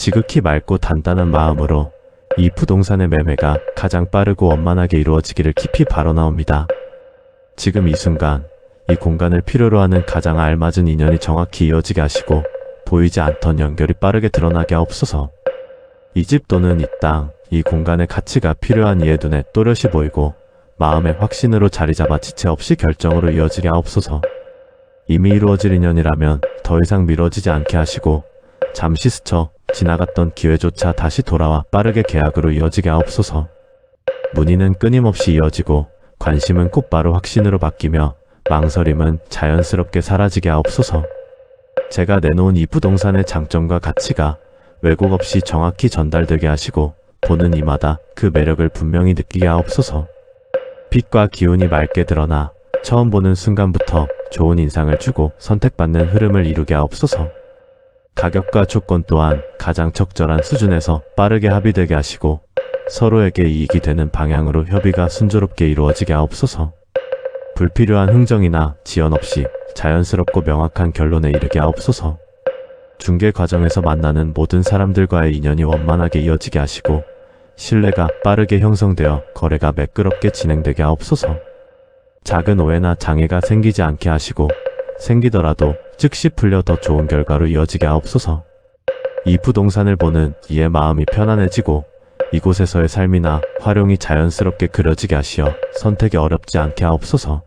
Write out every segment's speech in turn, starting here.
지극히 맑고 단단한 마음으로 이 부동산의 매매가 가장 빠르고 원만하게 이루어지기를 깊이 바라나옵니다. 지금 이 순간 이 공간을 필요로 하는 가장 알맞은 인연이 정확히 이어지게 하시고 보이지 않던 연결이 빠르게 드러나게 하옵소서. 이 집 또는 이 땅, 이 공간의 가치가 필요한 이의 눈에 또렷이 보이고 마음의 확신으로 자리잡아 지체 없이 결정으로 이어지게 하옵소서. 이미 이루어질 인연이라면 더 이상 미뤄지지 않게 하시고 잠시 스쳐 지나갔던 기회조차 다시 돌아와 빠르게 계약으로 이어지게 하옵소서. 문의는 끊임없이 이어지고 관심은 곧바로 확신으로 바뀌며 망설임은 자연스럽게 사라지게 하옵소서. 제가 내놓은 이 부동산의 장점과 가치가 왜곡 없이 정확히 전달되게 하시고 보는 이마다 그 매력을 분명히 느끼게 하옵소서. 빛과 기운이 맑게 드러나 처음 보는 순간부터 좋은 인상을 주고 선택받는 흐름을 이루게 하옵소서. 가격과 조건 또한 가장 적절한 수준에서 빠르게 합의되게 하시고 서로에게 이익이 되는 방향으로 협의가 순조롭게 이루어지게 하옵소서. 불필요한 흥정이나 지연 없이 자연스럽고 명확한 결론에 이르게 하옵소서. 중개 과정에서 만나는 모든 사람들과의 인연이 원만하게 이어지게 하시고 신뢰가 빠르게 형성되어 거래가 매끄럽게 진행되게 하옵소서. 작은 오해나 장애가 생기지 않게 하시고 생기더라도 즉시 풀려 더 좋은 결과로 이어지게 하옵소서. 이 부동산을 보는 이의 마음이 편안해지고 이곳에서의 삶이나 활용이 자연스럽게 그려지게 하시어 선택이 어렵지 않게 하옵소서.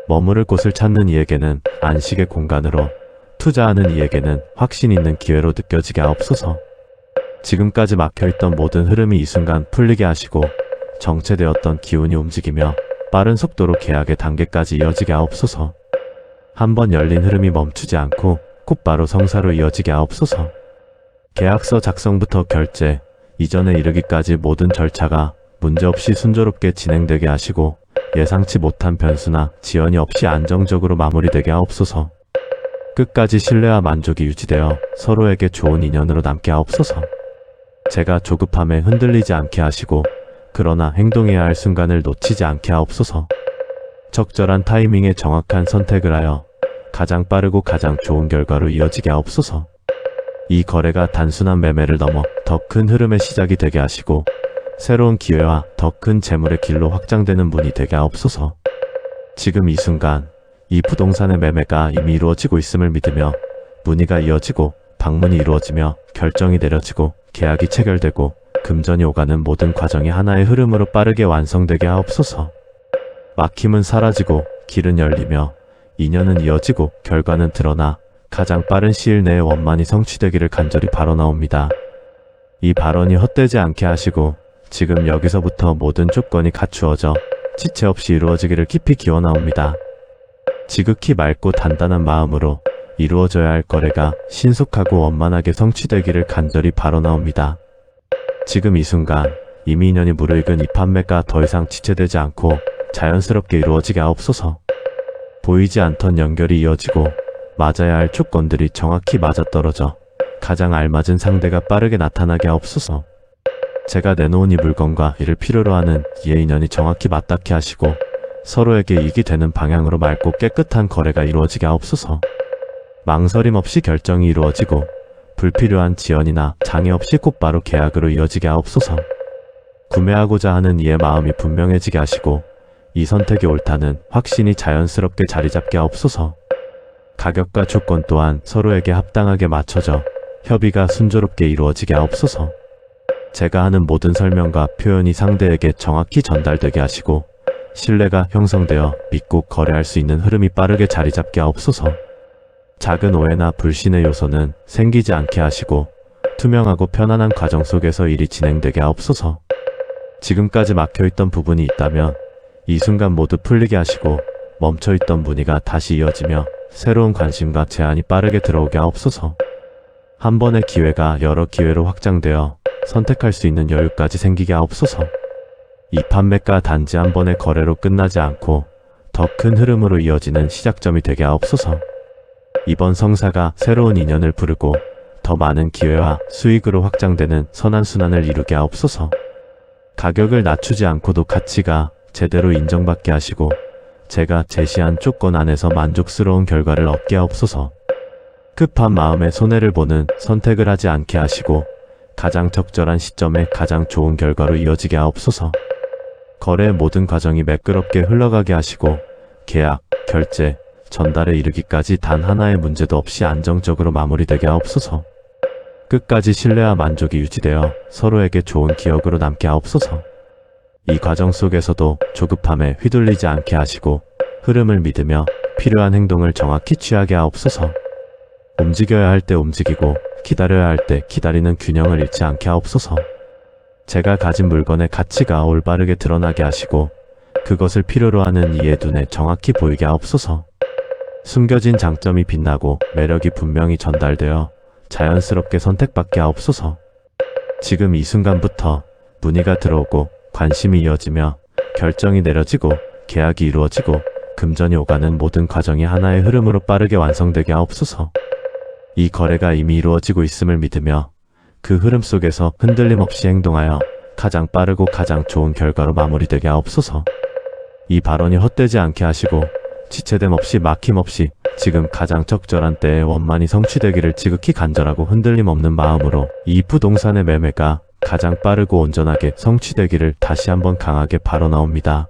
머무를 곳을 찾는 이에게는 안식의 공간으로, 투자하는 이에게는 확신 있는 기회로 느껴지게 하옵소서. 지금까지 막혀있던 모든 흐름이 이 순간 풀리게 하시고 정체되었던 기운이 움직이며 빠른 속도로 계약의 단계까지 이어지게 하옵소서. 한번 열린 흐름이 멈추지 않고 곧바로 성사로 이어지게 하옵소서. 계약서 작성부터 결제, 이전에 이르기까지 모든 절차가 문제없이 순조롭게 진행되게 하시고 예상치 못한 변수나 지연이 없이 안정적으로 마무리되게 하옵소서. 끝까지 신뢰와 만족이 유지되어 서로에게 좋은 인연으로 남게 하옵소서. 제가 조급함에 흔들리지 않게 하시고 그러나 행동해야 할 순간을 놓치지 않게 하옵소서. 적절한 타이밍에 정확한 선택을 하여 가장 빠르고 가장 좋은 결과로 이어지게 하옵소서. 이 거래가 단순한 매매를 넘어 더 큰 흐름의 시작이 되게 하시고 새로운 기회와 더 큰 재물의 길로 확장되는 문이 되게 하옵소서. 지금 이 순간 이 부동산의 매매가 이미 이루어지고 있음을 믿으며 문의가 이어지고 방문이 이루어지며 결정이 내려지고 계약이 체결되고 금전이 오가는 모든 과정이 하나의 흐름으로 빠르게 완성되게 하옵소서. 막힘은 사라지고 길은 열리며 인연은 이어지고 결과는 드러나 가장 빠른 시일 내에 원만히 성취되기를 간절히 바라나옵니다. 이 발언이 헛되지 않게 하시고 지금 여기서부터 모든 조건이 갖추어져 지체 없이 이루어지기를 깊이 기원하옵니다. 지극히 맑고 단단한 마음으로 이루어져야 할 거래가 신속하고 원만하게 성취되기를 간절히 바라나옵니다. 지금 이 순간 이미 인연이 무르익은 이 판매가 더 이상 지체되지 않고 자연스럽게 이루어지게 하옵소서. 보이지 않던 연결이 이어지고 맞아야 할 조건들이 정확히 맞아떨어져 가장 알맞은 상대가 빠르게 나타나게 하옵소서. 제가 내놓은 이 물건과 이를 필요로 하는 이의 인연이 정확히 맞닿게 하시고 서로에게 이익이 되는 방향으로 맑고 깨끗한 거래가 이루어지게 하옵소서. 망설임 없이 결정이 이루어지고 불필요한 지연이나 장애 없이 곧바로 계약으로 이어지게 하옵소서. 구매하고자 하는 이의 마음이 분명해지게 하시고 이 선택이 옳다는 확신이 자연스럽게 자리잡게 하옵소서. 가격과 조건 또한 서로에게 합당하게 맞춰져 협의가 순조롭게 이루어지게 하옵소서. 제가 하는 모든 설명과 표현이 상대에게 정확히 전달되게 하시고 신뢰가 형성되어 믿고 거래할 수 있는 흐름이 빠르게 자리잡게 하옵소서. 작은 오해나 불신의 요소는 생기지 않게 하시고 투명하고 편안한 과정 속에서 일이 진행되게 하옵소서. 지금까지 막혀있던 부분이 있다면 이 순간 모두 풀리게 하시고 멈춰있던 문의가 다시 이어지며 새로운 관심과 제안이 빠르게 들어오게 하옵소서. 한 번의 기회가 여러 기회로 확장되어 선택할 수 있는 여유까지 생기게 하옵소서. 이 판매가 단지 한 번의 거래로 끝나지 않고 더 큰 흐름으로 이어지는 시작점이 되게 하옵소서. 이번 성사가 새로운 인연을 부르고 더 많은 기회와 수익으로 확장되는 선한순환을 이루게 하옵소서. 가격을 낮추지 않고도 가치가 제대로 인정받게 하시고 제가 제시한 조건 안에서 만족스러운 결과를 얻게 하옵소서. 급한 마음에 손해를 보는 선택을 하지 않게 하시고 가장 적절한 시점에 가장 좋은 결과로 이어지게 하옵소서. 거래의 모든 과정이 매끄럽게 흘러가게 하시고 계약, 결제, 전달에 이르기까지 단 하나의 문제도 없이 안정적으로 마무리되게 하옵소서. 끝까지 신뢰와 만족이 유지되어 서로에게 좋은 기억으로 남게 하옵소서. 이 과정 속에서도 조급함에 휘둘리지 않게 하시고 흐름을 믿으며 필요한 행동을 정확히 취하게 하옵소서. 움직여야 할 때 움직이고 기다려야 할 때 기다리는 균형을 잃지 않게 하옵소서. 제가 가진 물건의 가치가 올바르게 드러나게 하시고 그것을 필요로 하는 이의 눈에 정확히 보이게 하옵소서. 숨겨진 장점이 빛나고 매력이 분명히 전달되어 자연스럽게 선택받게 하옵소서. 지금 이 순간부터 문의가 들어오고 관심이 이어지며 결정이 내려지고 계약이 이루어지고 금전이 오가는 모든 과정이 하나의 흐름으로 빠르게 완성되게 하옵소서. 이 거래가 이미 이루어지고 있음을 믿으며 그 흐름 속에서 흔들림 없이 행동하여 가장 빠르고 가장 좋은 결과로 마무리되게 하옵소서. 이 발언이 헛되지 않게 하시고 지체됨 없이 막힘없이 지금 가장 적절한 때에 원만히 성취되기를 지극히 간절하고 흔들림 없는 마음으로 이 부동산의 매매가 가장 빠르고 온전하게 성취되기를 다시 한번 강하게 발언하옵니다.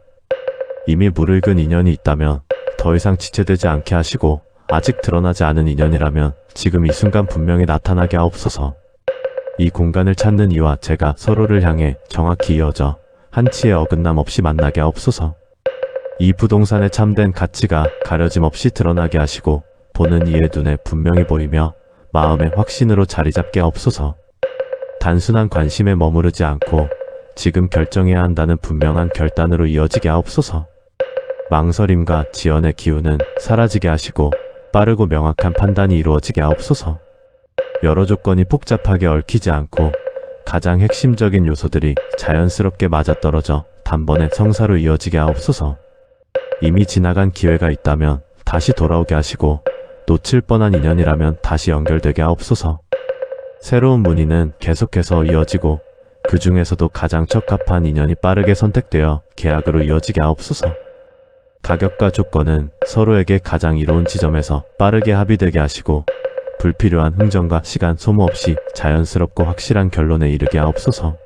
이미 무르익은 인연이 있다면 더 이상 지체되지 않게 하시고 아직 드러나지 않은 인연이라면 지금 이 순간 분명히 나타나게 하옵소서. 이 공간을 찾는 이와 제가 서로를 향해 정확히 이어져 한치의 어긋남 없이 만나게 하옵소서. 이 부동산의 참된 가치가 가려짐 없이 드러나게 하시고 보는 이의 눈에 분명히 보이며 마음의 확신으로 자리 잡게 하옵소서. 단순한 관심에 머무르지 않고 지금 결정해야 한다는 분명한 결단으로 이어지게 하옵소서. 망설임과 지연의 기운은 사라지게 하시고 빠르고 명확한 판단이 이루어지게 하옵소서. 여러 조건이 복잡하게 얽히지 않고 가장 핵심적인 요소들이 자연스럽게 맞아떨어져 단번에 성사로 이어지게 하옵소서. 이미 지나간 기회가 있다면 다시 돌아오게 하시고 놓칠 뻔한 인연이라면 다시 연결되게 하옵소서. 새로운 문의는 계속해서 이어지고 그 중에서도 가장 적합한 인연이 빠르게 선택되어 계약으로 이어지게 하옵소서. 가격과 조건은 서로에게 가장 이로운 지점에서 빠르게 합의되게 하시고 불필요한 흥정과 시간 소모 없이 자연스럽고 확실한 결론에 이르게 하옵소서.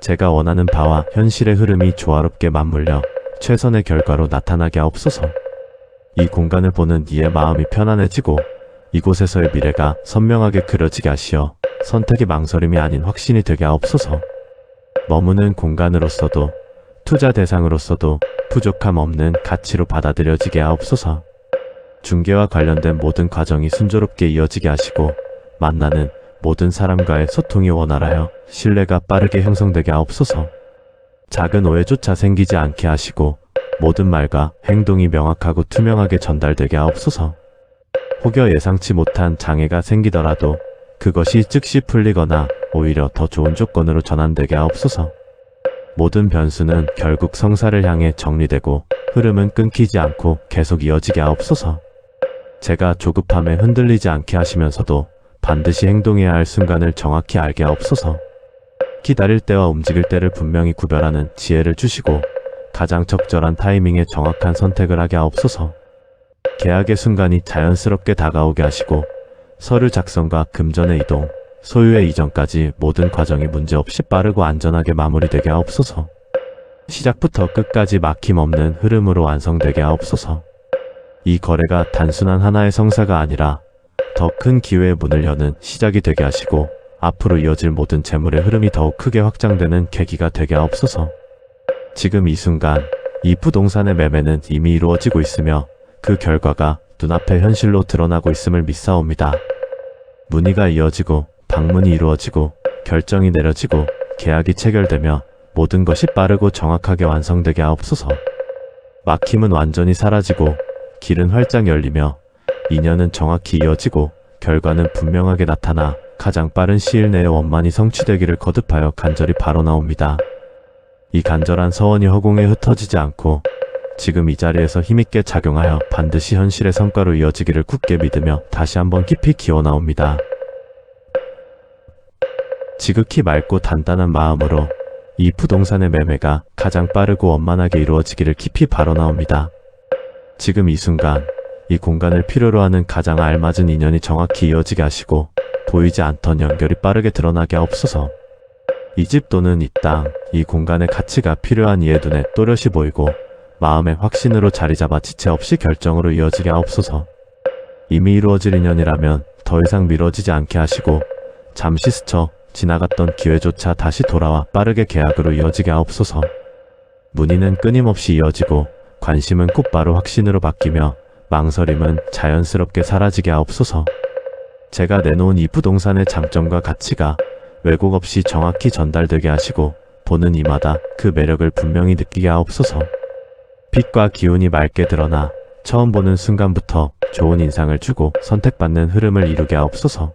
제가 원하는 바와 현실의 흐름이 조화롭게 맞물려 최선의 결과로 나타나게 하옵소서. 이 공간을 보는 이의 마음이 편안해지고 이곳에서의 미래가 선명하게 그려지게 하시어 선택의 망설임이 아닌 확신이 되게 하옵소서. 머무는 공간으로서도 투자 대상으로서도 부족함 없는 가치로 받아들여지게 하옵소서. 중개와 관련된 모든 과정이 순조롭게 이어지게 하시고 만나는 모든 사람과의 소통이 원활하여 신뢰가 빠르게 형성되게 하옵소서. 작은 오해조차 생기지 않게 하시고 모든 말과 행동이 명확하고 투명하게 전달되게 하옵소서. 혹여 예상치 못한 장애가 생기더라도 그것이 즉시 풀리거나 오히려 더 좋은 조건으로 전환되게 하옵소서. 모든 변수는 결국 성사를 향해 정리되고 흐름은 끊기지 않고 계속 이어지게 하옵소서. 제가 조급함에 흔들리지 않게 하시면서도 반드시 행동해야 할 순간을 정확히 알게 하옵소서. 기다릴 때와 움직일 때를 분명히 구별하는 지혜를 주시고 가장 적절한 타이밍에 정확한 선택을 하게 하옵소서. 계약의 순간이 자연스럽게 다가오게 하시고 서류 작성과 금전의 이동, 소유의 이전까지 모든 과정이 문제없이 빠르고 안전하게 마무리되게 하옵소서. 시작부터 끝까지 막힘없는 흐름으로 완성되게 하옵소서. 이 거래가 단순한 하나의 성사가 아니라 더 큰 기회의 문을 여는 시작이 되게 하시고 앞으로 이어질 모든 재물의 흐름이 더욱 크게 확장되는 계기가 되게 하옵소서. 지금 이 순간 이 부동산의 매매는 이미 이루어지고 있으며 그 결과가 눈앞에 현실로 드러나고 있음을 믿사옵니다. 문의가 이어지고 방문이 이루어지고 결정이 내려지고 계약이 체결되며 모든 것이 빠르고 정확하게 완성되게 하옵소서. 막힘은 완전히 사라지고 길은 활짝 열리며 인연은 정확히 이어지고 결과는 분명하게 나타나 가장 빠른 시일 내에 원만히 성취되기를 거듭하여 간절히 발언하옵니다. 이 간절한 서원이 허공에 흩어지지 않고 지금 이 자리에서 힘있게 작용하여 반드시 현실의 성과로 이어지기를 굳게 믿으며 다시 한번 깊이 기원하옵니다. 지극히 맑고 단단한 마음으로 이 부동산의 매매가 가장 빠르고 원만하게 이루어지기를 깊이 발언하옵니다. 지금 이 순간 이 공간을 필요로 하는 가장 알맞은 인연이 정확히 이어지게 하시고 보이지 않던 연결이 빠르게 드러나게 하옵소서. 이 집 또는 이 땅, 이 공간의 가치가 필요한 이의 눈에 또렷이 보이고 마음의 확신으로 자리잡아 지체 없이 결정으로 이어지게 하옵소서. 이미 이루어질 인연이라면 더 이상 미뤄지지 않게 하시고 잠시 스쳐 지나갔던 기회조차 다시 돌아와 빠르게 계약으로 이어지게 하옵소서. 문의는 끊임없이 이어지고 관심은 곧바로 확신으로 바뀌며 망설임은 자연스럽게 사라지게 하옵소서. 제가 내놓은 이 부동산의 장점과 가치가 왜곡 없이 정확히 전달되게 하시고 보는 이마다 그 매력을 분명히 느끼게 하옵소서. 빛과 기운이 맑게 드러나 처음 보는 순간부터 좋은 인상을 주고 선택받는 흐름을 이루게 하옵소서.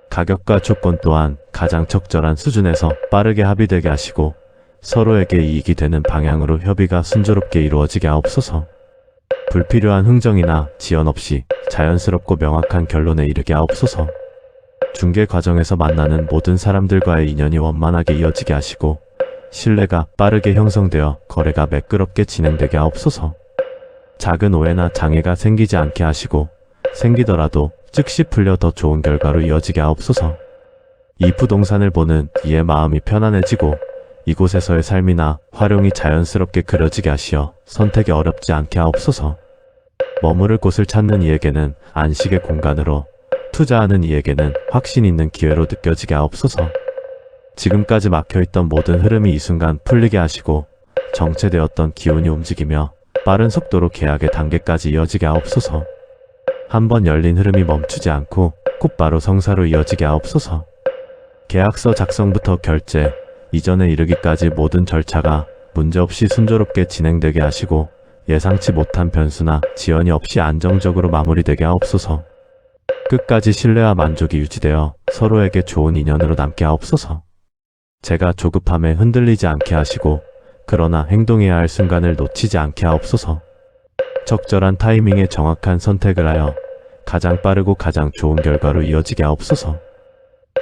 가격과 조건 또한 가장 적절한 수준에서 빠르게 합의되게 하시고 서로에게 이익이 되는 방향으로 협의가 순조롭게 이루어지게 하옵소서. 불필요한 흥정이나 지연 없이 자연스럽고 명확한 결론에 이르게 하옵소서. 중개 과정에서 만나는 모든 사람들과의 인연이 원만하게 이어지게 하시고 신뢰가 빠르게 형성되어 거래가 매끄럽게 진행되게 하옵소서. 작은 오해나 장애가 생기지 않게 하시고 생기더라도 즉시 풀려 더 좋은 결과로 이어지게 하옵소서. 이 부동산을 보는 이의 마음이 편안해지고 이곳에서의 삶이나 활용이 자연스럽게 그려지게 하시어 선택이 어렵지 않게 하옵소서. 머무를 곳을 찾는 이에게는 안식의 공간으로, 투자하는 이에게는 확신 있는 기회로 느껴지게 하옵소서. 지금까지 막혀있던 모든 흐름이 이 순간 풀리게 하시고 정체되었던 기운이 움직이며 빠른 속도로 계약의 단계까지 이어지게 하옵소서. 한번 열린 흐름이 멈추지 않고 곧바로 성사로 이어지게 하옵소서. 계약서 작성부터 결제, 이전에 이르기까지 모든 절차가 문제없이 순조롭게 진행되게 하시고 예상치 못한 변수나 지연이 없이 안정적으로 마무리되게 하옵소서. 끝까지 신뢰와 만족이 유지되어 서로에게 좋은 인연으로 남게 하옵소서. 제가 조급함에 흔들리지 않게 하시고 그러나 행동해야 할 순간을 놓치지 않게 하옵소서. 적절한 타이밍에 정확한 선택을 하여 가장 빠르고 가장 좋은 결과로 이어지게 하옵소서.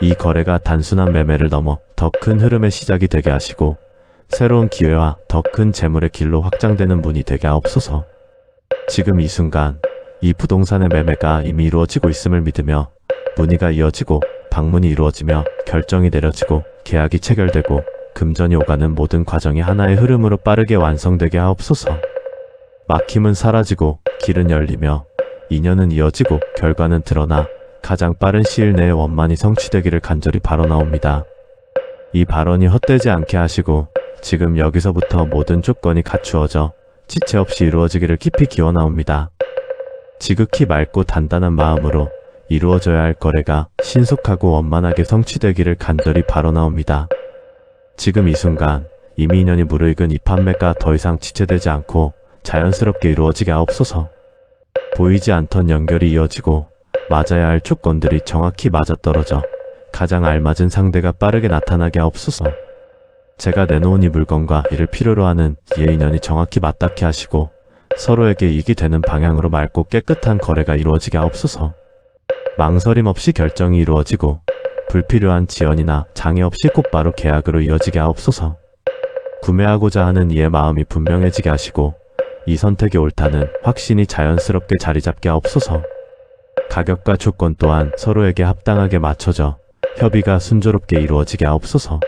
이 거래가 단순한 매매를 넘어 더 큰 흐름의 시작이 되게 하시고 새로운 기회와 더 큰 재물의 길로 확장되는 문이 되게 하옵소서. 지금 이 순간 이 부동산의 매매가 이미 이루어지고 있음을 믿으며 문의가 이어지고 방문이 이루어지며 결정이 내려지고 계약이 체결되고 금전이 오가는 모든 과정이 하나의 흐름으로 빠르게 완성되게 하옵소서. 막힘은 사라지고 길은 열리며 인연은 이어지고 결과는 드러나 가장 빠른 시일 내에 원만히 성취되기를 간절히 바라나옵니다. 이 발언이 헛되지 않게 하시고 지금 여기서부터 모든 조건이 갖추어져 지체 없이 이루어지기를 깊이 기원하옵니다. 지극히 맑고 단단한 마음으로 이루어져야 할 거래가 신속하고 원만하게 성취되기를 간절히 바라나옵니다. 지금 이 순간 이미 인연이 무르익은 이 판매가 더 이상 지체되지 않고 자연스럽게 이루어지게 하옵소서. 보이지 않던 연결이 이어지고 맞아야 할 조건들이 정확히 맞아떨어져 가장 알맞은 상대가 빠르게 나타나게 하옵소서. 제가 내놓은 이 물건과 이를 필요로 하는 이의 인연이 정확히 맞닿게 하시고 서로에게 이익이 되는 방향으로 맑고 깨끗한 거래가 이루어지게 하옵소서. 망설임 없이 결정이 이루어지고 불필요한 지연이나 장애 없이 곧바로 계약으로 이어지게 하옵소서. 구매하고자 하는 이의 마음이 분명해지게 하시고 이 선택이 옳다는 확신이 자연스럽게 자리잡게 하옵소서. 가격과 조건 또한 서로에게 합당하게 맞춰져 협의가 순조롭게 이루어지게 하옵소서.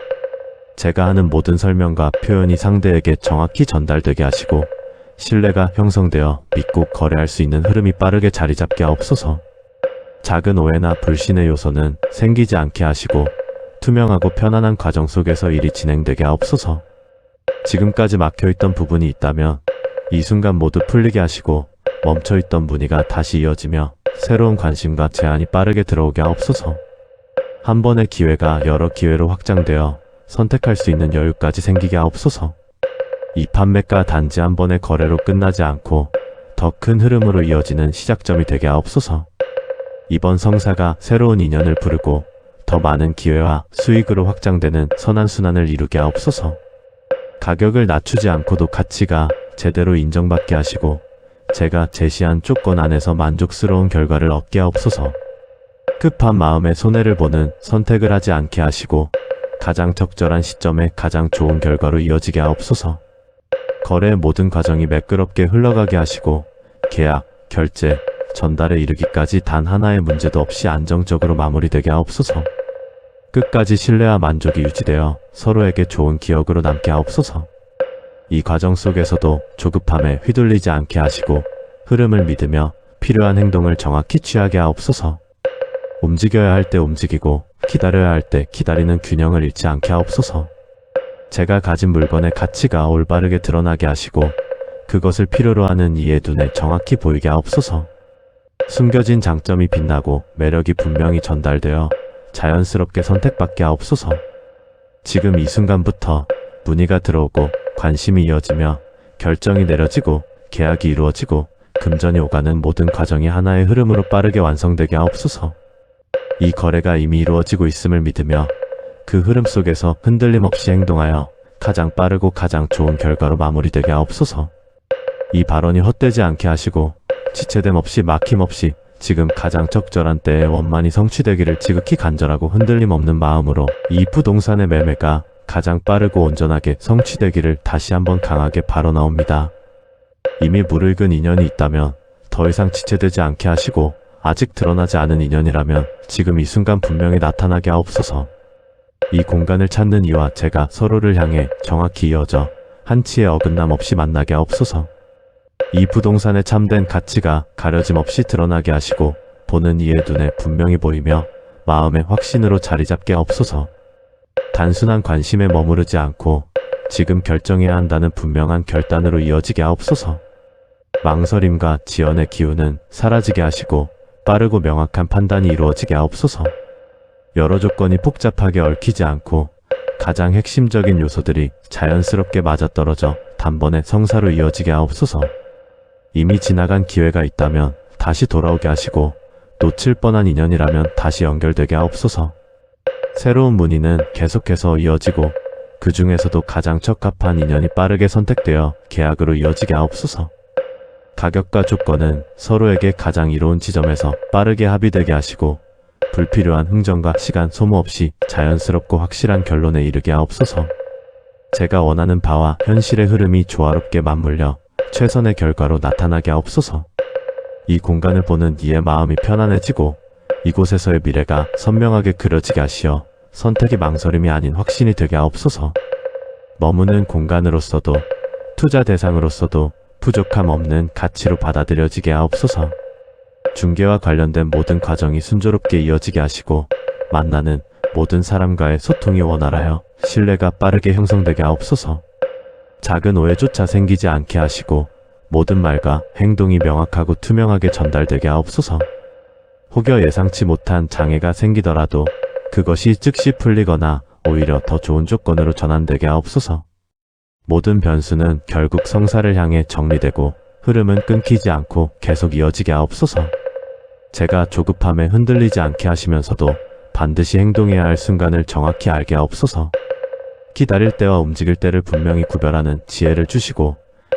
제가 하는 모든 설명과 표현이 상대에게 정확히 전달되게 하시고 신뢰가 형성되어 믿고 거래할 수 있는 흐름이 빠르게 자리잡게 하옵소서. 작은 오해나 불신의 요소는 생기지 않게 하시고 투명하고 편안한 과정 속에서 일이 진행되게 하옵소서. 지금까지 막혀있던 부분이 있다면 이 순간 모두 풀리게 하시고 멈춰있던 문의가 다시 이어지며 새로운 관심과 제안이 빠르게 들어오게 하옵소서. 한 번의 기회가 여러 기회로 확장되어 선택할 수 있는 여유까지 생기게 하옵소서. 이 판매가 단지 한 번의 거래로 끝나지 않고 더 큰 흐름으로 이어지는 시작점이 되게 하옵소서. 이번 성사가 새로운 인연을 부르고 더 많은 기회와 수익으로 확장되는 선한순환을 이루게 하옵소서. 가격을 낮추지 않고도 가치가 제대로 인정받게 하시고 제가 제시한 조건 안에서 만족스러운 결과를 얻게 하옵소서. 급한 마음에 손해를 보는 선택을 하지 않게 하시고 가장 적절한 시점에 가장 좋은 결과로 이어지게 하옵소서. 거래의 모든 과정이 매끄럽게 흘러가게 하시고 계약, 결제, 전달에 이르기까지 단 하나의 문제도 없이 안정적으로 마무리되게 하옵소서. 끝까지 신뢰와 만족이 유지되어 서로에게 좋은 기억으로 남게 하옵소서. 이 과정 속에서도 조급함에 휘둘리지 않게 하시고 흐름을 믿으며 필요한 행동을 정확히 취하게 하옵소서. 움직여야 할 때 움직이고 기다려야 할 때 기다리는 균형을 잃지 않게 하옵소서. 제가 가진 물건의 가치가 올바르게 드러나게 하시고 그것을 필요로 하는 이의 눈에 정확히 보이게 하옵소서. 숨겨진 장점이 빛나고 매력이 분명히 전달되어 자연스럽게 선택받게 하옵소서. 지금 이 순간부터 문의가 들어오고 관심이 이어지며 결정이 내려지고 계약이 이루어지고 금전이 오가는 모든 과정이 하나의 흐름으로 빠르게 완성되게 하옵소서. 이 거래가 이미 이루어지고 있음을 믿으며 그 흐름 속에서 흔들림 없이 행동하여 가장 빠르고 가장 좋은 결과로 마무리되게 하옵소서. 이 발언이 헛되지 않게 하시고 지체됨 없이 막힘 없이 지금 가장 적절한 때에 원만히 성취되기를 지극히 간절하고 흔들림 없는 마음으로 이 부동산의 매매가 가장 빠르고 온전하게 성취되기를 다시 한번 강하게 발언하옵니다. 이미 무르익은 인연이 있다면 더 이상 지체되지 않게 하시고 아직 드러나지 않은 인연이라면 지금 이 순간 분명히 나타나게 하옵소서. 이 공간을 찾는 이와 제가 서로를 향해 정확히 이어져 한치의 어긋남 없이 만나게 하옵소서. 이 부동산의 참된 가치가 가려짐 없이 드러나게 하시고 보는 이의 눈에 분명히 보이며 마음의 확신으로 자리 잡게 하옵소서. 단순한 관심에 머무르지 않고 지금 결정해야 한다는 분명한 결단으로 이어지게 하옵소서. 망설임과 지연의 기운은 사라지게 하시고 빠르고 명확한 판단이 이루어지게 하옵소서. 여러 조건이 복잡하게 얽히지 않고 가장 핵심적인 요소들이 자연스럽게 맞아떨어져 단번에 성사로 이어지게 하옵소서. 이미 지나간 기회가 있다면 다시 돌아오게 하시고 놓칠 뻔한 인연이라면 다시 연결되게 하옵소서. 새로운 문의는 계속해서 이어지고 그 중에서도 가장 적합한 인연이 빠르게 선택되어 계약으로 이어지게 하옵소서. 가격과 조건은 서로에게 가장 이로운 지점에서 빠르게 합의되게 하시고 불필요한 흥정과 시간 소모 없이 자연스럽고 확실한 결론에 이르게 하옵소서. 제가 원하는 바와 현실의 흐름이 조화롭게 맞물려 최선의 결과로 나타나게 하옵소서. 이 공간을 보는 이의 마음이 편안해지고 이곳에서의 미래가 선명하게 그려지게 하시어 선택이 망설임이 아닌 확신이 되게 하옵소서. 머무는 공간으로서도 투자 대상으로서도 부족함 없는 가치로 받아들여지게 하옵소서. 중개와 관련된 모든 과정이 순조롭게 이어지게 하시고 만나는 모든 사람과의 소통이 원활하여 신뢰가 빠르게 형성되게 하옵소서. 작은 오해조차 생기지 않게 하시고 모든 말과 행동이 명확하고 투명하게 전달되게 하옵소서. 혹여 예상치 못한 장애가 생기더라도 그것이 즉시 풀리거나 오히려 더 좋은 조건으로 전환되게 하옵소서. 모든 변수는 결국 성사를 향해 정리되고 흐름은 끊기지 않고 계속 이어지게 하옵소서. 제가 조급함에 흔들리지 않게 하시면서도 반드시 행동해야 할 순간을 정확히 알게 하옵소서. 기다릴 때와 움직일 때를 분명히 구별하는 지혜를 주시고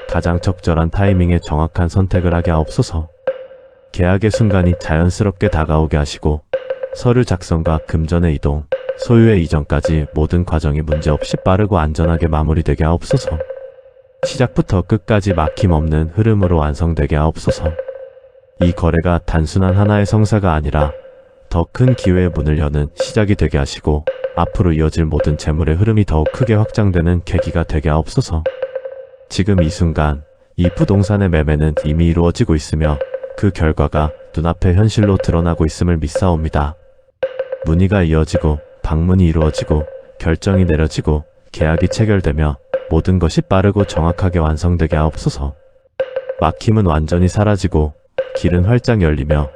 가장 적절한 타이밍에 정확한 선택을 하게 하옵소서. 계약의 순간이 자연스럽게 다가오게 하시고 서류 작성과 금전의 이동, 소유의 이전까지 모든 과정이 문제없이 빠르고 안전하게 마무리되게 하옵소서. 시작부터 끝까지 막힘없는 흐름으로 완성되게 하옵소서. 이 거래가 단순한 하나의 성사가 아니라 더 큰 기회의 문을 여는 시작이 되게 하시고 앞으로 이어질 모든 재물의 흐름이 더욱 크게 확장되는 계기가 되게 하옵소서. 지금 이 순간 이 부동산의 매매는 이미 이루어지고 있으며 그 결과가 눈앞에 현실로 드러나고 있음을 믿사옵니다. 문의가 이어지고 방문이 이루어지고 결정이 내려지고 계약이 체결되며 모든 것이 빠르고 정확하게 완성되게 하옵소서. 막힘은 완전히 사라지고 길은 활짝 열리며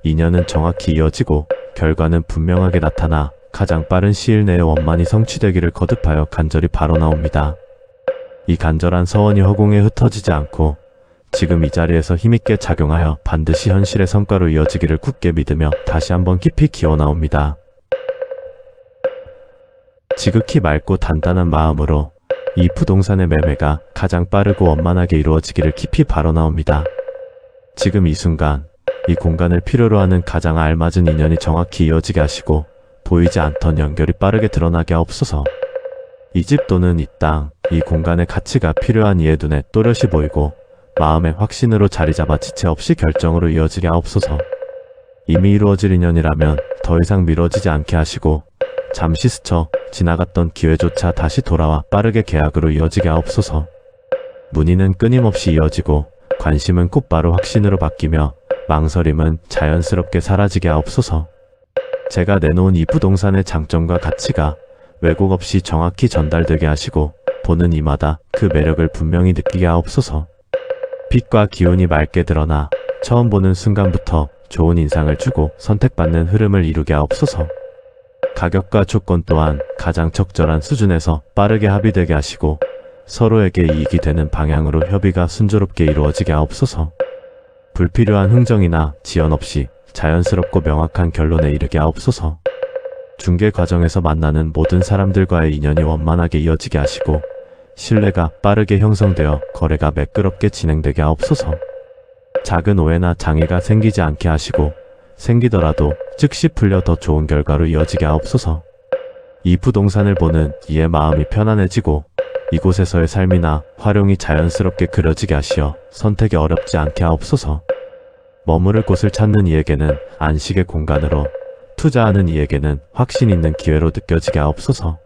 인연은 정확히 이어지고 결과는 분명하게 나타나 가장 빠른 시일 내에 원만히 성취되기를 거듭하여 간절히 발언하옵니다. 이 간절한 서원이 허공에 흩어지지 않고 지금 이 자리에서 힘있게 작용하여 반드시 현실의 성과로 이어지기를 굳게 믿으며 다시 한번 깊이 기원하옵니다. 지극히 맑고 단단한 마음으로 이 부동산의 매매가 가장 빠르고 원만하게 이루어지기를 깊이 발언하옵니다. 지금 이 순간 이 공간을 필요로 하는 가장 알맞은 인연이 정확히 이어지게 하시고 보이지 않던 연결이 빠르게 드러나게 하옵소서. 이 집 또는 이 땅, 이 공간의 가치가 필요한 이의 눈에 또렷이 보이고 마음의 확신으로 자리잡아 지체 없이 결정으로 이어지게 하옵소서. 이미 이루어질 인연이라면 더 이상 미뤄지지 않게 하시고 잠시 스쳐 지나갔던 기회조차 다시 돌아와 빠르게 계약으로 이어지게 하옵소서. 문의는 끊임없이 이어지고 관심은 곧바로 확신으로 바뀌며 망설임은 자연스럽게 사라지게 하옵소서. 제가 내놓은 이 부동산의 장점과 가치가 왜곡 없이 정확히 전달되게 하시고 보는 이마다 그 매력을 분명히 느끼게 하옵소서. 빛과 기운이 맑게 드러나 처음 보는 순간부터 좋은 인상을 주고 선택받는 흐름을 이루게 하옵소서. 가격과 조건 또한 가장 적절한 수준에서 빠르게 합의되게 하시고 서로에게 이익이 되는 방향으로 협의가 순조롭게 이루어지게 하옵소서. 불필요한 흥정이나 지연 없이 자연스럽고 명확한 결론에 이르게 하옵소서. 중개 과정에서 만나는 모든 사람들과의 인연이 원만하게 이어지게 하시고 신뢰가 빠르게 형성되어 거래가 매끄럽게 진행되게 하옵소서. 작은 오해나 장애가 생기지 않게 하시고 생기더라도 즉시 풀려 더 좋은 결과로 이어지게 하옵소서. 이 부동산을 보는 이의 마음이 편안해지고 이곳에서의 삶이나 활용이 자연스럽게 그려지게 하시어 선택이 어렵지 않게 하옵소서. 머무를 곳을 찾는 이에게는 안식의 공간으로, 투자하는 이에게는 확신 있는 기회로 느껴지게 하옵소서.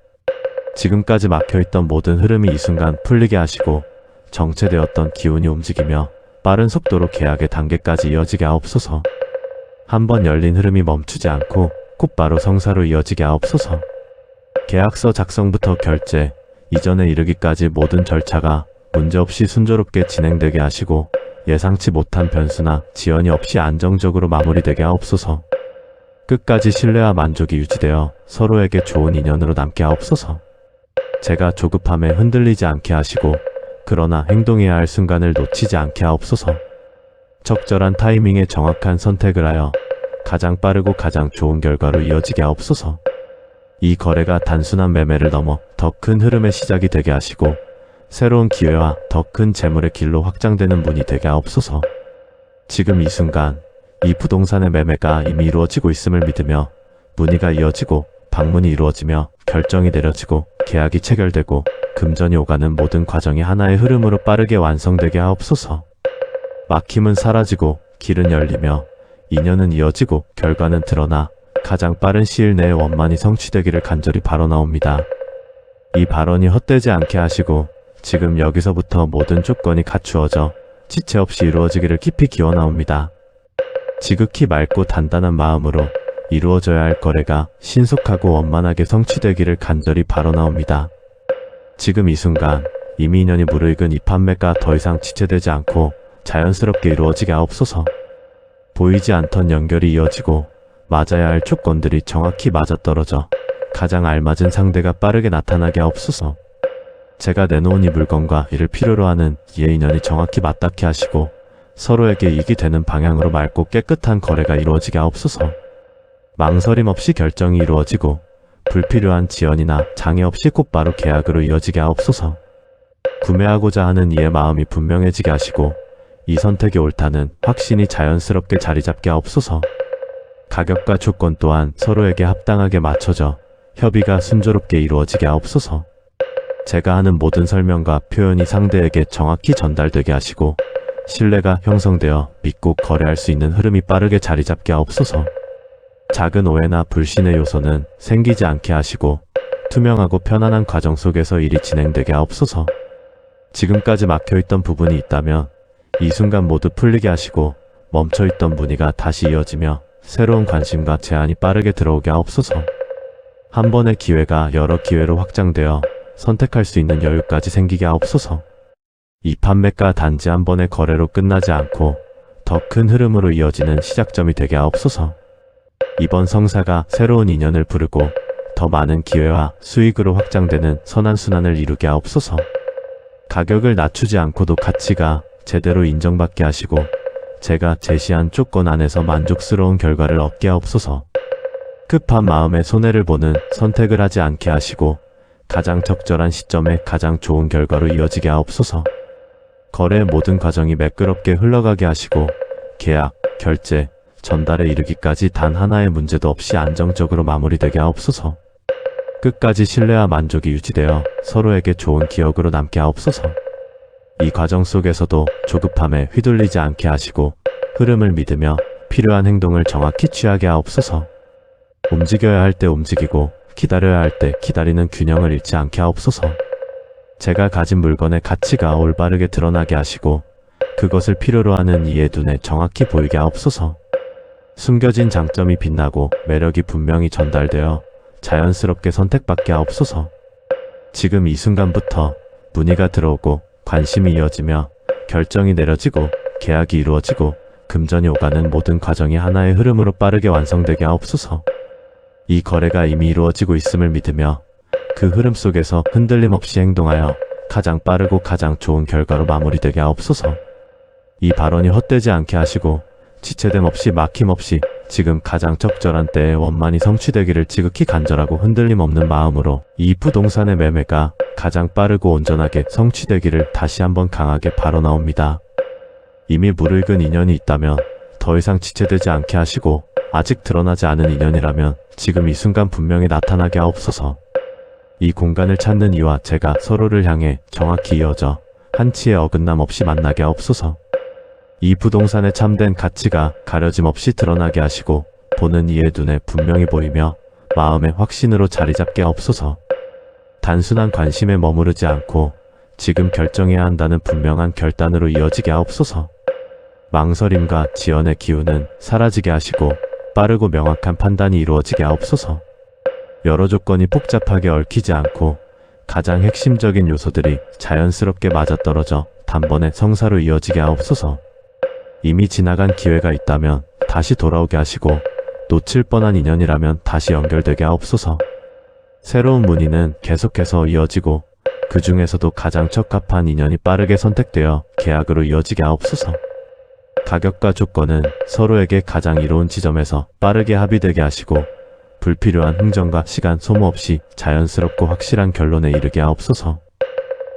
지금까지 막혀있던 모든 흐름이 이 순간 풀리게 하시고 정체되었던 기운이 움직이며 빠른 속도로 계약의 단계까지 이어지게 하옵소서. 한번 열린 흐름이 멈추지 않고 곧바로 성사로 이어지게 하옵소서. 계약서 작성부터 결제, 이전에 이르기까지 모든 절차가 문제없이 순조롭게 진행되게 하시고 예상치 못한 변수나 지연이 없이 안정적으로 마무리되게 하옵소서. 끝까지 신뢰와 만족이 유지되어 서로에게 좋은 인연으로 남게 하옵소서. 제가 조급함에 흔들리지 않게 하시고 그러나 행동해야 할 순간을 놓치지 않게 하옵소서. 적절한 타이밍에 정확한 선택을 하여 가장 빠르고 가장 좋은 결과로 이어지게 하옵소서. 이 거래가 단순한 매매를 넘어 더 큰 흐름의 시작이 되게 하시고 새로운 기회와 더 큰 재물의 길로 확장되는 문이 되게 하옵소서. 지금 이 순간 이 부동산의 매매가 이미 이루어지고 있음을 믿으며 문의가 이어지고 방문이 이루어지며 결정이 내려지고 계약이 체결되고 금전이 오가는 모든 과정이 하나의 흐름으로 빠르게 완성되게 하옵소서. 막힘은 사라지고 길은 열리며 인연은 이어지고 결과는 드러나 가장 빠른 시일 내에 원만히 성취되기를 간절히 바라옵니다. 이 발언이 헛되지 않게 하시고 지금 여기서부터 모든 조건이 갖추어져 지체 없이 이루어지기를 깊이 기원하옵니다. 지극히 맑고 단단한 마음으로 이루어져야 할 거래가 신속하고 원만하게 성취되기를 간절히 바라옵니다. 지금 이 순간 이미 인연이 무르익은 이 판매가 더 이상 지체되지 않고 자연스럽게 이루어지게 하옵소서. 보이지 않던 연결이 이어지고 맞아야 할 조건들이 정확히 맞아떨어져 가장 알맞은 상대가 빠르게 나타나게 하옵소서. 제가 내놓은 이 물건과 이를 필요로 하는 이의 인연이 정확히 맞닿게 하시고 서로에게 이익이 되는 방향으로 맑고 깨끗한 거래가 이루어지게 하옵소서. 망설임 없이 결정이 이루어지고 불필요한 지연이나 장애 없이 곧바로 계약으로 이어지게 하옵소서. 구매하고자 하는 이의 마음이 분명해지게 하시고 이 선택이 옳다는 확신이 자연스럽게 자리잡게 하옵소서. 가격과 조건 또한 서로에게 합당하게 맞춰져 협의가 순조롭게 이루어지게 하옵소서. 제가 하는 모든 설명과 표현이 상대에게 정확히 전달되게 하시고 신뢰가 형성되어 믿고 거래할 수 있는 흐름이 빠르게 자리잡게 하옵소서. 작은 오해나 불신의 요소는 생기지 않게 하시고 투명하고 편안한 과정 속에서 일이 진행되게 하옵소서. 지금까지 막혀있던 부분이 있다면 이 순간 모두 풀리게 하시고 멈춰있던 문의가 다시 이어지며 새로운 관심과 제안이 빠르게 들어오게 하옵소서. 한 번의 기회가 여러 기회로 확장되어 선택할 수 있는 여유까지 생기게 하옵소서. 이 판매가 단지 한 번의 거래로 끝나지 않고 더 큰 흐름으로 이어지는 시작점이 되게 하옵소서. 이번 성사가 새로운 인연을 부르고 더 많은 기회와 수익으로 확장되는 선한순환을 이루게 하옵소서. 가격을 낮추지 않고도 가치가 제대로 인정받게 하시고 제가 제시한 조건 안에서 만족스러운 결과를 얻게 하옵소서. 급한 마음에 손해를 보는 선택을 하지 않게 하시고 가장 적절한 시점에 가장 좋은 결과로 이어지게 하옵소서. 거래의 모든 과정이 매끄럽게 흘러가게 하시고 계약, 결제, 전달에 이르기까지 단 하나의 문제도 없이 안정적으로 마무리되게 하옵소서. 끝까지 신뢰와 만족이 유지되어 서로에게 좋은 기억으로 남게 하옵소서. 이 과정 속에서도 조급함에 휘둘리지 않게 하시고 흐름을 믿으며 필요한 행동을 정확히 취하게 하옵소서. 움직여야 할 때 움직이고 기다려야 할 때 기다리는 균형을 잃지 않게 하옵소서. 제가 가진 물건의 가치가 올바르게 드러나게 하시고 그것을 필요로 하는 이의 눈에 정확히 보이게 하옵소서. 숨겨진 장점이 빛나고 매력이 분명히 전달되어 자연스럽게 선택받게 하옵소서. 지금 이 순간부터 문의가 들어오고 관심이 이어지며 결정이 내려지고 계약이 이루어지고 금전이 오가는 모든 과정이 하나의 흐름으로 빠르게 완성되게 하옵소서. 이 거래가 이미 이루어지고 있음을 믿으며 그 흐름 속에서 흔들림 없이 행동하여 가장 빠르고 가장 좋은 결과로 마무리되게 하옵소서. 이 발언이 헛되지 않게 하시고 지체됨 없이 막힘없이 지금 가장 적절한 때에 원만히 성취되기를 지극히 간절하고 흔들림 없는 마음으로 이 부동산의 매매가 가장 빠르고 온전하게 성취되기를 다시 한번 강하게 발언하옵니다. 이미 무르익은 인연이 있다면 더 이상 지체되지 않게 하시고 아직 드러나지 않은 인연이라면 지금 이 순간 분명히 나타나게 하옵소서. 이 공간을 찾는 이와 제가 서로를 향해 정확히 이어져 한치의 어긋남 없이 만나게 하옵소서. 이 부동산의 참된 가치가 가려짐 없이 드러나게 하시고 보는 이의 눈에 분명히 보이며 마음의 확신으로 자리 잡게 하옵소서. 단순한 관심에 머무르지 않고 지금 결정해야 한다는 분명한 결단으로 이어지게 하옵소서. 망설임과 지연의 기운은 사라지게 하시고 빠르고 명확한 판단이 이루어지게 하옵소서. 여러 조건이 복잡하게 얽히지 않고 가장 핵심적인 요소들이 자연스럽게 맞아떨어져 단번에 성사로 이어지게 하옵소서. 이미 지나간 기회가 있다면 다시 돌아오게 하시고 놓칠 뻔한 인연이라면 다시 연결되게 하옵소서. 새로운 문의는 계속해서 이어지고 그 중에서도 가장 적합한 인연이 빠르게 선택되어 계약으로 이어지게 하옵소서. 가격과 조건은 서로에게 가장 이로운 지점에서 빠르게 합의되게 하시고 불필요한 흥정과 시간 소모 없이 자연스럽고 확실한 결론에 이르게 하옵소서.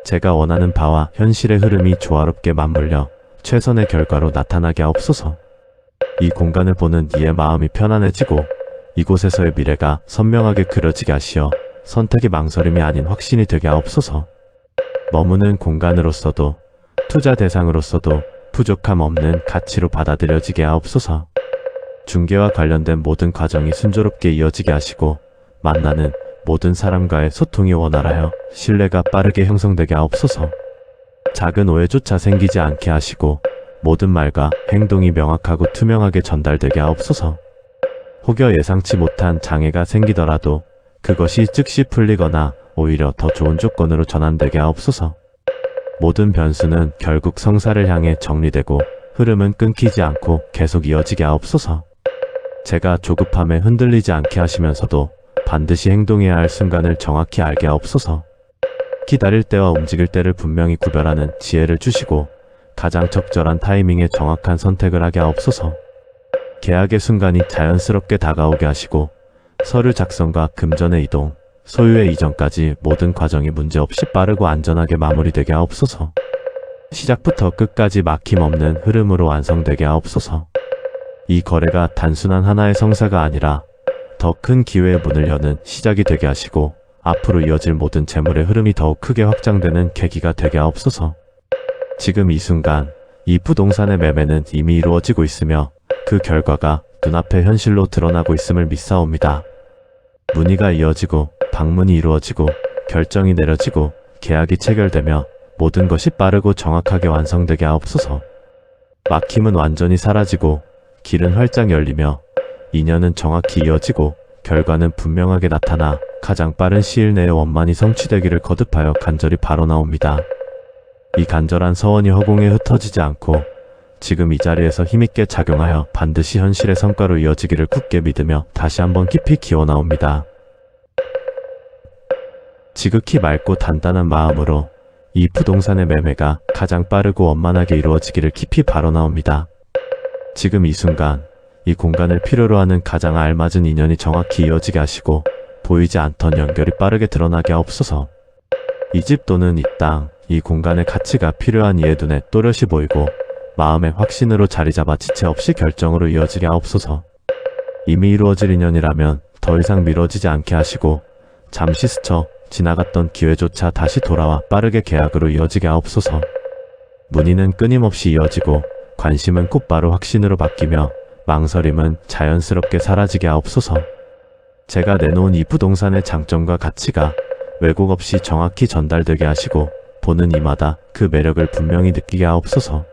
제가 원하는 바와 현실의 흐름이 조화롭게 맞물려 최선의 결과로 나타나게 하옵소서. 이 공간을 보는 이의 마음이 편안해지고 이곳에서의 미래가 선명하게 그려지게 하시어 선택의 망설임이 아닌 확신이 되게 하옵소서. 머무는 공간으로서도 투자 대상으로서도 부족함 없는 가치로 받아들여지게 하옵소서. 중개와 관련된 모든 과정이 순조롭게 이어지게 하시고 만나는 모든 사람과의 소통이 원활하여 신뢰가 빠르게 형성되게 하옵소서. 작은 오해조차 생기지 않게 하시고 모든 말과 행동이 명확하고 투명하게 전달되게 하옵소서. 혹여 예상치 못한 장애가 생기더라도 그것이 즉시 풀리거나 오히려 더 좋은 조건으로 전환되게 하옵소서. 모든 변수는 결국 성사를 향해 정리되고 흐름은 끊기지 않고 계속 이어지게 하옵소서. 제가 조급함에 흔들리지 않게 하시면서도 반드시 행동해야 할 순간을 정확히 알게 하옵소서. 기다릴 때와 움직일 때를 분명히 구별하는 지혜를 주시고 가장 적절한 타이밍에 정확한 선택을 하게 하옵소서. 계약의 순간이 자연스럽게 다가오게 하시고 서류 작성과 금전의 이동, 소유의 이전까지 모든 과정이 문제없이 빠르고 안전하게 마무리되게 하옵소서. 시작부터 끝까지 막힘없는 흐름으로 완성되게 하옵소서. 이 거래가 단순한 하나의 성사가 아니라 더 큰 기회의 문을 여는 시작이 되게 하시고 앞으로 이어질 모든 재물의 흐름이 더욱 크게 확장되는 계기가 되게 하옵소서. 지금 이 순간 이 부동산의 매매는 이미 이루어지고 있으며 그 결과가 눈앞에 현실로 드러나고 있음을 믿사옵니다. 문의가 이어지고 방문이 이루어지고 결정이 내려지고 계약이 체결되며 모든 것이 빠르고 정확하게 완성되게 하옵소서. 막힘은 완전히 사라지고 길은 활짝 열리며 인연은 정확히 이어지고 결과는 분명하게 나타나 가장 빠른 시일 내에 원만히 성취되기를 거듭하여 간절히 발언하옵니다. 이 간절한 서원이 허공에 흩어지지 않고 지금 이 자리에서 힘있게 작용하여 반드시 현실의 성과로 이어지기를 굳게 믿으며 다시 한번 깊이 기원하옵니다. 지극히 맑고 단단한 마음으로 이 부동산의 매매가 가장 빠르고 원만하게 이루어지기를 깊이 발언하옵니다. 지금 이 순간 이 공간을 필요로 하는 가장 알맞은 인연이 정확히 이어지게 하시고 보이지 않던 연결이 빠르게 드러나게 하옵소서. 이 집 또는 이 땅, 이 공간의 가치가 필요한 이의 눈에 또렷이 보이고 마음의 확신으로 자리 잡아 지체 없이 결정으로 이어지게 하옵소서. 이미 이루어질 인연이라면 더 이상 미뤄지지 않게 하시고 잠시 스쳐 지나갔던 기회조차 다시 돌아와 빠르게 계약으로 이어지게 하옵소서. 문의는 끊임없이 이어지고 관심은 곧바로 확신으로 바뀌며 망설임은 자연스럽게 사라지게 하옵소서. 제가 내놓은 이 부동산의 장점과 가치가 왜곡 없이 정확히 전달되게 하시고 보는 이마다 그 매력을 분명히 느끼게 하옵소서.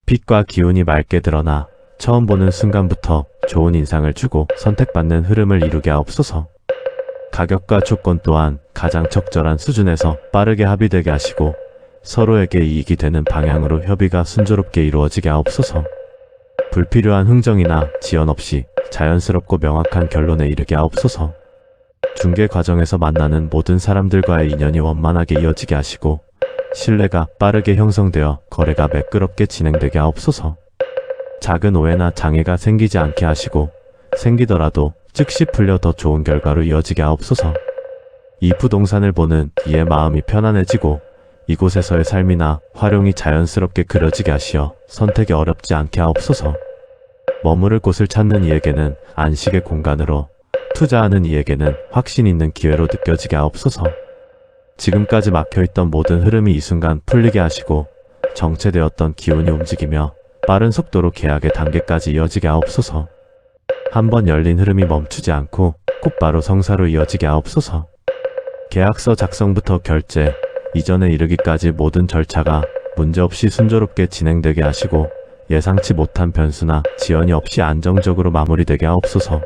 빛과 기운이 맑게 드러나 처음 보는 순간부터 좋은 인상을 주고 선택받는 흐름을 이루게 하옵소서. 가격과 조건 또한 가장 적절한 수준에서 빠르게 합의되게 하시고 서로에게 이익이 되는 방향으로 협의가 순조롭게 이루어지게 하옵소서. 불필요한 흥정이나 지연 없이 자연스럽고 명확한 결론에 이르게 하옵소서. 중개 과정에서 만나는 모든 사람들과의 인연이 원만하게 이어지게 하시고 신뢰가 빠르게 형성되어 거래가 매끄럽게 진행되게 하옵소서. 작은 오해나 장애가 생기지 않게 하시고 생기더라도 즉시 풀려 더 좋은 결과로 이어지게 하옵소서. 이 부동산을 보는 이의 마음이 편안해지고 이곳에서의 삶이나 활용이 자연스럽게 그려지게 하시어 선택이 어렵지 않게 하옵소서. 머무를 곳을 찾는 이에게는 안식의 공간으로, 투자하는 이에게는 확신 있는 기회로 느껴지게 하옵소서. 지금까지 막혀있던 모든 흐름이 이 순간 풀리게 하시고 정체되었던 기운이 움직이며 빠른 속도로 계약의 단계까지 이어지게 하옵소서. 한번 열린 흐름이 멈추지 않고 곧바로 성사로 이어지게 하옵소서. 계약서 작성부터 결제, 이전에 이르기까지 모든 절차가 문제없이 순조롭게 진행되게 하시고 예상치 못한 변수나 지연이 없이 안정적으로 마무리되게 하옵소서.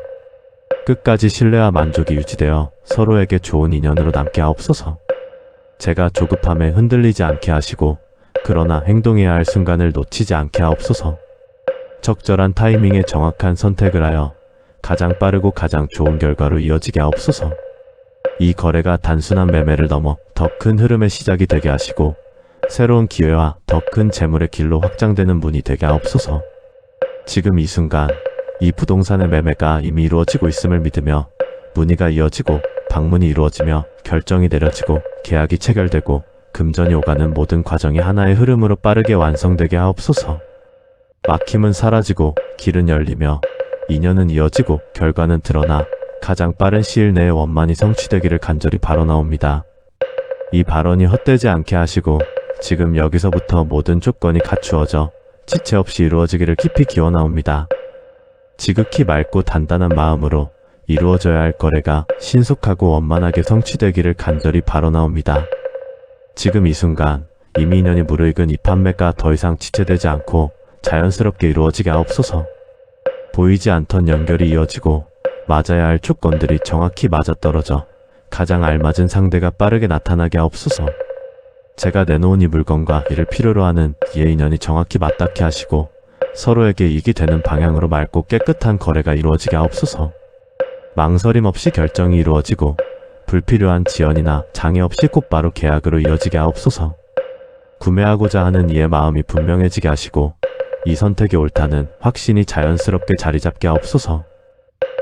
끝까지 신뢰와 만족이 유지되어 서로에게 좋은 인연으로 남게 하옵소서. 제가 조급함에 흔들리지 않게 하시고 그러나 행동해야 할 순간을 놓치지 않게 하옵소서. 적절한 타이밍에 정확한 선택을 하여 가장 빠르고 가장 좋은 결과로 이어지게 하옵소서. 이 거래가 단순한 매매를 넘어 더 큰 흐름의 시작이 되게 하시고 새로운 기회와 더 큰 재물의 길로 확장되는 문이 되게 하옵소서. 지금 이 순간 이 부동산의 매매가 이미 이루어지고 있음을 믿으며 문의가 이어지고 방문이 이루어지며 결정이 내려지고 계약이 체결되고 금전이 오가는 모든 과정이 하나의 흐름으로 빠르게 완성되게 하옵소서. 막힘은 사라지고 길은 열리며 인연은 이어지고 결과는 드러나 가장 빠른 시일 내에 원만히 성취되기를 간절히 바라옵나옵니다. 이 발언이 헛되지 않게 하시고 지금 여기서부터 모든 조건이 갖추어져 지체 없이 이루어지기를 깊이 기원하옵니다. 지극히 맑고 단단한 마음으로 이루어져야 할 거래가 신속하고 원만하게 성취되기를 간절히 바라옵나옵니다. 지금 이 순간 이미 인연이 무르익은 이 판매가 더 이상 지체되지 않고 자연스럽게 이루어지게 하옵소서. 보이지 않던 연결이 이어지고 맞아야 할 조건들이 정확히 맞아떨어져 가장 알맞은 상대가 빠르게 나타나게 하옵소서. 제가 내놓은 이 물건과 이를 필요로 하는 이의 인연이 정확히 맞닿게 하시고 서로에게 이익이 되는 방향으로 맑고 깨끗한 거래가 이루어지게 하옵소서. 망설임 없이 결정이 이루어지고 불필요한 지연이나 장애 없이 곧바로 계약으로 이어지게 하옵소서. 구매하고자 하는 이의 마음이 분명해지게 하시고 이 선택이 옳다는 확신이 자연스럽게 자리잡게 하옵소서.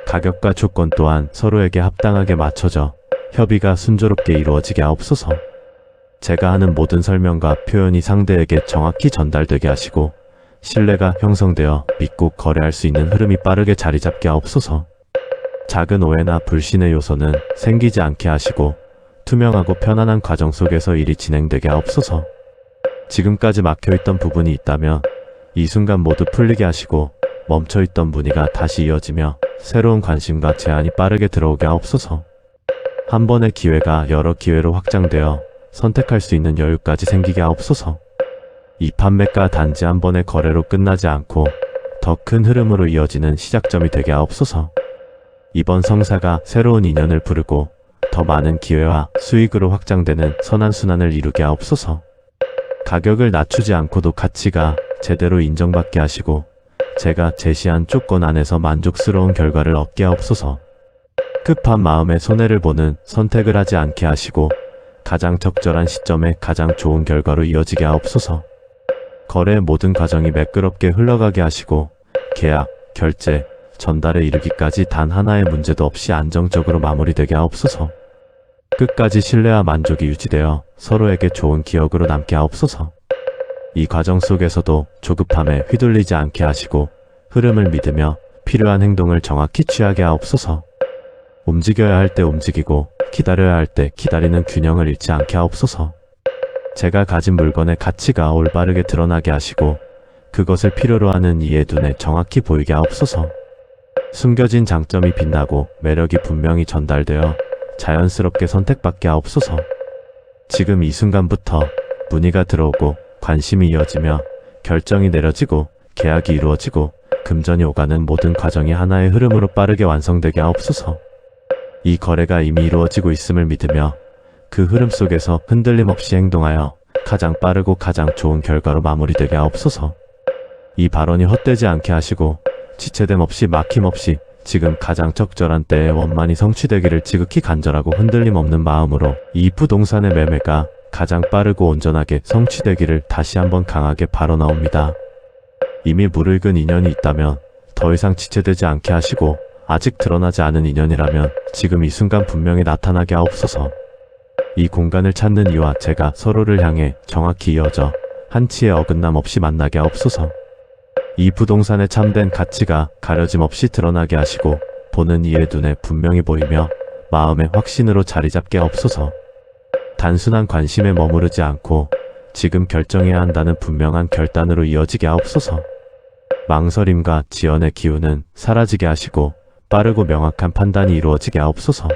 가격과 조건 또한 서로에게 합당하게 맞춰져 협의가 순조롭게 이루어지게 하옵소서. 제가 하는 모든 설명과 표현이 상대에게 정확히 전달되게 하시고 신뢰가 형성되어 믿고 거래할 수 있는 흐름이 빠르게 자리잡게 하옵소서. 작은 오해나 불신의 요소는 생기지 않게 하시고 투명하고 편안한 과정 속에서 일이 진행되게 하옵소서. 지금까지 막혀있던 부분이 있다면 이 순간 모두 풀리게 하시고 멈춰있던 문의가 다시 이어지며 새로운 관심과 제안이 빠르게 들어오게 하옵소서. 한 번의 기회가 여러 기회로 확장되어 선택할 수 있는 여유까지 생기게 하옵소서. 이 판매가 단지 한 번의 거래로 끝나지 않고 더 큰 흐름으로 이어지는 시작점이 되게 하옵소서. 이번 성사가 새로운 인연을 부르고 더 많은 기회와 수익으로 확장되는 선한순환을 이루게 하옵소서. 가격을 낮추지 않고도 가치가 제대로 인정받게 하시고 제가 제시한 조건 안에서 만족스러운 결과를 얻게 하옵소서. 급한 마음에 손해를 보는 선택을 하지 않게 하시고 가장 적절한 시점에 가장 좋은 결과로 이어지게 하옵소서. 거래의 모든 과정이 매끄럽게 흘러가게 하시고 계약, 결제, 전달에 이르기까지 단 하나의 문제도 없이 안정적으로 마무리되게 하옵소서. 끝까지 신뢰와 만족이 유지되어 서로에게 좋은 기억으로 남게 하옵소서. 이 과정 속에서도 조급함에 휘둘리지 않게 하시고 흐름을 믿으며 필요한 행동을 정확히 취하게 하옵소서. 움직여야 할 때 움직이고 기다려야 할 때 기다리는 균형을 잃지 않게 하옵소서. 제가 가진 물건의 가치가 올바르게 드러나게 하시고 그것을 필요로 하는 이의 눈에 정확히 보이게 하옵소서. 숨겨진 장점이 빛나고 매력이 분명히 전달되어 자연스럽게 선택받게 하옵소서. 지금 이 순간부터 문의가 들어오고 관심이 이어지며 결정이 내려지고 계약이 이루어지고 금전이 오가는 모든 과정이 하나의 흐름으로 빠르게 완성되게 하옵소서. 이 거래가 이미 이루어지고 있음을 믿으며 그 흐름 속에서 흔들림 없이 행동하여 가장 빠르고 가장 좋은 결과로 마무리되게 하옵소서. 이 발언이 헛되지 않게 하시고 지체됨 없이 막힘 없이 지금 가장 적절한 때에 원만히 성취되기를 지극히 간절하고 흔들림 없는 마음으로 이 부동산의 매매가 가장 빠르고 온전하게 성취되기를 다시 한번 강하게 발언하옵니다. 이미 무르익은 인연이 있다면 더 이상 지체되지 않게 하시고 아직 드러나지 않은 인연이라면 지금 이 순간 분명히 나타나게 하옵소서. 이 공간을 찾는 이와 제가 서로를 향해 정확히 이어져 한치의 어긋남 없이 만나게 하옵소서. 이 부동산의 참된 가치가 가려짐 없이 드러나게 하시고 보는 이의 눈에 분명히 보이며 마음의 확신으로 자리 잡게 하옵소서. 단순한 관심에 머무르지 않고 지금 결정해야 한다는 분명한 결단으로 이어지게 하옵소서. 망설임과 지연의 기운은 사라지게 하시고 빠르고 명확한 판단이 이루어지게 하옵소서.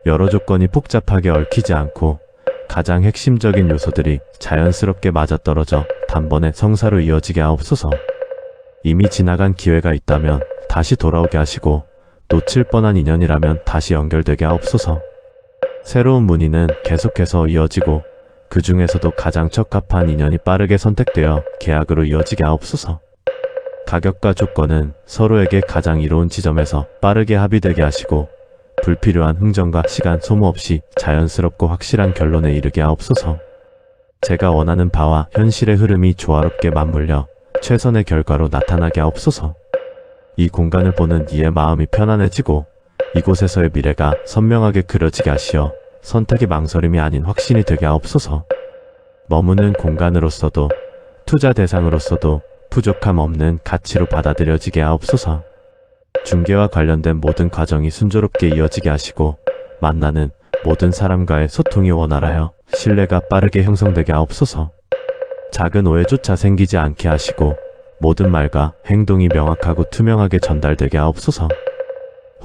여러 조건이 복잡하게 얽히지 않고 가장 핵심적인 요소들이 자연스럽게 맞아떨어져 단번에 성사로 이어지게 하옵소서. 이미 지나간 기회가 있다면 다시 돌아오게 하시고 놓칠 뻔한 인연이라면 다시 연결되게 하옵소서. 새로운 문의는 계속해서 이어지고 그 중에서도 가장 적합한 인연이 빠르게 선택되어 계약으로 이어지게 하옵소서. 가격과 조건은 서로에게 가장 이로운 지점에서 빠르게 합의되게 하시고 불필요한 흥정과 시간 소모 없이 자연스럽고 확실한 결론에 이르게 하옵소서. 제가 원하는 바와 현실의 흐름이 조화롭게 맞물려 최선의 결과로 나타나게 하옵소서. 이 공간을 보는 이의 마음이 편안해지고 이곳에서의 미래가 선명하게 그려지게 하시어 선택의 망설임이 아닌 확신이 되게 하옵소서. 머무는 공간으로서도 투자 대상으로서도 부족함 없는 가치로 받아들여지게 하옵소서. 중개와 관련된 모든 과정이 순조롭게 이어지게 하시고 만나는 모든 사람과의 소통이 원활하여 신뢰가 빠르게 형성되게 하옵소서. 작은 오해조차 생기지 않게 하시고 모든 말과 행동이 명확하고 투명하게 전달되게 하옵소서.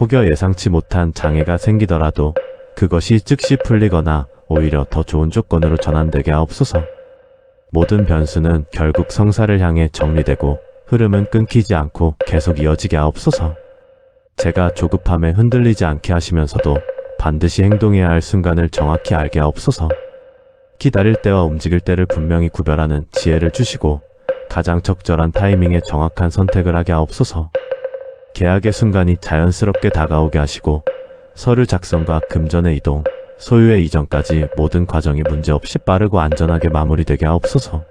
혹여 예상치 못한 장애가 생기더라도 그것이 즉시 풀리거나 오히려 더 좋은 조건으로 전환되게 하옵소서. 모든 변수는 결국 성사를 향해 정리되고 흐름은 끊기지 않고 계속 이어지게 하옵소서. 제가 조급함에 흔들리지 않게 하시면서도 반드시 행동해야 할 순간을 정확히 알게 하옵소서. 기다릴 때와 움직일 때를 분명히 구별하는 지혜를 주시고 가장 적절한 타이밍에 정확한 선택을 하게 하옵소서. 계약의 순간이 자연스럽게 다가오게 하시고 서류 작성과 금전의 이동, 소유의 이전까지 모든 과정이 문제없이 빠르고 안전하게 마무리되게 하옵소서.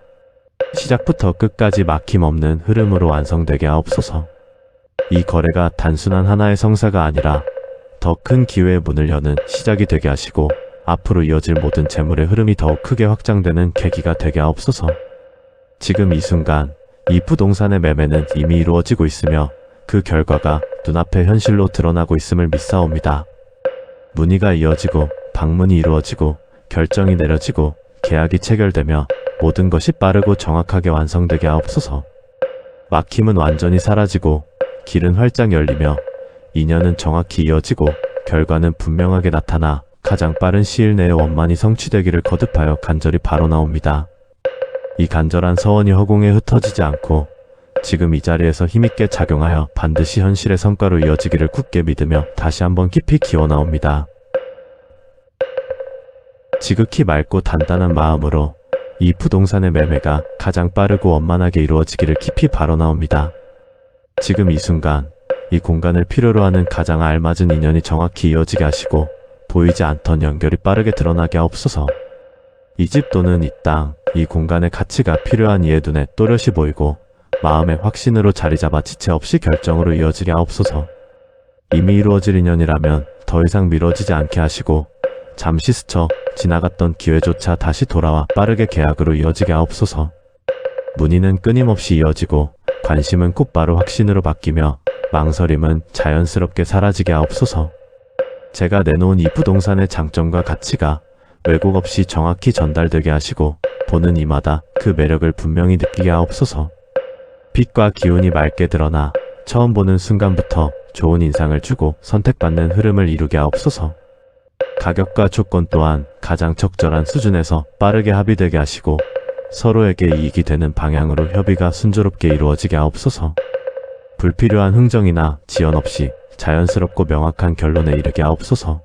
시작부터 끝까지 막힘없는 흐름으로 완성되게 하옵소서. 이 거래가 단순한 하나의 성사가 아니라 더 큰 기회의 문을 여는 시작이 되게 하시고 앞으로 이어질 모든 재물의 흐름이 더욱 크게 확장되는 계기가 되게 하옵소서. 지금 이 순간 이 부동산의 매매는 이미 이루어지고 있으며 그 결과가 눈앞에 현실로 드러나고 있음을 믿사옵니다. 문의가 이어지고 방문이 이루어지고 결정이 내려지고 계약이 체결되며 모든 것이 빠르고 정확하게 완성되게 하옵소서. 막힘은 완전히 사라지고 길은 활짝 열리며 인연은 정확히 이어지고 결과는 분명하게 나타나 가장 빠른 시일 내에 원만히 성취되기를 거듭하여 간절히 발언하옵니다. 이 간절한 서원이 허공에 흩어지지 않고 지금 이 자리에서 힘있게 작용하여 반드시 현실의 성과로 이어지기를 굳게 믿으며 다시 한번 깊이 기원하옵니다. 지극히 맑고 단단한 마음으로 이 부동산의 매매가 가장 빠르고 원만하게 이루어지기를 깊이 발언하옵니다. 지금 이 순간 이 공간을 필요로 하는 가장 알맞은 인연이 정확히 이어지게 하시고 보이지 않던 연결이 빠르게 드러나게 하옵소서. 이 집 또는 이 땅, 이 공간의 가치가 필요한 이의 눈에 또렷이 보이고 마음의 확신으로 자리 잡아 지체 없이 결정으로 이어지게 하옵소서. 이미 이루어질 인연이라면 더 이상 미뤄지지 않게 하시고 잠시 스쳐 지나갔던 기회조차 다시 돌아와 빠르게 계약으로 이어지게 하옵소서. 문의는 끊임없이 이어지고 관심은 곧바로 확신으로 바뀌며 망설임은 자연스럽게 사라지게 하옵소서. 제가 내놓은 이 부동산의 장점과 가치가 왜곡 없이 정확히 전달되게 하시고 보는 이마다 그 매력을 분명히 느끼게 하옵소서. 빛과 기운이 맑게 드러나 처음 보는 순간부터 좋은 인상을 주고 선택받는 흐름을 이루게 하옵소서. 가격과 조건 또한 가장 적절한 수준에서 빠르게 합의되게 하시고 서로에게 이익이 되는 방향으로 협의가 순조롭게 이루어지게 하옵소서. 불필요한 흥정이나 지연 없이 자연스럽고 명확한 결론에 이르게 하옵소서.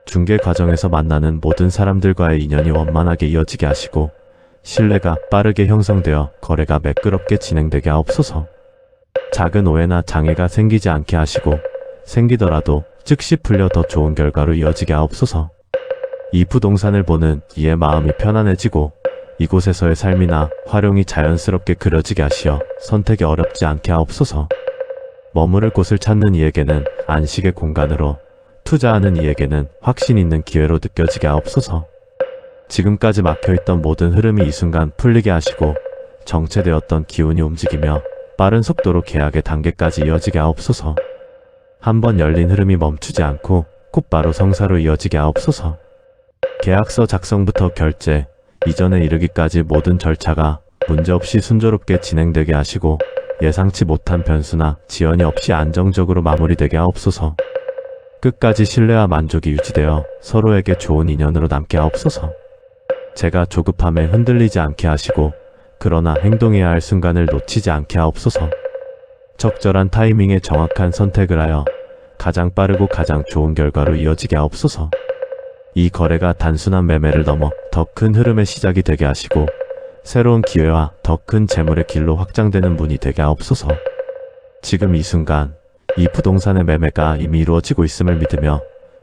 중개 과정에서 만나는 모든 사람들과의 인연이 원만하게 이어지게 하시고 신뢰가 빠르게 형성되어 거래가 매끄럽게 진행되게 하옵소서. 작은 오해나 장애가 생기지 않게 하시고 생기더라도 즉시 풀려 더 좋은 결과로 이어지게 하옵소서. 이 부동산을 보는 이의 마음이 편안해지고 이곳에서의 삶이나 활용이 자연스럽게 그려지게 하시어 선택이 어렵지 않게 하옵소서. 머무를 곳을 찾는 이에게는 안식의 공간으로, 투자하는 이에게는 확신 있는 기회로 느껴지게 하옵소서. 지금까지 막혀있던 모든 흐름이 이 순간 풀리게 하시고 정체되었던 기운이 움직이며 빠른 속도로 계약의 단계까지 이어지게 하옵소서. 한번 열린 흐름이 멈추지 않고 곧바로 성사로 이어지게 하옵소서. 계약서 작성부터 결제, 이전에 이르기까지 모든 절차가 문제없이 순조롭게 진행되게 하시고 예상치 못한 변수나 지연이 없이 안정적으로 마무리되게 하옵소서. 끝까지 신뢰와 만족이 유지되어 서로에게 좋은 인연으로 남게 하옵소서. 제가 조급함에 흔들리지 않게 하시고 그러나 행동해야 할 순간을 놓치지 않게 하옵소서. 적절한 타이밍에 정확한 선택을 하여 가장 빠르고 가장 좋은 결과로 이어지게 하옵소서. 이 거래가 단순한 매매를 넘어 더 큰 흐름의 시작이 되게 하시고 새로운 기회와 더 큰 재물의 길로 확장되는 문이 되게 하옵소서. 지금 이 순간 이 부동산의 매매가 이미 이루어지고 있음을 믿으며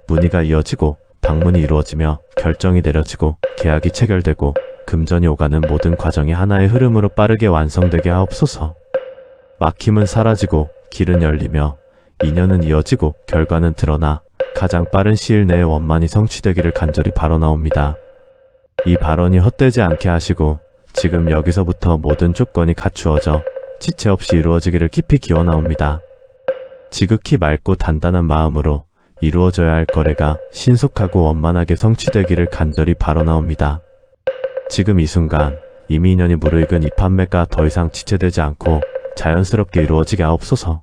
문의가 이어지고 방문이 이루어지며 결정이 내려지고 계약이 체결되고 금전이 오가는 모든 과정이 하나의 흐름으로 빠르게 완성되게 하옵소서. 막힘은 사라지고 길은 열리며 인연은 이어지고 결과는 드러나 가장 빠른 시일 내에 원만히 성취되기를 간절히 바라옵나옵니다. 이 발언이 헛되지 않게 하시고 지금 여기서부터 모든 조건이 갖추어져 지체 없이 이루어지기를 깊이 기원하옵니다. 지극히 맑고 단단한 마음으로 이루어져야 할 거래가 신속하고 원만하게 성취되기를 간절히 바라옵나옵니다. 지금 이 순간 이미 인연이 무르익은 이 판매가 더 이상 지체되지 않고 자연스럽게 이루어지게 하옵소서.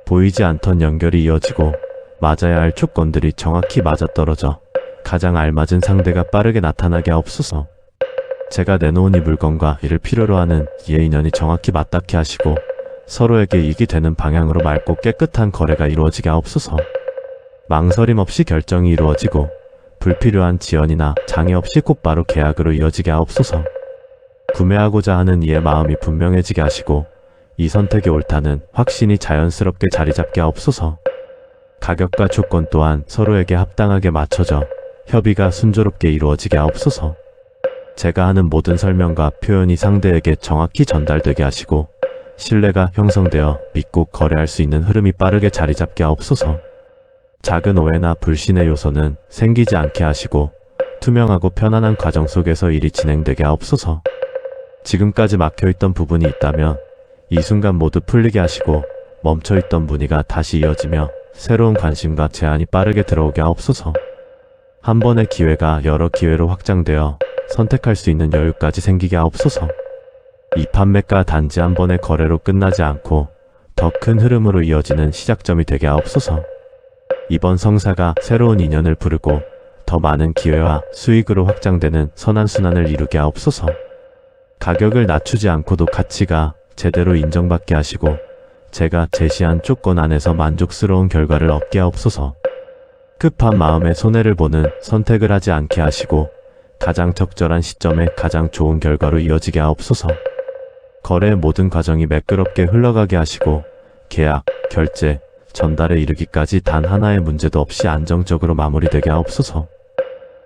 보이지 않던 연결이 이어지고 맞아야 할 조건들이 정확히 맞아떨어져 가장 알맞은 상대가 빠르게 나타나게 하옵소서. 제가 내놓은 이 물건과 이를 필요로 하는 이의 인연이 정확히 맞닿게 하시고 서로에게 이익이 되는 방향으로 맑고 깨끗한 거래가 이루어지게 하옵소서. 망설임 없이 결정이 이루어지고 불필요한 지연이나 장애 없이 곧바로 계약으로 이어지게 하옵소서. 구매하고자 하는 이의 마음이 분명해지게 하시고 이 선택이 옳다는 확신이 자연스럽게 자리잡게 하옵소서. 가격과 조건 또한 서로에게 합당하게 맞춰져 협의가 순조롭게 이루어지게 하옵소서. 제가 하는 모든 설명과 표현이 상대에게 정확히 전달되게 하시고 신뢰가 형성되어 믿고 거래할 수 있는 흐름이 빠르게 자리잡게 하옵소서. 작은 오해나 불신의 요소는 생기지 않게 하시고 투명하고 편안한 과정 속에서 일이 진행되게 하옵소서. 지금까지 막혀있던 부분이 있다면 이 순간 모두 풀리게 하시고 멈춰있던 문의가 다시 이어지며 새로운 관심과 제안이 빠르게 들어오게 하옵소서. 한 번의 기회가 여러 기회로 확장되어 선택할 수 있는 여유까지 생기게 하옵소서. 이 판매가 단지 한 번의 거래로 끝나지 않고 더 큰 흐름으로 이어지는 시작점이 되게 하옵소서. 이번 성사가 새로운 인연을 부르고 더 많은 기회와 수익으로 확장되는 선한순환을 이루게 하옵소서. 가격을 낮추지 않고도 가치가 제대로 인정받게 하시고 제가 제시한 조건 안에서 만족스러운 결과를 얻게 하옵소서. 급한 마음에 손해를 보는 선택을 하지 않게 하시고 가장 적절한 시점에 가장 좋은 결과로 이어지게 하옵소서. 거래의 모든 과정이 매끄럽게 흘러가게 하시고 계약, 결제, 전달에 이르기까지 단 하나의 문제도 없이 안정적으로 마무리되게 하옵소서.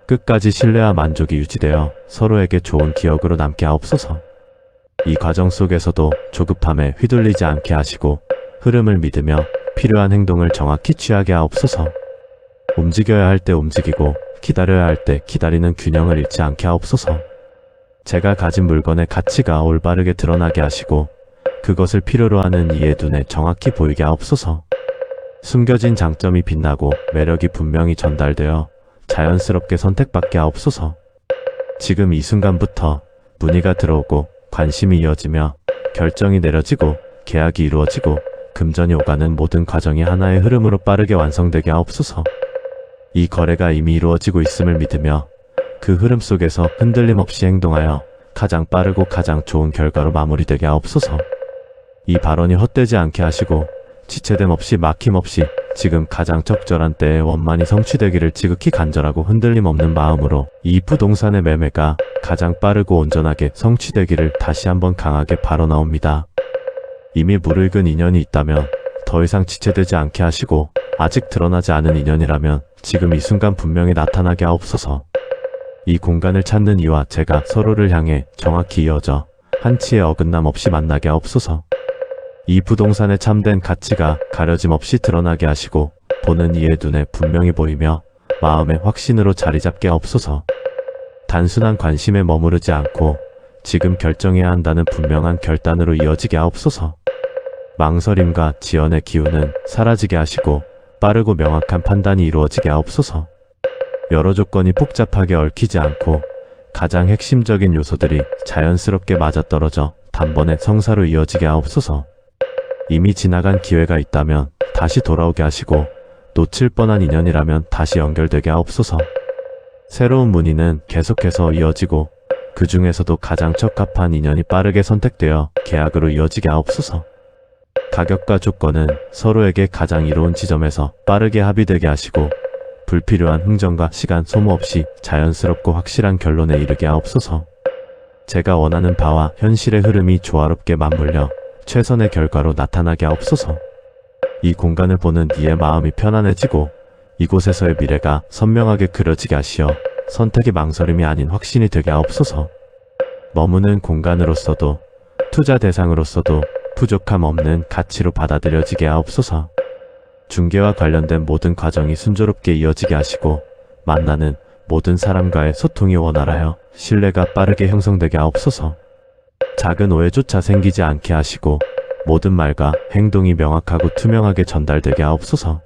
끝까지 신뢰와 만족이 유지되어 서로에게 좋은 기억으로 남게 하옵소서. 이 과정 속에서도 조급함에 휘둘리지 않게 하시고 흐름을 믿으며 필요한 행동을 정확히 취하게 하옵소서. 움직여야 할 때 움직이고 기다려야 할 때 기다리는 균형을 잃지 않게 하옵소서. 제가 가진 물건의 가치가 올바르게 드러나게 하시고 그것을 필요로 하는 이의 눈에 정확히 보이게 하옵소서. 숨겨진 장점이 빛나고 매력이 분명히 전달되어 자연스럽게 선택받게 하옵소서. 지금 이 순간부터 문의가 들어오고 관심이 이어지며 결정이 내려지고 계약이 이루어지고 금전이 오가는 모든 과정이 하나의 흐름으로 빠르게 완성되게 하옵소서. 이 거래가 이미 이루어지고 있음을 믿으며 그 흐름 속에서 흔들림 없이 행동하여 가장 빠르고 가장 좋은 결과로 마무리되게 하옵소서. 이 발언이 헛되지 않게 하시고 지체됨 없이 막힘 없이 지금 가장 적절한 때에 원만히 성취되기를 지극히 간절하고 흔들림 없는 마음으로 이 부동산의 매매가 가장 빠르고 온전하게 성취되기를 다시 한번 강하게 발언하옵니다. 이미 무르익은 인연이 있다면 더 이상 지체되지 않게 하시고 아직 드러나지 않은 인연이라면 지금 이 순간 분명히 나타나게 하옵소서. 이 공간을 찾는 이와 제가 서로를 향해 정확히 이어져 한치의 어긋남 없이 만나게 하옵소서. 이 부동산의 참된 가치가 가려짐 없이 드러나게 하시고 보는 이의 눈에 분명히 보이며 마음의 확신으로 자리 잡게 하옵소서. 단순한 관심에 머무르지 않고 지금 결정해야 한다는 분명한 결단으로 이어지게 하옵소서. 망설임과 지연의 기운은 사라지게 하시고 빠르고 명확한 판단이 이루어지게 하옵소서. 여러 조건이 복잡하게 얽히지 않고 가장 핵심적인 요소들이 자연스럽게 맞아떨어져 단번에 성사로 이어지게 하옵소서. 이미 지나간 기회가 있다면 다시 돌아오게 하시고 놓칠 뻔한 인연이라면 다시 연결되게 하옵소서. 새로운 문의는 계속해서 이어지고 그 중에서도 가장 적합한 인연이 빠르게 선택되어 계약으로 이어지게 하옵소서. 가격과 조건은 서로에게 가장 이로운 지점에서 빠르게 합의되게 하시고 불필요한 흥정과 시간 소모 없이 자연스럽고 확실한 결론에 이르게 하옵소서. 제가 원하는 바와 현실의 흐름이 조화롭게 맞물려 최선의 결과로 나타나게 하옵소서. 이 공간을 보는 이의 마음이 편안해지고 이곳에서의 미래가 선명하게 그려지게 하시어 선택의 망설임이 아닌 확신이 되게 하옵소서. 머무는 공간으로서도 투자 대상으로서도 부족함 없는 가치로 받아들여지게 하옵소서. 중개와 관련된 모든 과정이 순조롭게 이어지게 하시고 만나는 모든 사람과의 소통이 원활하여 신뢰가 빠르게 형성되게 하옵소서. 작은 오해조차 생기지 않게 하시고 모든 말과 행동이 명확하고 투명하게 전달되게 하옵소서.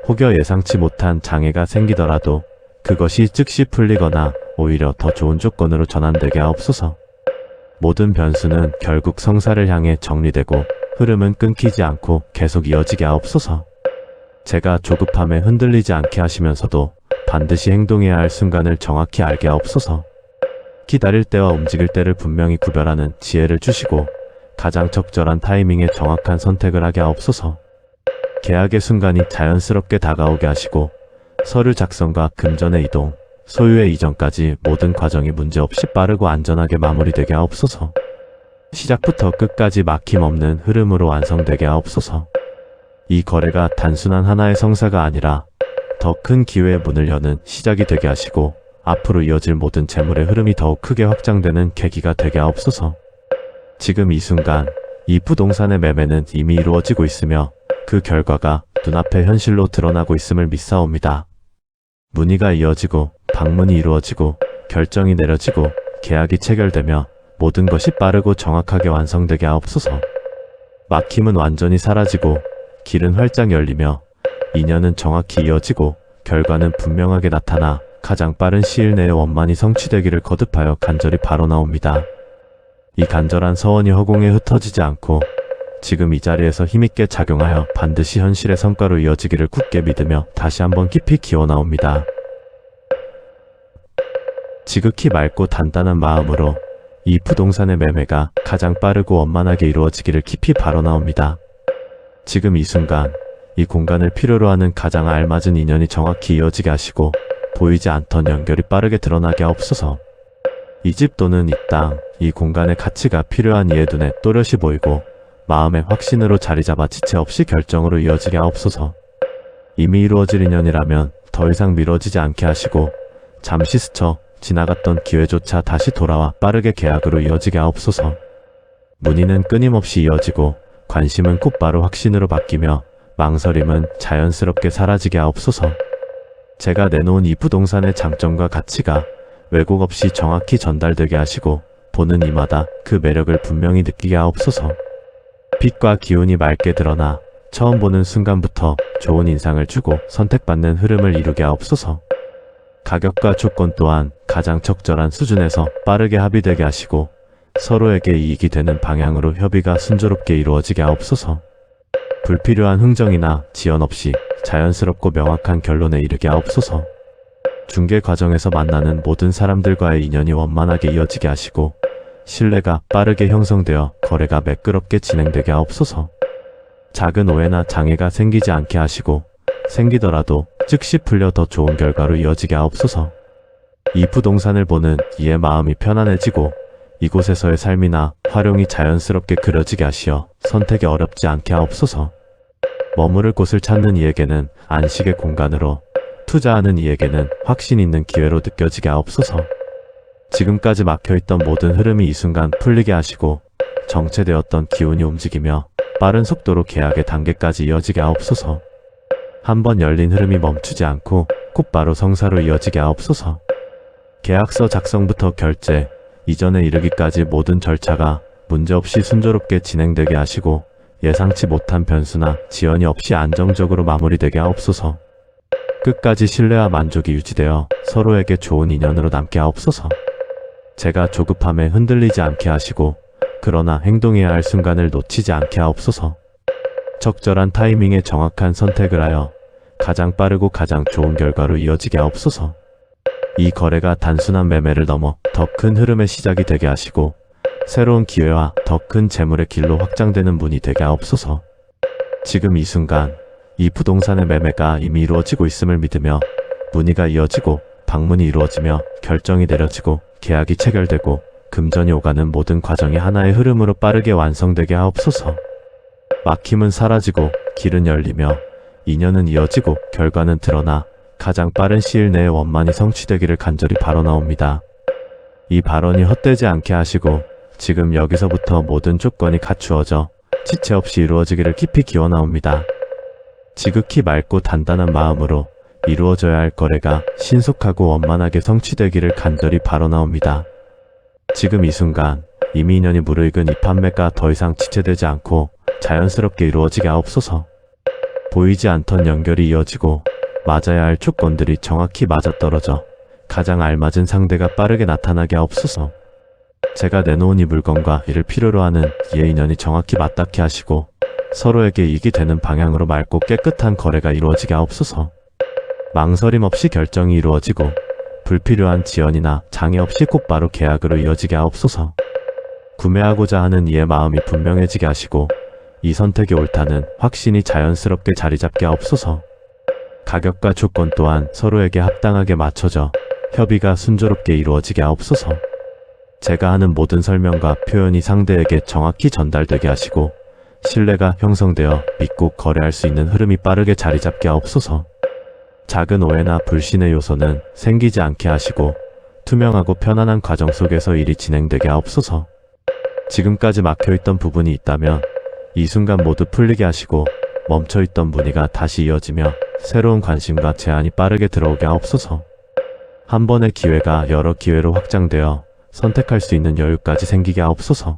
혹여 예상치 못한 장애가 생기더라도 그것이 즉시 풀리거나 오히려 더 좋은 조건으로 전환되게 하옵소서. 모든 변수는 결국 성사를 향해 정리되고 흐름은 끊기지 않고 계속 이어지게 하옵소서. 제가 조급함에 흔들리지 않게 하시면서도 반드시 행동해야 할 순간을 정확히 알게 하옵소서. 기다릴 때와 움직일 때를 분명히 구별하는 지혜를 주시고 가장 적절한 타이밍에 정확한 선택을 하게 하옵소서. 계약의 순간이 자연스럽게 다가오게 하시고 서류 작성과 금전의 이동, 소유의 이전까지 모든 과정이 문제없이 빠르고 안전하게 마무리되게 하옵소서. 시작부터 끝까지 막힘없는 흐름으로 완성되게 하옵소서. 이 거래가 단순한 하나의 성사가 아니라 더 큰 기회의 문을 여는 시작이 되게 하시고 앞으로 이어질 모든 재물의 흐름이 더욱 크게 확장되는 계기가 되게 하옵소서. 지금 이 순간 이 부동산의 매매는 이미 이루어지고 있으며 그 결과가 눈앞에 현실로 드러나고 있음을 믿사옵니다. 문의가 이어지고 방문이 이루어지고 결정이 내려지고 계약이 체결되며 모든 것이 빠르고 정확하게 완성되게 하옵소서. 막힘은 완전히 사라지고 길은 활짝 열리며 인연은 정확히 이어지고 결과는 분명하게 나타나 가장 빠른 시일 내에 원만히 성취되기를 거듭하여 간절히 발언하옵니다. 이 간절한 서원이 허공에 흩어지지 않고 지금 이 자리에서 힘있게 작용하여 반드시 현실의 성과로 이어지기를 굳게 믿으며 다시 한번 깊이 기원하옵니다. 지극히 맑고 단단한 마음으로 이 부동산의 매매가 가장 빠르고 원만하게 이루어지기를 깊이 발언하옵니다. 지금 이 순간 이 공간을 필요로 하는 가장 알맞은 인연이 정확히 이어지게 하시고 보이지 않던 연결이 빠르게 드러나게 하옵소서. 이 집 또는 이 땅, 이 공간의 가치가 필요한 이의 눈에 또렷이 보이고 마음의 확신으로 자리 잡아 지체 없이 결정으로 이어지게 하옵소서. 이미 이루어질 인연이라면 더 이상 미뤄지지 않게 하시고 잠시 스쳐 지나갔던 기회조차 다시 돌아와 빠르게 계약으로 이어지게 하옵소서. 문의는 끊임없이 이어지고 관심은 곧바로 확신으로 바뀌며 망설임은 자연스럽게 사라지게 하옵소서. 제가 내놓은 이 부동산의 장점과 가치가 왜곡 없이 정확히 전달되게 하시고 보는 이마다 그 매력을 분명히 느끼게 하옵소서. 빛과 기운이 맑게 드러나 처음 보는 순간부터 좋은 인상을 주고 선택받는 흐름을 이루게 하옵소서. 가격과 조건 또한 가장 적절한 수준에서 빠르게 합의되게 하시고 서로에게 이익이 되는 방향으로 협의가 순조롭게 이루어지게 하옵소서. 불필요한 흥정이나 지연 없이 자연스럽고 명확한 결론에 이르게 하옵소서. 중개 과정에서 만나는 모든 사람들과의 인연이 원만하게 이어지게 하시고 신뢰가 빠르게 형성되어 거래가 매끄럽게 진행되게 하옵소서. 작은 오해나 장애가 생기지 않게 하시고 생기더라도 즉시 풀려 더 좋은 결과로 이어지게 하옵소서. 이 부동산을 보는 이의 마음이 편안해지고 이곳에서의 삶이나 활용이 자연스럽게 그려지게 하시어 선택이 어렵지 않게 하옵소서. 머무를 곳을 찾는 이에게는 안식의 공간으로, 투자하는 이에게는 확신 있는 기회로 느껴지게 하옵소서. 지금까지 막혀있던 모든 흐름이 이 순간 풀리게 하시고 정체되었던 기운이 움직이며 빠른 속도로 계약의 단계까지 이어지게 하옵소서. 한번 열린 흐름이 멈추지 않고 곧바로 성사로 이어지게 하옵소서. 계약서 작성부터 결제, 이전에 이르기까지 모든 절차가 문제없이 순조롭게 진행되게 하시고 예상치 못한 변수나 지연이 없이 안정적으로 마무리되게 하옵소서. 끝까지 신뢰와 만족이 유지되어 서로에게 좋은 인연으로 남게 하옵소서. 제가 조급함에 흔들리지 않게 하시고 그러나 행동해야 할 순간을 놓치지 않게 하옵소서. 적절한 타이밍에 정확한 선택을 하여 가장 빠르고 가장 좋은 결과로 이어지게 하옵소서. 이 거래가 단순한 매매를 넘어 더 큰 흐름의 시작이 되게 하시고 새로운 기회와 더 큰 재물의 길로 확장되는 문이 되게 하옵소서. 지금 이 순간 이 부동산의 매매가 이미 이루어지고 있음을 믿으며 문의가 이어지고 방문이 이루어지며 결정이 내려지고 계약이 체결되고 금전이 오가는 모든 과정이 하나의 흐름으로 빠르게 완성되게 하옵소서. 막힘은 사라지고 길은 열리며 인연은 이어지고 결과는 드러나 가장 빠른 시일 내에 원만히 성취되기를 간절히 바라옵니다. 이 발언이 헛되지 않게 하시고 지금 여기서부터 모든 조건이 갖추어져 지체 없이 이루어지기를 깊이 기원하옵니다. 지극히 맑고 단단한 마음으로 이루어져야 할 거래가 신속하고 원만하게 성취되기를 간절히 바라옵니다. 지금 이 순간 이미 인연이 무르익은 이 판매가 더 이상 지체되지 않고 자연스럽게 이루어지게 하옵소서. 보이지 않던 연결이 이어지고 맞아야 할 조건들이 정확히 맞아떨어져 가장 알맞은 상대가 빠르게 나타나게 하옵소서. 제가 내놓은 이 물건과 이를 필요로 하는 이의 인연이 정확히 맞닿게 하시고 서로에게 이익이 되는 방향으로 맑고 깨끗한 거래가 이루어지게 하옵소서. 망설임 없이 결정이 이루어지고 불필요한 지연이나 장애 없이 곧바로 계약으로 이어지게 하옵소서. 구매하고자 하는 이의 마음이 분명해지게 하시고 이 선택이 옳다는 확신이 자연스럽게 자리잡게 하옵소서. 가격과 조건 또한 서로에게 합당하게 맞춰져 협의가 순조롭게 이루어지게 하옵소서. 제가 하는 모든 설명과 표현이 상대에게 정확히 전달되게 하시고 신뢰가 형성되어 믿고 거래할 수 있는 흐름이 빠르게 자리잡게 하옵소서. 작은 오해나 불신의 요소는 생기지 않게 하시고 투명하고 편안한 과정 속에서 일이 진행되게 하옵소서. 지금까지 막혀있던 부분이 있다면 이 순간 모두 풀리게 하시고 멈춰있던 문의가 다시 이어지며 새로운 관심과 제안이 빠르게 들어오게 하옵소서. 한 번의 기회가 여러 기회로 확장되어 선택할 수 있는 여유까지 생기게 하옵소서.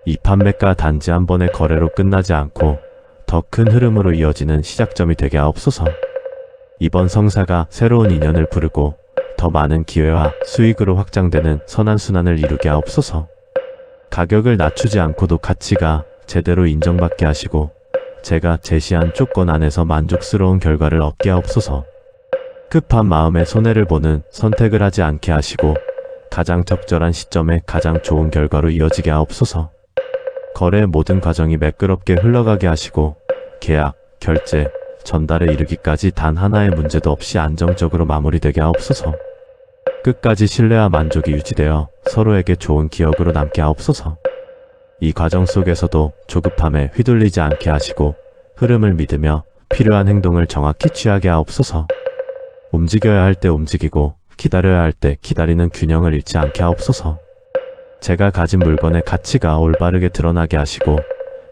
이 판매가 단지 한 번의 거래로 끝나지 않고 더 큰 흐름으로 이어지는 시작점이 되게 하옵소서. 이번 성사가 새로운 인연을 부르고 더 많은 기회와 수익으로 확장되는 선한순환을 이루게 하옵소서. 가격을 낮추지 않고도 가치가 제대로 인정받게 하시고 제가 제시한 조건 안에서 만족스러운 결과를 얻게 하옵소서. 급한 마음에 손해를 보는 선택을 하지 않게 하시고 가장 적절한 시점에 가장 좋은 결과로 이어지게 하옵소서. 거래의 모든 과정이 매끄럽게 흘러가게 하시고 계약, 결제, 전달에 이르기까지 단 하나의 문제도 없이 안정적으로 마무리되게 하옵소서. 끝까지 신뢰와 만족이 유지되어 서로에게 좋은 기억으로 남게 하옵소서. 이 과정 속에서도 조급함에 휘둘리지 않게 하시고 흐름을 믿으며 필요한 행동을 정확히 취하게 하옵소서. 움직여야 할 때 움직이고 기다려야 할 때 기다리는 균형을 잃지 않게 하옵소서. 제가 가진 물건의 가치가 올바르게 드러나게 하시고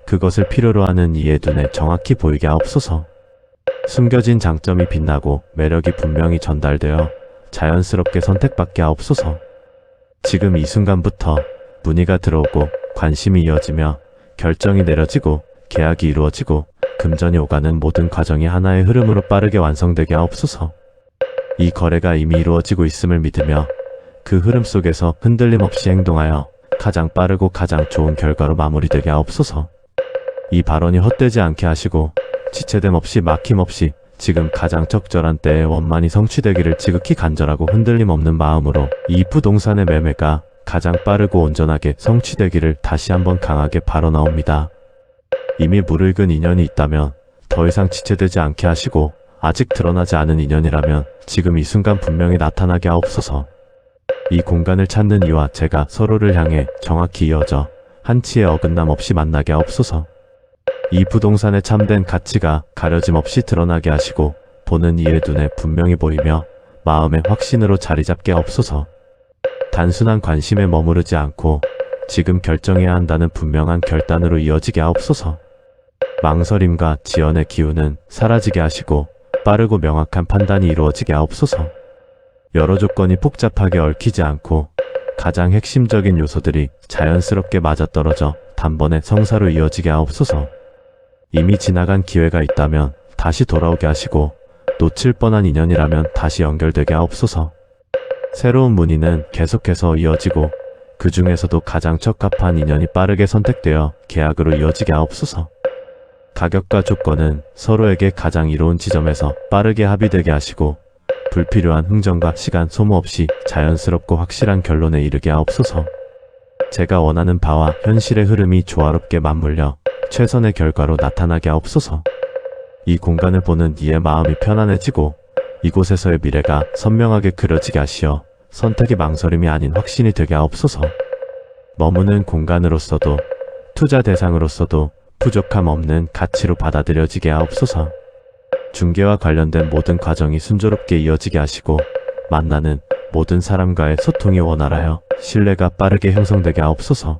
그것을 필요로 하는 이의 눈에 정확히 보이게 하옵소서. 숨겨진 장점이 빛나고 매력이 분명히 전달되어 자연스럽게 선택받게 하옵소서. 지금 이 순간부터 문의가 들어오고 관심이 이어지며 결정이 내려지고 계약이 이루어지고 금전이 오가는 모든 과정이 하나의 흐름으로 빠르게 완성되게 하옵소서. 이 거래가 이미 이루어지고 있음을 믿으며 그 흐름 속에서 흔들림 없이 행동하여 가장 빠르고 가장 좋은 결과로 마무리되게 하옵소서. 이 발언이 헛되지 않게 하시고 지체됨 없이 막힘 없이 지금 가장 적절한 때에 원만히 성취되기를 지극히 간절하고 흔들림 없는 마음으로 이 부동산의 매매가 가장 빠르고 온전하게 성취되기를 다시 한번 강하게 발언하옵니다. 이미 무르익은 인연이 있다면 더 이상 지체되지 않게 하시고 아직 드러나지 않은 인연이라면 지금 이 순간 분명히 나타나게 하옵소서. 이 공간을 찾는 이와 제가 서로를 향해 정확히 이어져 한치의 어긋남 없이 만나게 하옵소서. 이 부동산의 참된 가치가 가려짐 없이 드러나게 하시고 보는 이의 눈에 분명히 보이며 마음의 확신으로 자리 잡게 하옵소서. 단순한 관심에 머무르지 않고 지금 결정해야 한다는 분명한 결단으로 이어지게 하옵소서. 망설임과 지연의 기운은 사라지게 하시고 빠르고 명확한 판단이 이루어지게 하옵소서. 여러 조건이 복잡하게 얽히지 않고 가장 핵심적인 요소들이 자연스럽게 맞아떨어져 단번에 성사로 이어지게 하옵소서. 이미 지나간 기회가 있다면 다시 돌아오게 하시고 놓칠 뻔한 인연이라면 다시 연결되게 하옵소서. 새로운 문의는 계속해서 이어지고 그 중에서도 가장 적합한 인연이 빠르게 선택되어 계약으로 이어지게 하옵소서. 가격과 조건은 서로에게 가장 이로운 지점에서 빠르게 합의되게 하시고 불필요한 흥정과 시간 소모 없이 자연스럽고 확실한 결론에 이르게 하옵소서. 제가 원하는 바와 현실의 흐름이 조화롭게 맞물려 최선의 결과로 나타나게 하옵소서. 이 공간을 보는 이의 마음이 편안해지고 이곳에서의 미래가 선명하게 그려지게 하시어 선택의 망설임이 아닌 확신이 되게 하옵소서. 머무는 공간으로서도 투자 대상으로서도 부족함 없는 가치로 받아들여지게 하옵소서. 중개와 관련된 모든 과정이 순조롭게 이어지게 하시고 만나는 모든 사람과의 소통이 원활하여 신뢰가 빠르게 형성되게 하옵소서.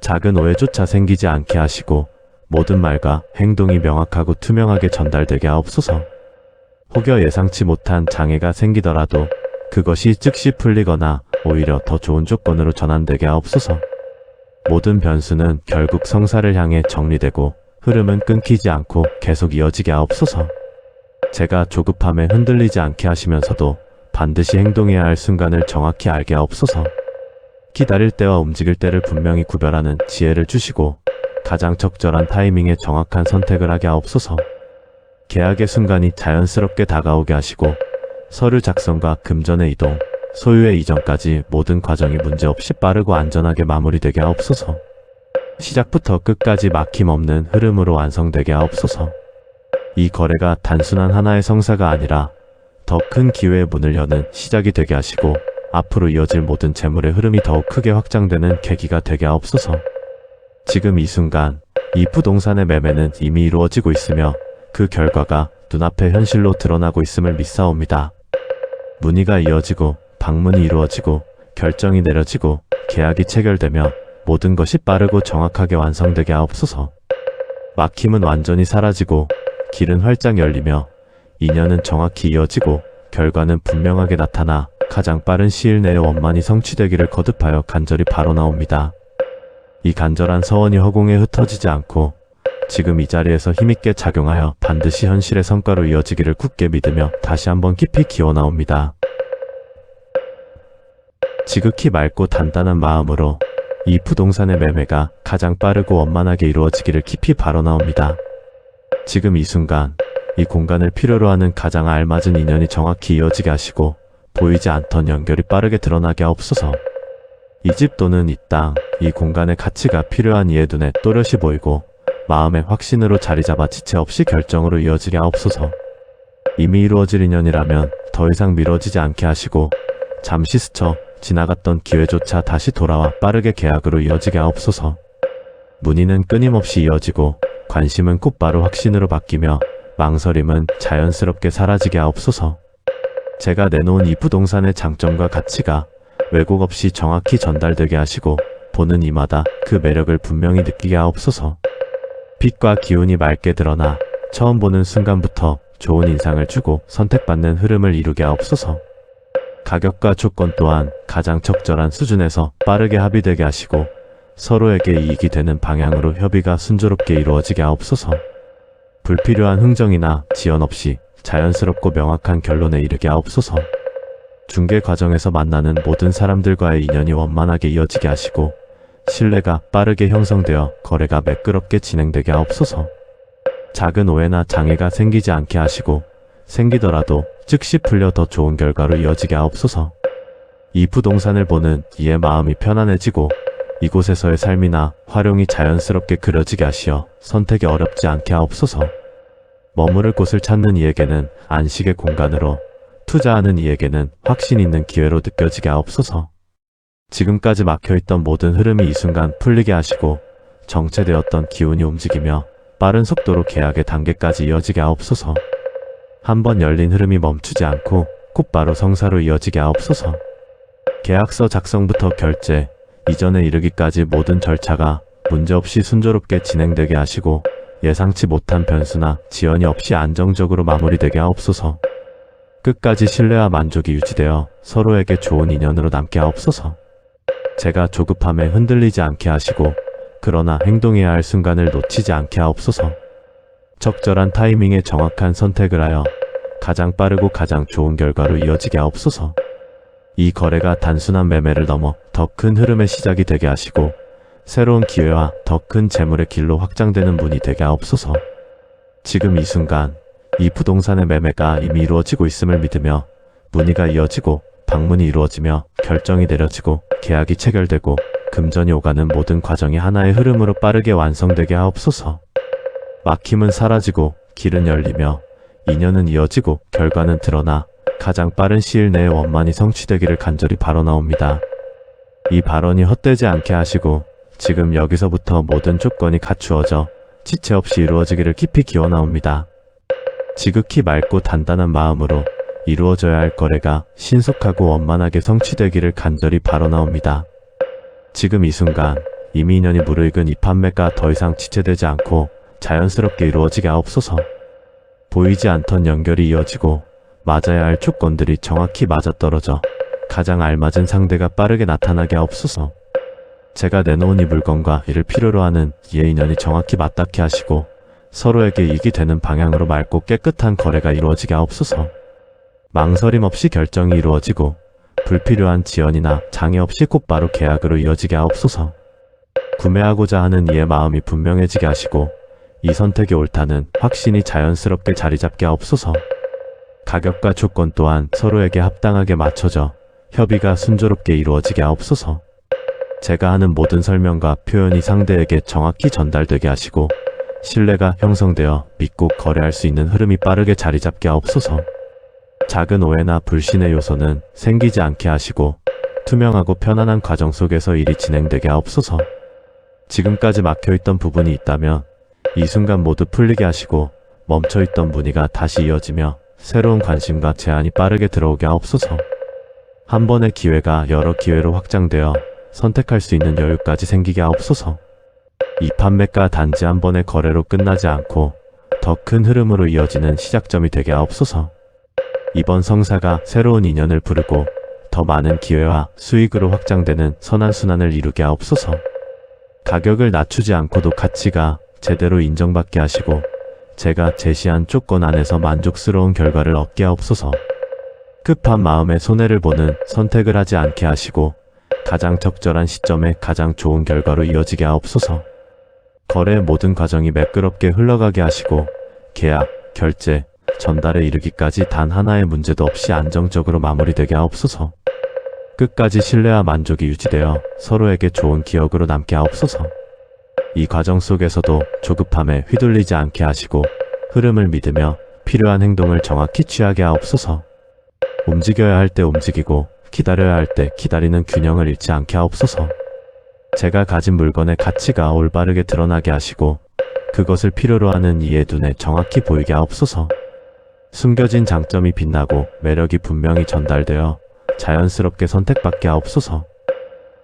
작은 오해조차 생기지 않게 하시고 모든 말과 행동이 명확하고 투명하게 전달되게 하옵소서. 혹여 예상치 못한 장애가 생기더라도 그것이 즉시 풀리거나 오히려 더 좋은 조건으로 전환되게 하옵소서. 모든 변수는 결국 성사를 향해 정리되고 흐름은 끊기지 않고 계속 이어지게 하옵소서. 제가 조급함에 흔들리지 않게 하시면서도 반드시 행동해야 할 순간을 정확히 알게 하옵소서. 기다릴 때와 움직일 때를 분명히 구별하는 지혜를 주시고 가장 적절한 타이밍에 정확한 선택을 하게 하옵소서. 계약의 순간이 자연스럽게 다가오게 하시고 서류 작성과 금전의 이동, 소유의 이전까지 모든 과정이 문제없이 빠르고 안전하게 마무리되게 하옵소서. 시작부터 끝까지 막힘없는 흐름으로 완성되게 하옵소서. 이 거래가 단순한 하나의 성사가 아니라 더 큰 기회의 문을 여는 시작이 되게 하시고 앞으로 이어질 모든 재물의 흐름이 더욱 크게 확장되는 계기가 되게 하옵소서. 지금 이 순간 이 부동산의 매매는 이미 이루어지고 있으며 그 결과가 눈앞에 현실로 드러나고 있음을 믿사옵니다. 문의가 이어지고 방문이 이루어지고 결정이 내려지고 계약이 체결되며 모든 것이 빠르고 정확하게 완성되게 하옵소서. 막힘은 완전히 사라지고 길은 활짝 열리며 인연은 정확히 이어지고 결과는 분명하게 나타나 가장 빠른 시일 내에 원만히 성취되기를 거듭하여 간절히 발언하옵니다. 이 간절한 서원이 허공에 흩어지지 않고 지금 이 자리에서 힘있게 작용하여 반드시 현실의 성과로 이어지기를 굳게 믿으며 다시 한번 깊이 기원하옵니다. 지극히 맑고 단단한 마음으로 이 부동산의 매매가 가장 빠르고 원만하게 이루어지기를 깊이 발언하옵니다. 지금 이 순간 이 공간을 필요로 하는 가장 알맞은 인연이 정확히 이어지게 하시고 보이지 않던 연결이 빠르게 드러나게 하옵소서. 이 집 또는 이 땅, 이 공간의 가치가 필요한 이의 눈에 또렷이 보이고 마음의 확신으로 자리 잡아 지체 없이 결정으로 이어지게 하옵소서. 이미 이루어질 인연이라면 더 이상 미뤄지지 않게 하시고 잠시 스쳐 지나갔던 기회조차 다시 돌아와 빠르게 계약으로 이어지게 하옵소서. 문의는 끊임없이 이어지고 관심은 곧바로 확신으로 바뀌며 망설임은 자연스럽게 사라지게 하옵소서. 제가 내놓은 이 부동산의 장점과 가치가 왜곡 없이 정확히 전달되게 하시고 보는 이마다 그 매력을 분명히 느끼게 하옵소서. 빛과 기운이 맑게 드러나 처음 보는 순간부터 좋은 인상을 주고 선택받는 흐름을 이루게 하옵소서. 가격과 조건 또한 가장 적절한 수준에서 빠르게 합의되게 하시고 서로에게 이익이 되는 방향으로 협의가 순조롭게 이루어지게 하옵소서. 불필요한 흥정이나 지연 없이 자연스럽고 명확한 결론에 이르게 하옵소서. 중개 과정에서 만나는 모든 사람들과의 인연이 원만하게 이어지게 하시고 신뢰가 빠르게 형성되어 거래가 매끄럽게 진행되게 하옵소서. 작은 오해나 장애가 생기지 않게 하시고 생기더라도 즉시 풀려 더 좋은 결과로 이어지게 하옵소서. 이 부동산을 보는 이의 마음이 편안해지고 이곳에서의 삶이나 활용이 자연스럽게 그려지게 하시어 선택이 어렵지 않게 하옵소서. 머무를 곳을 찾는 이에게는 안식의 공간으로, 투자하는 이에게는 확신 있는 기회로 느껴지게 하옵소서. 지금까지 막혀있던 모든 흐름이 이 순간 풀리게 하시고 정체되었던 기운이 움직이며 빠른 속도로 계약의 단계까지 이어지게 하옵소서. 한번 열린 흐름이 멈추지 않고 곧바로 성사로 이어지게 하옵소서. 계약서 작성부터 결제, 이전에 이르기까지 모든 절차가 문제없이 순조롭게 진행되게 하시고 예상치 못한 변수나 지연이 없이 안정적으로 마무리되게 하옵소서. 끝까지 신뢰와 만족이 유지되어 서로에게 좋은 인연으로 남게 하옵소서. 제가 조급함에 흔들리지 않게 하시고 그러나 행동해야 할 순간을 놓치지 않게 하옵소서. 적절한 타이밍에 정확한 선택을 하여 가장 빠르고 가장 좋은 결과로 이어지게 하옵소서. 이 거래가 단순한 매매를 넘어 더 큰 흐름의 시작이 되게 하시고 새로운 기회와 더 큰 재물의 길로 확장되는 문이 되게 하옵소서. 지금 이 순간 이 부동산의 매매가 이미 이루어지고 있음을 믿으며 문의가 이어지고 방문이 이루어지며 결정이 내려지고 계약이 체결되고 금전이 오가는 모든 과정이 하나의 흐름으로 빠르게 완성되게 하옵소서. 막힘은 사라지고 길은 열리며 인연은 이어지고 결과는 드러나 가장 빠른 시일 내에 원만히 성취되기를 간절히 바라나옵니다. 이 발언이 헛되지 않게 하시고 지금 여기서부터 모든 조건이 갖추어져 지체 없이 이루어지기를 깊이 기원하옵니다. 지극히 맑고 단단한 마음으로 이루어져야 할 거래가 신속하고 원만하게 성취되기를 간절히 바라나옵니다. 지금 이 순간 이미 인연이 무르익은 이 판매가 더 이상 지체되지 않고 자연스럽게 이루어지게 하옵소서. 보이지 않던 연결이 이어지고 맞아야 할 조건들이 정확히 맞아떨어져 가장 알맞은 상대가 빠르게 나타나게 하옵소서. 제가 내놓은 이 물건과 이를 필요로 하는 이의 인연이 정확히 맞닿게 하시고 서로에게 이익이 되는 방향으로 맑고 깨끗한 거래가 이루어지게 하옵소서. 망설임 없이 결정이 이루어지고 불필요한 지연이나 장애 없이 곧바로 계약으로 이어지게 하옵소서. 구매하고자 하는 이의 마음이 분명해지게 하시고 이 선택이 옳다는 확신이 자연스럽게 자리잡게 하옵소서. 가격과 조건 또한 서로에게 합당하게 맞춰져 협의가 순조롭게 이루어지게 하옵소서. 제가 하는 모든 설명과 표현이 상대에게 정확히 전달되게 하시고 신뢰가 형성되어 믿고 거래할 수 있는 흐름이 빠르게 자리잡게 하옵소서. 작은 오해나 불신의 요소는 생기지 않게 하시고 투명하고 편안한 과정 속에서 일이 진행되게 하옵소서. 지금까지 막혀있던 부분이 있다면 이 순간 모두 풀리게 하시고 멈춰있던 문의가 다시 이어지며 새로운 관심과 제안이 빠르게 들어오게 하옵소서. 한 번의 기회가 여러 기회로 확장되어 선택할 수 있는 여유까지 생기게 하옵소서. 이 판매가 단지 한 번의 거래로 끝나지 않고 더 큰 흐름으로 이어지는 시작점이 되게 하옵소서. 이번 성사가 새로운 인연을 부르고 더 많은 기회와 수익으로 확장되는 선한순환을 이루게 하옵소서. 가격을 낮추지 않고도 가치가 제대로 인정받게 하시고 제가 제시한 조건 안에서 만족스러운 결과를 얻게 하옵소서. 급한 마음에 손해를 보는 선택을 하지 않게 하시고 가장 적절한 시점에 가장 좋은 결과로 이어지게 하옵소서. 거래의 모든 과정이 매끄럽게 흘러가게 하시고 계약, 결제, 전달에 이르기까지 단 하나의 문제도 없이 안정적으로 마무리되게 하옵소서. 끝까지 신뢰와 만족이 유지되어 서로에게 좋은 기억으로 남게 하옵소서. 이 과정 속에서도 조급함에 휘둘리지 않게 하시고 흐름을 믿으며 필요한 행동을 정확히 취하게 하옵소서. 움직여야 할 때 움직이고 기다려야 할 때 기다리는 균형을 잃지 않게 하옵소서. 제가 가진 물건의 가치가 올바르게 드러나게 하시고 그것을 필요로 하는 이의 눈에 정확히 보이게 하옵소서. 숨겨진 장점이 빛나고 매력이 분명히 전달되어 자연스럽게 선택받게 하옵소서.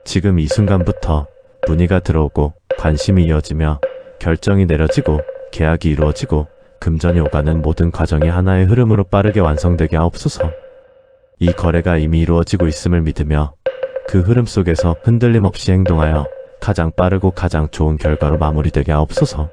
지금 이 순간부터 문의가 들어오고 관심이 이어지며 결정이 내려지고 계약이 이루어지고 금전이 오가는 모든 과정이 하나의 흐름으로 빠르게 완성되게 하옵소서. 이 거래가 이미 이루어지고 있음을 믿으며 그 흐름 속에서 흔들림 없이 행동하여 가장 빠르고 가장 좋은 결과로 마무리되게 하옵소서.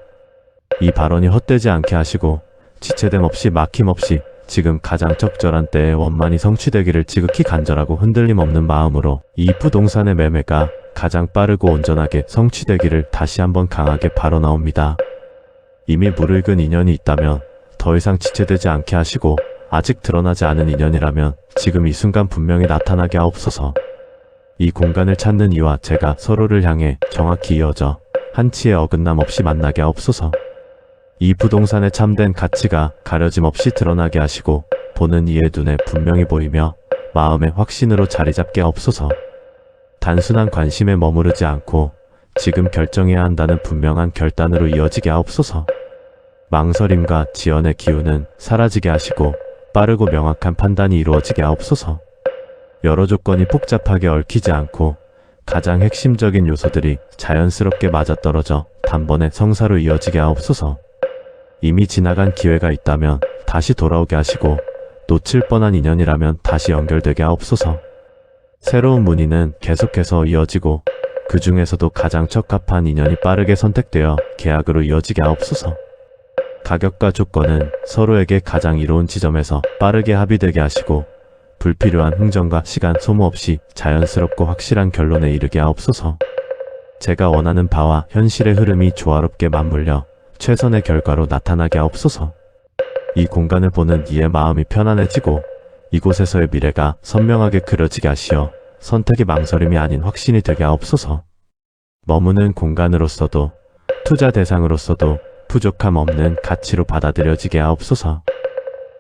이 발언이 헛되지 않게 하시고 지체됨 없이 막힘 없이 지금 가장 적절한 때에 원만히 성취되기를 지극히 간절하고 흔들림 없는 마음으로 이 부동산의 매매가 가장 빠르고 온전하게 성취되기를 다시 한번 강하게 발언하옵니다. 이미 무르익은 인연이 있다면 더 이상 지체되지 않게 하시고, 아직 드러나지 않은 인연이라면 지금 이 순간 분명히 나타나게 하옵소서. 이 공간을 찾는 이와 제가 서로를 향해 정확히 이어져 한치의 어긋남 없이 만나게 하옵소서. 이 부동산의 참된 가치가 가려짐 없이 드러나게 하시고, 보는 이의 눈에 분명히 보이며 마음의 확신으로 자리 잡게 하옵소서. 단순한 관심에 머무르지 않고 지금 결정해야 한다는 분명한 결단으로 이어지게 하옵소서. 망설임과 지연의 기운은 사라지게 하시고 빠르고 명확한 판단이 이루어지게 하옵소서. 여러 조건이 복잡하게 얽히지 않고 가장 핵심적인 요소들이 자연스럽게 맞아떨어져 단번에 성사로 이어지게 하옵소서. 이미 지나간 기회가 있다면 다시 돌아오게 하시고, 놓칠 뻔한 인연이라면 다시 연결되게 하옵소서. 새로운 문의는 계속해서 이어지고, 그 중에서도 가장 적합한 인연이 빠르게 선택되어 계약으로 이어지게 하옵소서. 가격과 조건은 서로에게 가장 이로운 지점에서 빠르게 합의되게 하시고, 불필요한 흥정과 시간 소모 없이 자연스럽고 확실한 결론에 이르게 하옵소서. 제가 원하는 바와 현실의 흐름이 조화롭게 맞물려 최선의 결과로 나타나게 하옵소서. 이 공간을 보는 이의 마음이 편안해지고, 이곳에서의 미래가 선명하게 그려지게 하시어 선택의 망설임이 아닌 확신이 되게 하옵소서. 머무는 공간으로서도 투자 대상으로서도 부족함 없는 가치로 받아들여지게 하옵소서.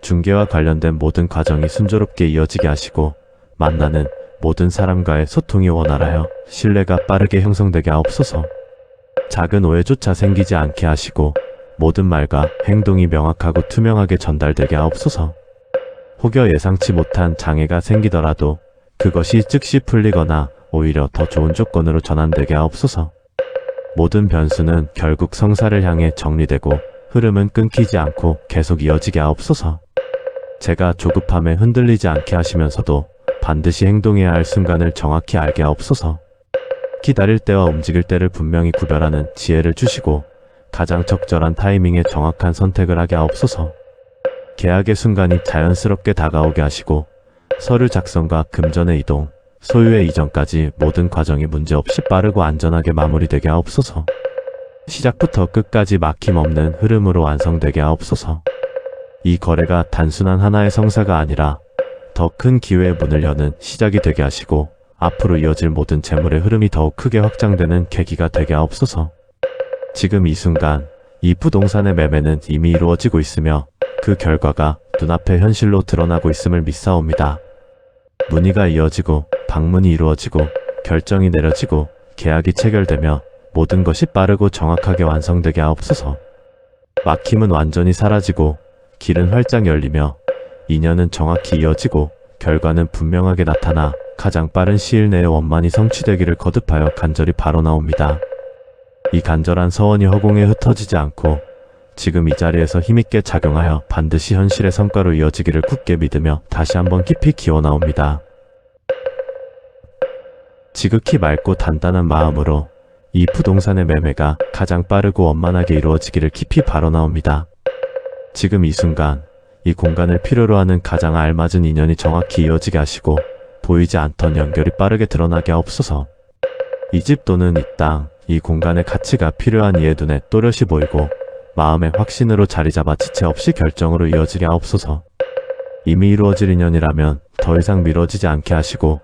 중개와 관련된 모든 과정이 순조롭게 이어지게 하시고, 만나는 모든 사람과의 소통이 원활하여 신뢰가 빠르게 형성되게 하옵소서. 작은 오해조차 생기지 않게 하시고, 모든 말과 행동이 명확하고 투명하게 전달되게 하옵소서. 혹여 예상치 못한 장애가 생기더라도 그것이 즉시 풀리거나 오히려 더 좋은 조건으로 전환되게 하옵소서. 모든 변수는 결국 성사를 향해 정리되고, 흐름은 끊기지 않고 계속 이어지게 하옵소서. 제가 조급함에 흔들리지 않게 하시면서도 반드시 행동해야 할 순간을 정확히 알게 하옵소서. 기다릴 때와 움직일 때를 분명히 구별하는 지혜를 주시고, 가장 적절한 타이밍에 정확한 선택을 하게 하옵소서. 계약의 순간이 자연스럽게 다가오게 하시고, 서류 작성과 금전의 이동, 소유의 이전까지 모든 과정이 문제없이 빠르고 안전하게 마무리되게 하옵소서. 시작부터 끝까지 막힘없는 흐름으로 완성되게 하옵소서. 이 거래가 단순한 하나의 성사가 아니라 더 큰 기회의 문을 여는 시작이 되게 하시고, 앞으로 이어질 모든 재물의 흐름이 더욱 크게 확장되는 계기가 되게 하옵소서. 지금 이 순간 이 부동산의 매매는 이미 이루어지고 있으며, 그 결과가 눈앞에 현실로 드러나고 있음을 믿사옵니다. 문의가 이어지고 방문이 이루어지고 결정이 내려지고 계약이 체결되며 모든 것이 빠르고 정확하게 완성되게 하옵소서. 막힘은 완전히 사라지고 길은 활짝 열리며 인연은 정확히 이어지고 결과는 분명하게 나타나 가장 빠른 시일 내에 원만히 성취되기를 거듭하여 간절히 발언하옵니다. 이 간절한 서원이 허공에 흩어지지 않고 지금 이 자리에서 힘있게 작용하여 반드시 현실의 성과로 이어지기를 굳게 믿으며 다시 한번 깊이 기원하옵니다. 지극히 맑고 단단한 마음으로 이 부동산의 매매가 가장 빠르고 원만하게 이루어지기를 깊이 발언하옵니다. 지금 이 순간 이 공간을 필요로 하는 가장 알맞은 인연이 정확히 이어지게 하시고, 보이지 않던 연결이 빠르게 드러나게 하옵소서. 이 집 또는 이 땅, 이 공간의 가치가 필요한 이의 눈에 또렷이 보이고 마음의 확신으로 자리 잡아 지체 없이 결정으로 이어지게 하옵소서. 이미 이루어질 인연이라면 더 이상 미뤄지지 않게 하시고,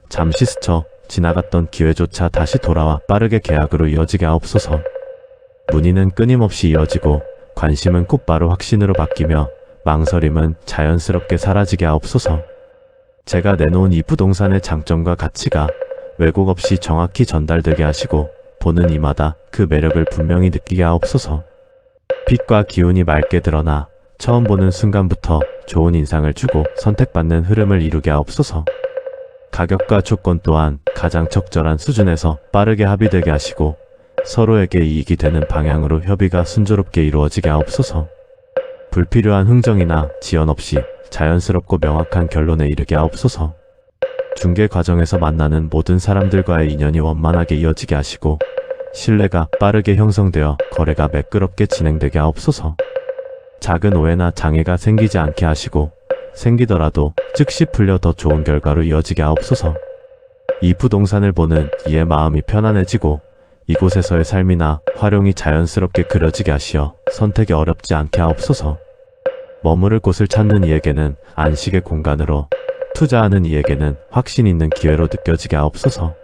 잠시 스쳐 지나갔던 기회조차 다시 돌아와 빠르게 계약으로 이어지게 하옵소서. 문의는 끊임없이 이어지고 관심은 곧바로 확신으로 바뀌며 망설임은 자연스럽게 사라지게 하옵소서. 제가 내놓은 이 부동산의 장점과 가치가 왜곡 없이 정확히 전달되게 하시고, 보는 이마다 그 매력을 분명히 느끼게 하옵소서. 빛과 기운이 맑게 드러나 처음 보는 순간부터 좋은 인상을 주고 선택받는 흐름을 이루게 하옵소서. 가격과 조건 또한 가장 적절한 수준에서 빠르게 합의되게 하시고, 서로에게 이익이 되는 방향으로 협의가 순조롭게 이루어지게 하옵소서. 불필요한 흥정이나 지연 없이 자연스럽고 명확한 결론에 이르게 하옵소서. 중개 과정에서 만나는 모든 사람들과의 인연이 원만하게 이어지게 하시고, 신뢰가 빠르게 형성되어 거래가 매끄럽게 진행되게 하옵소서. 작은 오해나 장애가 생기지 않게 하시고 생기더라도 즉시 풀려 더 좋은 결과로 이어지게 하옵소서. 이 부동산을 보는 이의 마음이 편안해지고 이곳에서의 삶이나 활용이 자연스럽게 그려지게 하시어 선택이 어렵지 않게 하옵소서. 머무를 곳을 찾는 이에게는 안식의 공간으로, 투자하는 이에게는 확신 있는 기회로 느껴지게 하옵소서.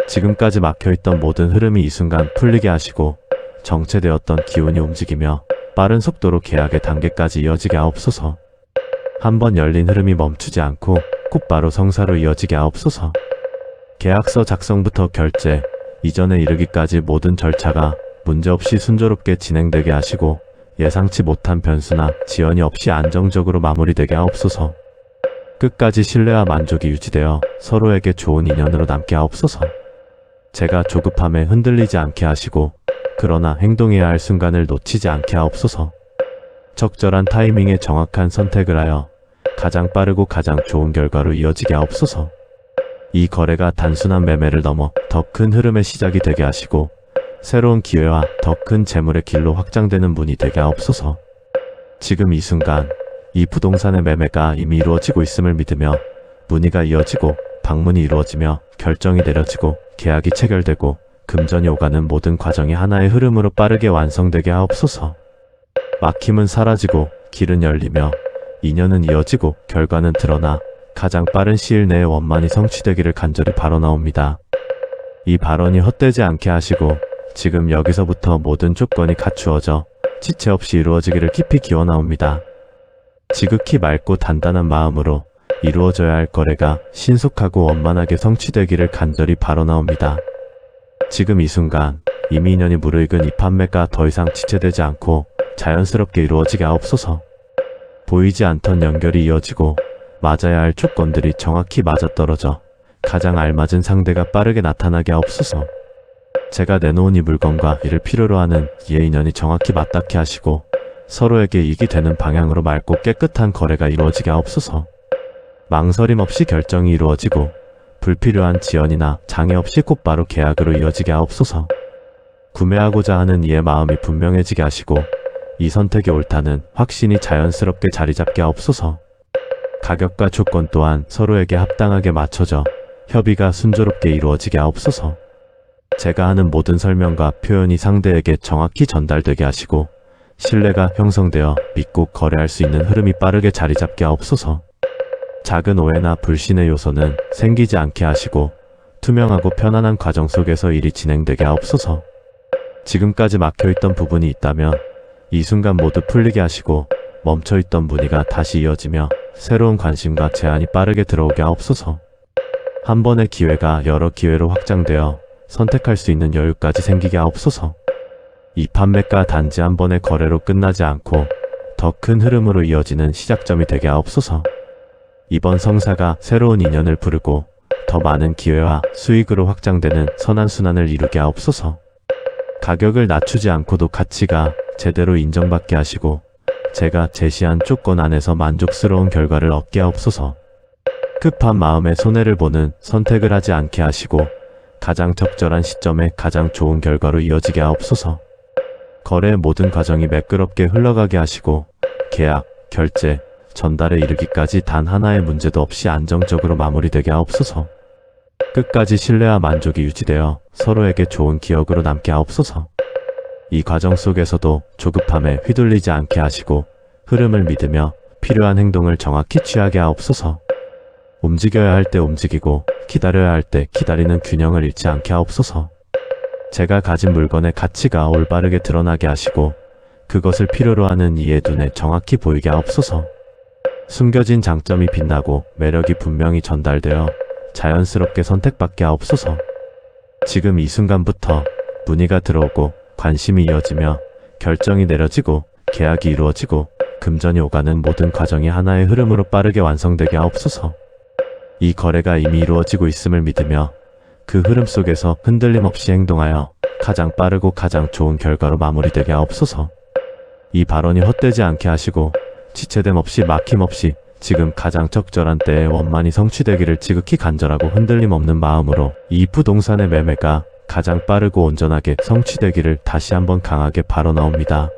지금까지 막혀있던 모든 흐름이 이 순간 풀리게 하시고 정체되었던 기운이 움직이며 빠른 속도로 계약의 단계까지 이어지게 하옵소서. 한번 열린 흐름이 멈추지 않고 곧바로 성사로 이어지게 하옵소서. 계약서 작성부터 결제, 이전에 이르기까지 모든 절차가 문제없이 순조롭게 진행되게 하시고 예상치 못한 변수나 지연이 없이 안정적으로 마무리되게 하옵소서. 끝까지 신뢰와 만족이 유지되어 서로에게 좋은 인연으로 남게 하옵소서. 제가 조급함에 흔들리지 않게 하시고 그러나 행동해야 할 순간을 놓치지 않게 하옵소서. 적절한 타이밍에 정확한 선택을 하여 가장 빠르고 가장 좋은 결과로 이어지게 하옵소서. 이 거래가 단순한 매매를 넘어 더 큰 흐름의 시작이 되게 하시고 새로운 기회와 더 큰 재물의 길로 확장되는 문이 되게 하옵소서. 지금 이 순간 이 부동산의 매매가 이미 이루어지고 있음을 믿으며 문의가 이어지고 방문이 이루어지며 결정이 내려지고 계약이 체결되고 금전이 오가는 모든 과정이 하나의 흐름으로 빠르게 완성되게 하옵소서. 막힘은 사라지고 길은 열리며 인연은 이어지고 결과는 드러나 가장 빠른 시일 내에 원만히 성취되기를 간절히 바라나옵니다. 이 발언이 헛되지 않게 하시고 지금 여기서부터 모든 조건이 갖추어져 지체 없이 이루어지기를 깊이 기원하옵니다. 지극히 맑고 단단한 마음으로 이루어져야 할 거래가 신속하고 원만하게 성취되기를 간절히 바라나옵니다. 지금 이 순간 이미 인연이 무르익은 이 판매가 더 이상 지체되지 않고 자연스럽게 이루어지게 하옵소서. 보이지 않던 연결이 이어지고 맞아야 할 조건들이 정확히 맞아떨어져 가장 알맞은 상대가 빠르게 나타나게 하옵소서. 제가 내놓은 이 물건과 이를 필요로 하는 이의 인연이 정확히 맞닿게 하시고 서로에게 이익이 되는 방향으로 맑고 깨끗한 거래가 이루어지게 하옵소서. 망설임 없이 결정이 이루어지고 불필요한 지연이나 장애 없이 곧바로 계약으로 이어지게 하옵소서. 구매하고자 하는 이의 마음이 분명해지게 하시고 이 선택이 옳다는 확신이 자연스럽게 자리 잡게 하옵소서. 가격과 조건 또한 서로에게 합당하게 맞춰져 협의가 순조롭게 이루어지게 하옵소서. 제가 하는 모든 설명과 표현이 상대에게 정확히 전달되게 하시고 신뢰가 형성되어 믿고 거래할 수 있는 흐름이 빠르게 자리 잡게 하옵소서. 작은 오해나 불신의 요소는 생기지 않게 하시고 투명하고 편안한 과정 속에서 일이 진행되게 하옵소서. 지금까지 막혀있던 부분이 있다면 이 순간 모두 풀리게 하시고 멈춰있던 문의가 다시 이어지며 새로운 관심과 제안이 빠르게 들어오게 하옵소서. 한 번의 기회가 여러 기회로 확장되어 선택할 수 있는 여유까지 생기게 하옵소서. 이 판매가 단지 한 번의 거래로 끝나지 않고 더 큰 흐름으로 이어지는 시작점이 되게 하옵소서. 이번 성사가 새로운 인연을 부르고 더 많은 기회와 수익으로 확장되는 선한순환을 이루게 하옵소서. 가격을 낮추지 않고도 가치가 제대로 인정받게 하시고 제가 제시한 조건 안에서 만족스러운 결과를 얻게 하옵소서. 급한 마음에 손해를 보는 선택을 하지 않게 하시고 가장 적절한 시점에 가장 좋은 결과로 이어지게 하옵소서. 거래의 모든 과정이 매끄럽게 흘러가게 하시고 계약, 결제, 전달에 이르기까지 단 하나의 문제도 없이 안정적으로 마무리되게 하옵소서. 끝까지 신뢰와 만족이 유지되어 서로에게 좋은 기억으로 남게 하옵소서. 이 과정 속에서도 조급함에 휘둘리지 않게 하시고 흐름을 믿으며 필요한 행동을 정확히 취하게 하옵소서. 움직여야 할 때 움직이고 기다려야 할 때 기다리는 균형을 잃지 않게 하옵소서. 제가 가진 물건의 가치가 올바르게 드러나게 하시고 그것을 필요로 하는 이의 눈에 정확히 보이게 하옵소서. 숨겨진 장점이 빛나고 매력이 분명히 전달되어 자연스럽게 선택받게 하옵소서. 지금 이 순간부터 문의가 들어오고 관심이 이어지며 결정이 내려지고 계약이 이루어지고 금전이 오가는 모든 과정이 하나의 흐름으로 빠르게 완성되게 하옵소서. 이 거래가 이미 이루어지고 있음을 믿으며 그 흐름 속에서 흔들림 없이 행동하여 가장 빠르고 가장 좋은 결과로 마무리되게 하옵소서. 이 발언이 헛되지 않게 하시고 지체됨 없이 막힘 없이 지금 가장 적절한 때에 원만히 성취되기를 지극히 간절하고 흔들림 없는 마음으로 이 부동산의 매매가 가장 빠르고 온전하게 성취되기를 다시 한번 강하게 바라나옵니다.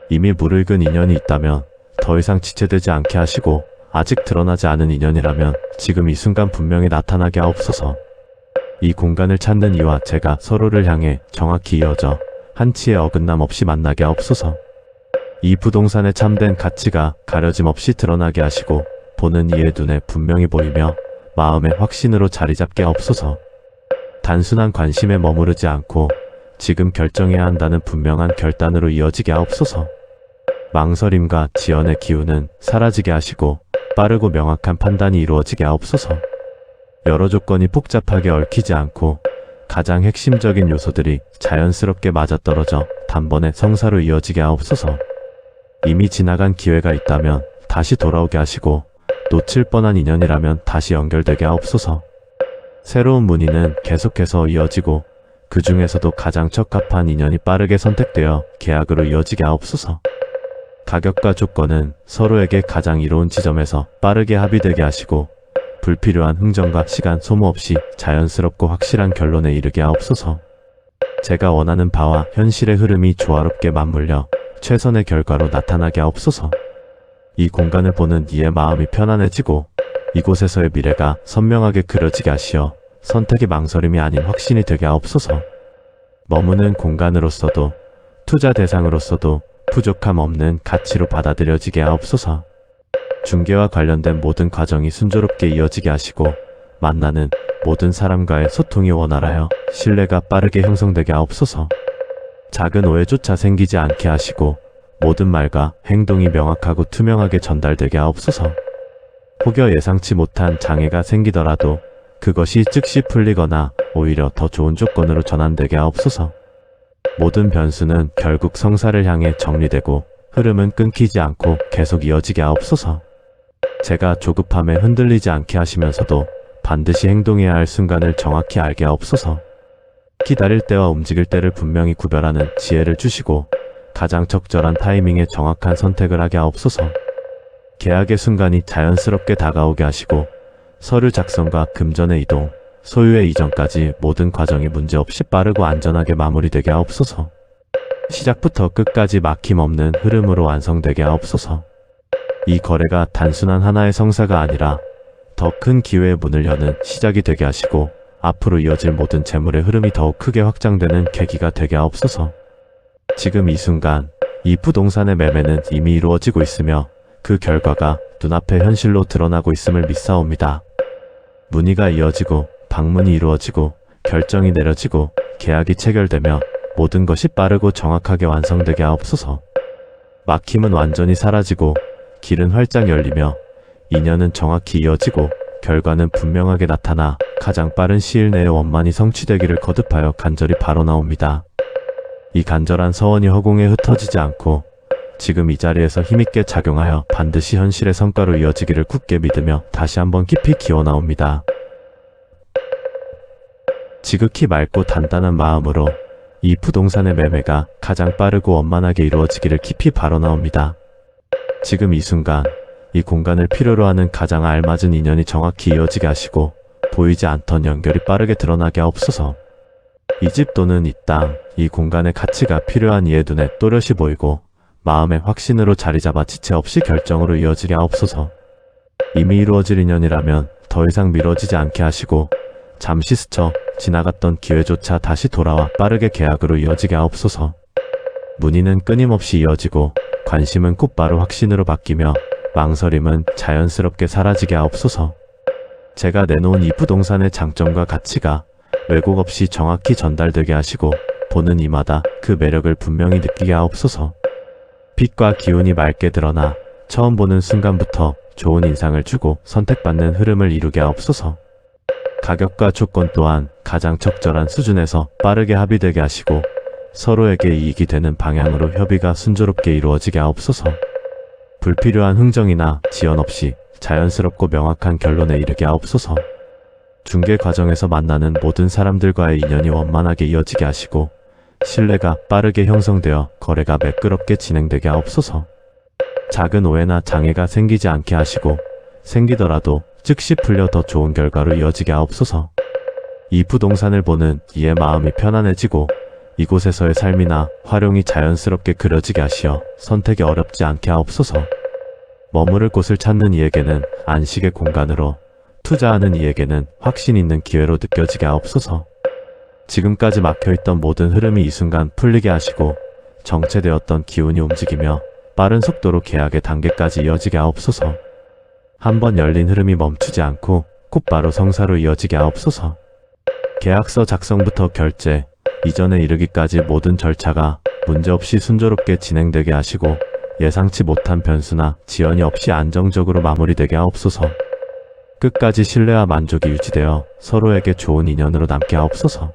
이미 무르익은 인연이 있다면 더 이상 지체되지 않게 하시고 아직 드러나지 않은 인연이라면 지금 이 순간 분명히 나타나게 하옵소서. 이 공간을 찾는 이와 제가 서로를 향해 정확히 이어져 한치의 어긋남 없이 만나게 하옵소서. 이 부동산의 참된 가치가 가려짐 없이 드러나게 하시고 보는 이의 눈에 분명히 보이며 마음의 확신으로 자리 잡게 하옵소서. 단순한 관심에 머무르지 않고 지금 결정해야 한다는 분명한 결단으로 이어지게 하옵소서. 망설임과 지연의 기운은 사라지게 하시고 빠르고 명확한 판단이 이루어지게 하옵소서. 여러 조건이 복잡하게 얽히지 않고 가장 핵심적인 요소들이 자연스럽게 맞아떨어져 단번에 성사로 이어지게 하옵소서. 이미 지나간 기회가 있다면 다시 돌아오게 하시고 놓칠 뻔한 인연이라면 다시 연결되게 하옵소서. 새로운 문의는 계속해서 이어지고 그 중에서도 가장 적합한 인연이 빠르게 선택되어 계약으로 이어지게 하옵소서. 가격과 조건은 서로에게 가장 이로운 지점에서 빠르게 합의되게 하시고 불필요한 흥정과 시간 소모 없이 자연스럽고 확실한 결론에 이르게 하옵소서. 제가 원하는 바와 현실의 흐름이 조화롭게 맞물려 최선의 결과로 나타나게 하옵소서. 이 공간을 보는 이의 마음이 편안해지고 이곳에서의 미래가 선명하게 그려지게 하시어 선택의 망설임이 아닌 확신이 되게 하옵소서. 머무는 공간으로서도 투자 대상으로서도 부족함 없는 가치로 받아들여지게 하옵소서. 중개와 관련된 모든 과정이 순조롭게 이어지게 하시고 만나는 모든 사람과의 소통이 원활하여 신뢰가 빠르게 형성되게 하옵소서. 작은 오해조차 생기지 않게 하시고 모든 말과 행동이 명확하고 투명하게 전달되게 하옵소서. 혹여 예상치 못한 장애가 생기더라도 그것이 즉시 풀리거나 오히려 더 좋은 조건으로 전환되게 하옵소서. 모든 변수는 결국 성사를 향해 정리되고 흐름은 끊기지 않고 계속 이어지게 하옵소서. 제가 조급함에 흔들리지 않게 하시면서도 반드시 행동해야 할 순간을 정확히 알게 하옵소서. 기다릴 때와 움직일 때를 분명히 구별하는 지혜를 주시고 가장 적절한 타이밍에 정확한 선택을 하게 하옵소서. 계약의 순간이 자연스럽게 다가오게 하시고 서류 작성과 금전의 이동, 소유의 이전까지 모든 과정이 문제없이 빠르고 안전하게 마무리되게 하옵소서. 시작부터 끝까지 막힘없는 흐름으로 완성되게 하옵소서. 이 거래가 단순한 하나의 성사가 아니라 더 큰 기회의 문을 여는 시작이 되게 하시고 앞으로 이어질 모든 재물의 흐름이 더욱 크게 확장되는 계기가 되게 하옵소서. 지금 이 순간 이 부동산의 매매는 이미 이루어지고 있으며 그 결과가 눈앞에 현실로 드러나고 있음을 믿사옵니다. 문의가 이어지고 방문이 이루어지고 결정이 내려지고 계약이 체결되며 모든 것이 빠르고 정확하게 완성되게 하옵소서. 막힘은 완전히 사라지고 길은 활짝 열리며 인연은 정확히 이어지고 결과는 분명하게 나타나 가장 빠른 시일 내에 원만히 성취되기를 거듭하여 간절히 바라옵나옵니다. 이 간절한 서원이 허공에 흩어지지 않고 지금 이 자리에서 힘있게 작용하여 반드시 현실의 성과로 이어지기를 굳게 믿으며 다시 한번 깊이 기원하옵니다. 지극히 맑고 단단한 마음으로 이 부동산의 매매가 가장 빠르고 원만하게 이루어지기를 깊이 바라옵니다. 지금 이 순간 이 공간을 필요로 하는 가장 알맞은 인연이 정확히 이어지게 하시고 보이지 않던 연결이 빠르게 드러나게 하옵소서. 이 집 또는 이 땅, 이 공간의 가치가 필요한 이의 눈에 또렷이 보이고 마음의 확신으로 자리 잡아 지체 없이 결정으로 이어지게 하옵소서. 이미 이루어질 인연이라면 더 이상 미뤄지지 않게 하시고 잠시 스쳐 지나갔던 기회조차 다시 돌아와 빠르게 계약으로 이어지게 하옵소서. 문의는 끊임없이 이어지고 관심은 곧바로 확신으로 바뀌며 망설임은 자연스럽게 사라지게 하옵소서. 제가 내놓은 이 부동산의 장점과 가치가 왜곡 없이 정확히 전달되게 하시고 보는 이마다 그 매력을 분명히 느끼게 하옵소서. 빛과 기운이 맑게 드러나 처음 보는 순간부터 좋은 인상을 주고 선택받는 흐름을 이루게 하옵소서. 가격과 조건 또한 가장 적절한 수준에서 빠르게 합의되게 하시고 서로에게 이익이 되는 방향으로 협의가 순조롭게 이루어지게 하옵소서. 불필요한 흥정이나 지연 없이 자연스럽고 명확한 결론에 이르게 하옵소서. 중개 과정에서 만나는 모든 사람들과의 인연이 원만하게 이어지게 하시고 신뢰가 빠르게 형성되어 거래가 매끄럽게 진행되게 하옵소서. 작은 오해나 장애가 생기지 않게 하시고 생기더라도 즉시 풀려 더 좋은 결과로 이어지게 하옵소서. 이 부동산을 보는 이의 마음이 편안해지고 이곳에서의 삶이나 활용이 자연스럽게 그려지게 하시어 선택이 어렵지 않게 하옵소서. 머무를 곳을 찾는 이에게는 안식의 공간으로, 투자하는 이에게는 확신 있는 기회로 느껴지게 하옵소서. 지금까지 막혀있던 모든 흐름이 이 순간 풀리게 하시고 정체되었던 기운이 움직이며 빠른 속도로 계약의 단계까지 이어지게 하옵소서. 한번 열린 흐름이 멈추지 않고 곧바로 성사로 이어지게 하옵소서. 계약서 작성부터 결제, 이전에 이르기까지 모든 절차가 문제없이 순조롭게 진행되게 하시고 예상치 못한 변수나 지연이 없이 안정적으로 마무리되게 하옵소서. 끝까지 신뢰와 만족이 유지되어 서로에게 좋은 인연으로 남게 하옵소서.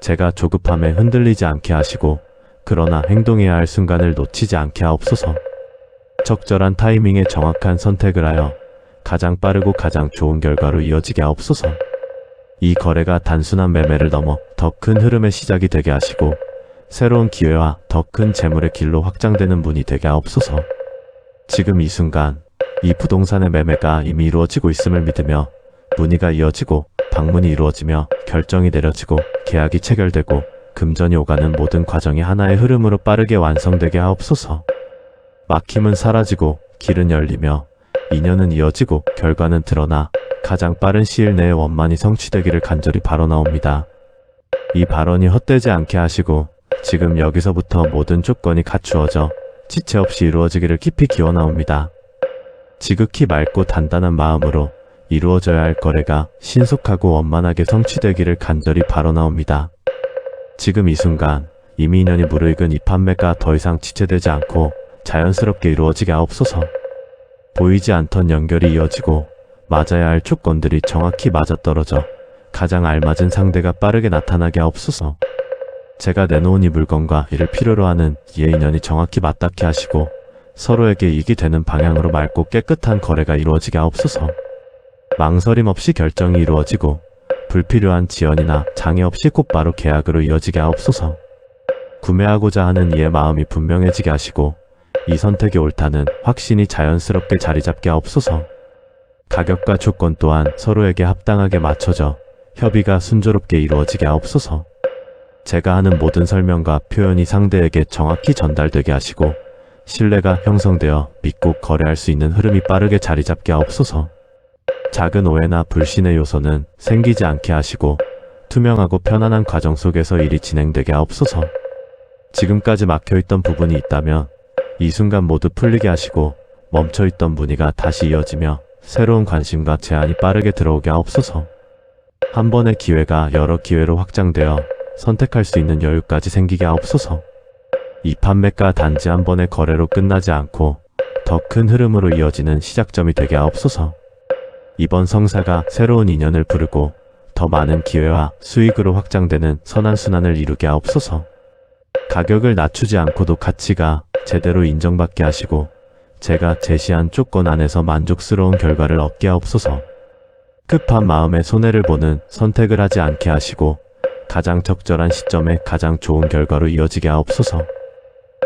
제가 조급함에 흔들리지 않게 하시고 그러나 행동해야 할 순간을 놓치지 않게 하옵소서. 적절한 타이밍에 정확한 선택을 하여 가장 빠르고 가장 좋은 결과로 이어지게 하옵소서. 이 거래가 단순한 매매를 넘어 더 큰 흐름의 시작이 되게 하시고 새로운 기회와 더 큰 재물의 길로 확장되는 문이 되게 하옵소서. 지금 이 순간 이 부동산의 매매가 이미 이루어지고 있음을 믿으며 문의가 이어지고 방문이 이루어지며 결정이 내려지고 계약이 체결되고 금전이 오가는 모든 과정이 하나의 흐름으로 빠르게 완성되게 하옵소서. 막힘은 사라지고 길은 열리며 인연은 이어지고 결과는 드러나 가장 빠른 시일 내에 원만히 성취되기를 간절히 발언하옵니다. 이 발언이 헛되지 않게 하시고 지금 여기서부터 모든 조건이 갖추어져 지체 없이 이루어지기를 깊이 기원하옵니다. 지극히 맑고 단단한 마음으로 이루어져야 할 거래가 신속하고 원만하게 성취되기를 간절히 발언하옵니다. 지금 이 순간 이미 인연이 무르익은 이 판매가 더 이상 지체되지 않고 자연스럽게 이루어지게 하옵소서. 보이지 않던 연결이 이어지고 맞아야 할 조건들이 정확히 맞아떨어져 가장 알맞은 상대가 빠르게 나타나게 하옵소서. 제가 내놓은 이 물건과 이를 필요로 하는 이의 인연이 정확히 맞닿게 하시고 서로에게 이익이 되는 방향으로 맑고 깨끗한 거래가 이루어지게 하옵소서. 망설임 없이 결정이 이루어지고 불필요한 지연이나 장애 없이 곧바로 계약으로 이어지게 하옵소서. 구매하고자 하는 이의 마음이 분명해지게 하시고 이 선택이 옳다는 확신이 자연스럽게 자리잡게 하옵소서. 가격과 조건 또한 서로에게 합당하게 맞춰져 협의가 순조롭게 이루어지게 하옵소서. 제가 하는 모든 설명과 표현이 상대에게 정확히 전달되게 하시고 신뢰가 형성되어 믿고 거래할 수 있는 흐름이 빠르게 자리잡게 하옵소서. 작은 오해나 불신의 요소는 생기지 않게 하시고 투명하고 편안한 과정 속에서 일이 진행되게 하옵소서. 지금까지 막혀있던 부분이 있다면 이 순간 모두 풀리게 하시고 멈춰있던 문의가 다시 이어지며 새로운 관심과 제안이 빠르게 들어오게 하옵소서. 한 번의 기회가 여러 기회로 확장되어 선택할 수 있는 여유까지 생기게 하옵소서. 이 판매가 단지 한 번의 거래로 끝나지 않고 더 큰 흐름으로 이어지는 시작점이 되게 하옵소서. 이번 성사가 새로운 인연을 부르고 더 많은 기회와 수익으로 확장되는 선한순환을 이루게 하옵소서. 가격을 낮추지 않고도 가치가 제대로 인정받게 하시고 제가 제시한 조건 안에서 만족스러운 결과를 얻게 하옵소서. 급한 마음에 손해를 보는 선택을 하지 않게 하시고 가장 적절한 시점에 가장 좋은 결과로 이어지게 하옵소서.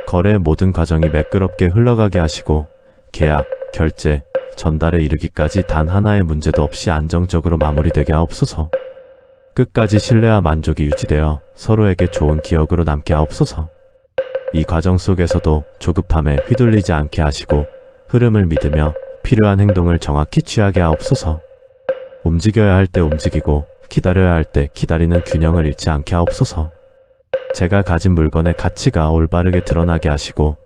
거래의 모든 과정이 매끄럽게 흘러가게 하시고 계약, 결제, 전달에 이르기까지 단 하나의 문제도 없이 안정적으로 마무리되게 하옵소서. 끝까지 신뢰와 만족이 유지되어 서로에게 좋은 기억으로 남게 하옵소서. 이 과정 속에서도 조급함에 휘둘리지 않게 하시고 흐름을 믿으며 필요한 행동을 정확히 취하게 하옵소서. 움직여야 할 때 움직이고 기다려야 할 때 기다리는 균형을 잃지 않게 하옵소서. 제가 가진 물건의 가치가 올바르게 드러나게 하시고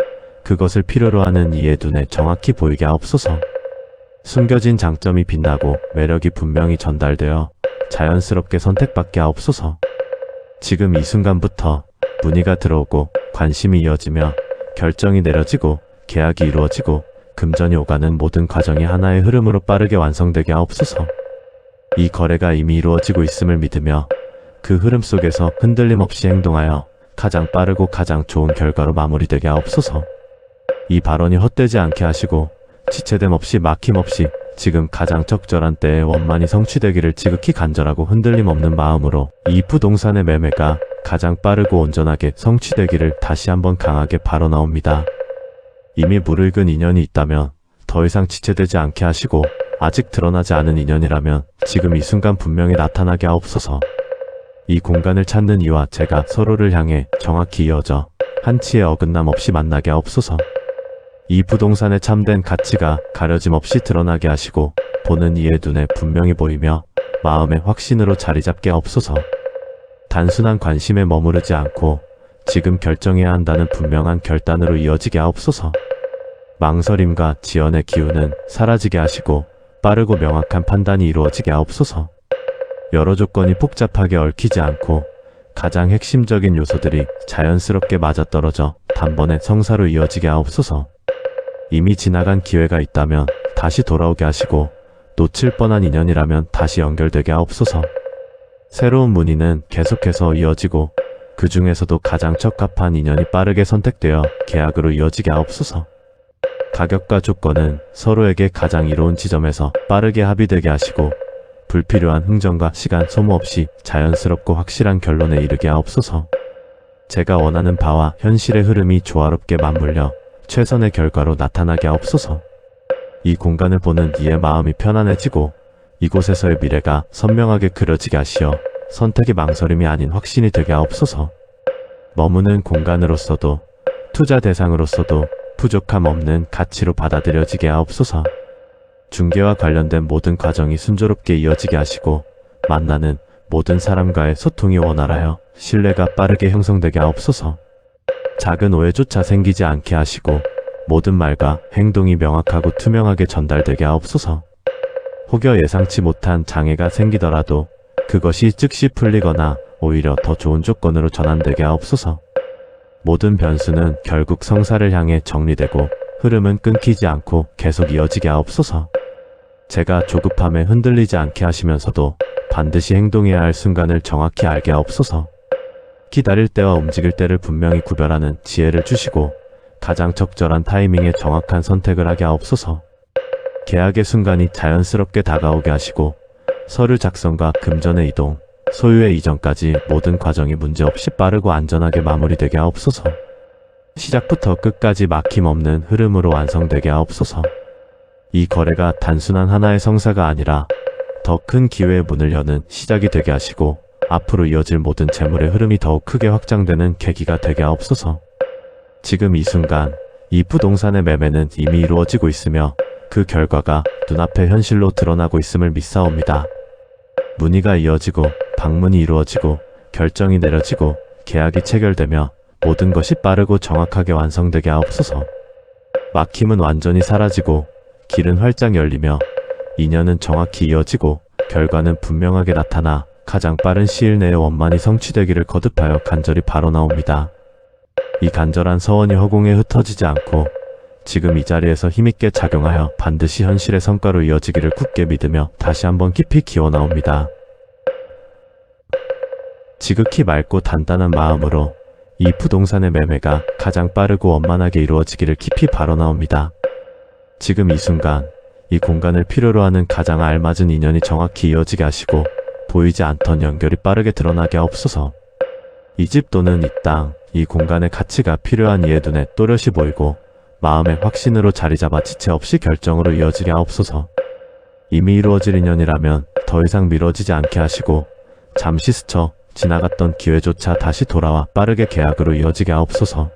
그것을 필요로 하는 이의 눈에 정확히 보이게 하옵소서. 숨겨진 장점이 빛나고 매력이 분명히 전달되어 자연스럽게 선택받게 하옵소서. 지금 이 순간부터 문의가 들어오고 관심이 이어지며 결정이 내려지고 계약이 이루어지고 금전이 오가는 모든 과정이 하나의 흐름으로 빠르게 완성되게 하옵소서. 이 거래가 이미 이루어지고 있음을 믿으며 그 흐름 속에서 흔들림 없이 행동하여 가장 빠르고 가장 좋은 결과로 마무리되게 하옵소서. 이 발언이 헛되지 않게 하시고 지체됨 없이 막힘 없이 지금 가장 적절한 때에 원만히 성취되기를 지극히 간절하고 흔들림 없는 마음으로 이 부동산의 매매가 가장 빠르고 온전하게 성취되기를 다시 한번 강하게 발언하옵니다. 이미 무르익은 인연이 있다면 더 이상 지체되지 않게 하시고 아직 드러나지 않은 인연이라면 지금 이 순간 분명히 나타나게 하옵소서. 이 공간을 찾는 이와 제가 서로를 향해 정확히 이어져 한치의 어긋남 없이 만나게 하옵소서. 이 부동산의 참된 가치가 가려짐 없이 드러나게 하시고 보는 이의 눈에 분명히 보이며 마음의 확신으로 자리 잡게 하옵소서. 단순한 관심에 머무르지 않고 지금 결정해야 한다는 분명한 결단으로 이어지게 하옵소서. 망설임과 지연의 기운은 사라지게 하시고 빠르고 명확한 판단이 이루어지게 하옵소서. 여러 조건이 복잡하게 얽히지 않고 가장 핵심적인 요소들이 자연스럽게 맞아떨어져 단번에 성사로 이어지게 하옵소서. 이미 지나간 기회가 있다면 다시 돌아오게 하시고 놓칠 뻔한 인연이라면 다시 연결되게 하옵소서. 새로운 문의는 계속해서 이어지고 그 중에서도 가장 적합한 인연이 빠르게 선택되어 계약으로 이어지게 하옵소서. 가격과 조건은 서로에게 가장 이로운 지점에서 빠르게 합의되게 하시고 불필요한 흥정과 시간 소모 없이 자연스럽고 확실한 결론에 이르게 하옵소서. 제가 원하는 바와 현실의 흐름이 조화롭게 맞물려 최선의 결과로 나타나게 하옵소서. 이 공간을 보는 이의 마음이 편안해지고 이곳에서의 미래가 선명하게 그려지게 하시어 선택의 망설임이 아닌 확신이 되게 하옵소서. 머무는 공간으로서도 투자 대상으로서도 부족함 없는 가치로 받아들여지게 하옵소서. 중개와 관련된 모든 과정이 순조롭게 이어지게 하시고 만나는 모든 사람과의 소통이 원활하여 신뢰가 빠르게 형성되게 하옵소서. 작은 오해조차 생기지 않게 하시고 모든 말과 행동이 명확하고 투명하게 전달되게 하옵소서. 혹여 예상치 못한 장애가 생기더라도 그것이 즉시 풀리거나 오히려 더 좋은 조건으로 전환되게 하옵소서. 모든 변수는 결국 성사를 향해 정리되고 흐름은 끊기지 않고 계속 이어지게 하옵소서. 제가 조급함에 흔들리지 않게 하시면서도 반드시 행동해야 할 순간을 정확히 알게 하옵소서. 기다릴 때와 움직일 때를 분명히 구별하는 지혜를 주시고 가장 적절한 타이밍에 정확한 선택을 하게 하옵소서. 계약의 순간이 자연스럽게 다가오게 하시고 서류 작성과 금전의 이동, 소유의 이전까지 모든 과정이 문제없이 빠르고 안전하게 마무리되게 하옵소서. 시작부터 끝까지 막힘없는 흐름으로 완성되게 하옵소서. 이 거래가 단순한 하나의 성사가 아니라 더 큰 기회의 문을 여는 시작이 되게 하시고 앞으로 이어질 모든 재물의 흐름이 더욱 크게 확장되는 계기가 되게 하옵소서. 지금 이 순간 이 부동산의 매매는 이미 이루어지고 있으며 그 결과가 눈앞에 현실로 드러나고 있음을 믿사옵니다. 문의가 이어지고 방문이 이루어지고 결정이 내려지고 계약이 체결되며 모든 것이 빠르고 정확하게 완성되게 하옵소서. 막힘은 완전히 사라지고 길은 활짝 열리며 인연은 정확히 이어지고 결과는 분명하게 나타나 가장 빠른 시일 내에 원만히 성취되기를 거듭하여 간절히 바라옵나옵니다. 이 간절한 서원이 허공에 흩어지지 않고 지금 이 자리에서 힘있게 작용하여 반드시 현실의 성과로 이어지기를 굳게 믿으며 다시 한번 깊이 기원하옵니다. 지극히 맑고 단단한 마음으로 이 부동산의 매매가 가장 빠르고 원만하게 이루어지기를 깊이 바라옵니다. 지금 이 순간 이 공간을 필요로 하는 가장 알맞은 인연이 정확히 이어지게 하시고 보이지 않던 연결이 빠르게 드러나게 하옵소서. 이 집 또는 이 땅, 이 공간의 가치가 필요한 이의 눈에 또렷이 보이고 마음의 확신으로 자리 잡아 지체 없이 결정으로 이어지게 하옵소서. 이미 이루어질 인연이라면 더 이상 미뤄지지 않게 하시고 잠시 스쳐 지나갔던 기회조차 다시 돌아와 빠르게 계약으로 이어지게 하옵소서.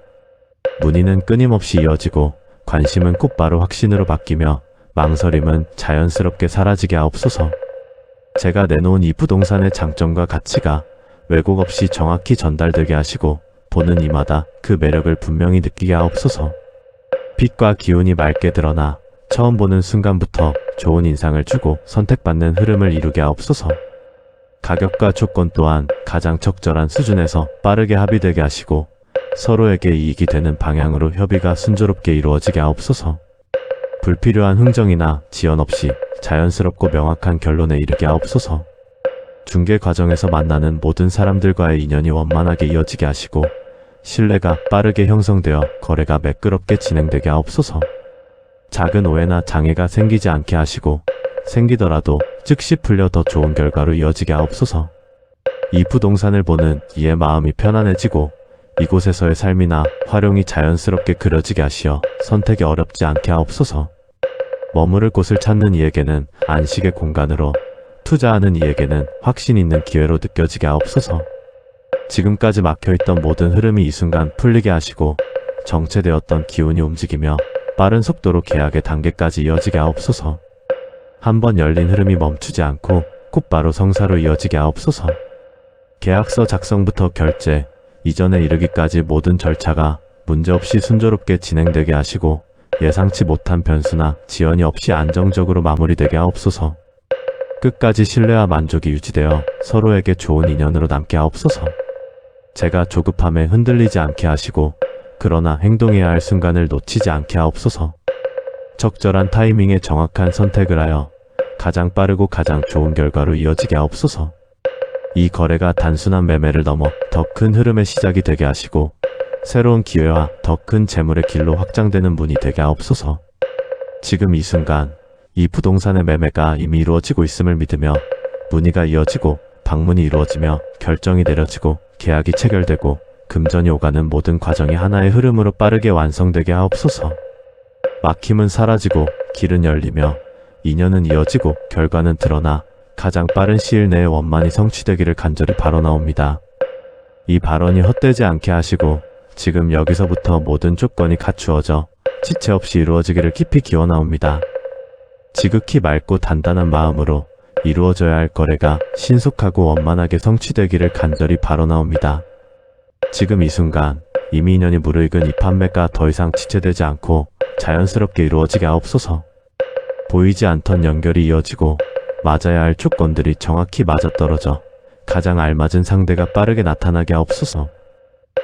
문의는 끊임없이 이어지고 관심은 곧바로 확신으로 바뀌며 망설임은 자연스럽게 사라지게 하옵소서. 제가 내놓은 이 부동산의 장점과 가치가 왜곡 없이 정확히 전달되게 하시고 보는 이마다 그 매력을 분명히 느끼게 하옵소서. 빛과 기운이 맑게 드러나 처음 보는 순간부터 좋은 인상을 주고 선택받는 흐름을 이루게 하옵소서. 가격과 조건 또한 가장 적절한 수준에서 빠르게 합의되게 하시고 서로에게 이익이 되는 방향으로 협의가 순조롭게 이루어지게 하옵소서. 불필요한 흥정이나 지연 없이 자연스럽고 명확한 결론에 이르게 하옵소서. 중개 과정에서 만나는 모든 사람들과의 인연이 원만하게 이어지게 하시고 신뢰가 빠르게 형성되어 거래가 매끄럽게 진행되게 하옵소서. 작은 오해나 장애가 생기지 않게 하시고 생기더라도 즉시 풀려 더 좋은 결과로 이어지게 하옵소서. 이 부동산을 보는 이의 마음이 편안해지고 이곳에서의 삶이나 활용이 자연스럽게 그려지게 하시어 선택이 어렵지 않게 하옵소서. 머무를 곳을 찾는 이에게는 안식의 공간으로, 투자하는 이에게는 확신 있는 기회로 느껴지게 하옵소서. 지금까지 막혀있던 모든 흐름이 이 순간 풀리게 하시고 정체되었던 기운이 움직이며 빠른 속도로 계약의 단계까지 이어지게 하옵소서. 한번 열린 흐름이 멈추지 않고 곧바로 성사로 이어지게 하옵소서. 계약서 작성부터 결제, 이전에 이르기까지 모든 절차가 문제없이 순조롭게 진행되게 하시고 예상치 못한 변수나 지연이 없이 안정적으로 마무리되게 하옵소서. 끝까지 신뢰와 만족이 유지되어 서로에게 좋은 인연으로 남게 하옵소서. 제가 조급함에 흔들리지 않게 하시고 그러나 행동해야 할 순간을 놓치지 않게 하옵소서. 적절한 타이밍에 정확한 선택을 하여 가장 빠르고 가장 좋은 결과로 이어지게 하옵소서. 이 거래가 단순한 매매를 넘어 더 큰 흐름의 시작이 되게 하시고 새로운 기회와 더 큰 재물의 길로 확장되는 문이 되게 하옵소서. 지금 이 순간 이 부동산의 매매가 이미 이루어지고 있음을 믿으며 문의가 이어지고 방문이 이루어지며 결정이 내려지고 계약이 체결되고 금전이 오가는 모든 과정이 하나의 흐름으로 빠르게 완성되게 하옵소서. 막힘은 사라지고 길은 열리며 인연은 이어지고 결과는 드러나 가장 빠른 시일 내에 원만히 성취되기를 간절히 바라나옵니다. 이 발언이 헛되지 않게 하시고 지금 여기서부터 모든 조건이 갖추어져 지체 없이 이루어지기를 깊이 기원하옵니다. 지극히 맑고 단단한 마음으로 이루어져야 할 거래가 신속하고 원만하게 성취되기를 간절히 바라나옵니다. 지금 이 순간 이미 인연이 무르익은 이 판매가 더 이상 지체되지 않고 자연스럽게 이루어지게 하옵소서. 보이지 않던 연결이 이어지고 맞아야 할 조건들이 정확히 맞아떨어져 가장 알맞은 상대가 빠르게 나타나게 하옵소서.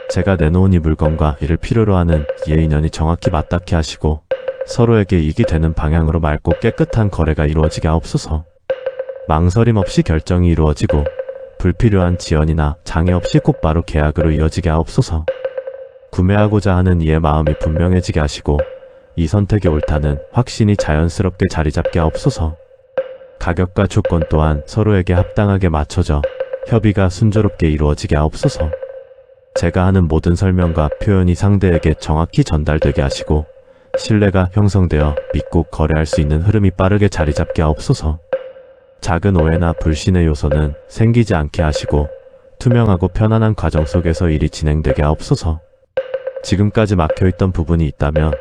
제가 내놓은 이 물건과 이를 필요로 하는 이의 인연이 정확히 맞닿게 하시고 서로에게 이익이 되는 방향으로 맑고 깨끗한 거래가 이루어지게 하옵소서. 망설임 없이 결정이 이루어지고 불필요한 지연이나 장애 없이 곧바로 계약으로 이어지게 하옵소서. 구매하고자 하는 이의 마음이 분명해지게 하시고 이 선택의 옳다는 확신이 자연스럽게 자리잡게 하옵소서. 가격과 조건 또한 서로에게 합당하게 맞춰져 협의가 순조롭게 이루어지게 하옵소서. 제가 하는 모든 설명과 표현이 상대에게 정확히 전달되게 하시고 신뢰가 형성되어 믿고 거래할 수 있는 흐름이 빠르게 자리잡게 하옵소서. 작은 오해나 불신의 요소는 생기지 않게 하시고 투명하고 편안한 과정 속에서 일이 진행되게 하옵소서. 지금까지 막혀있던 부분이 있다면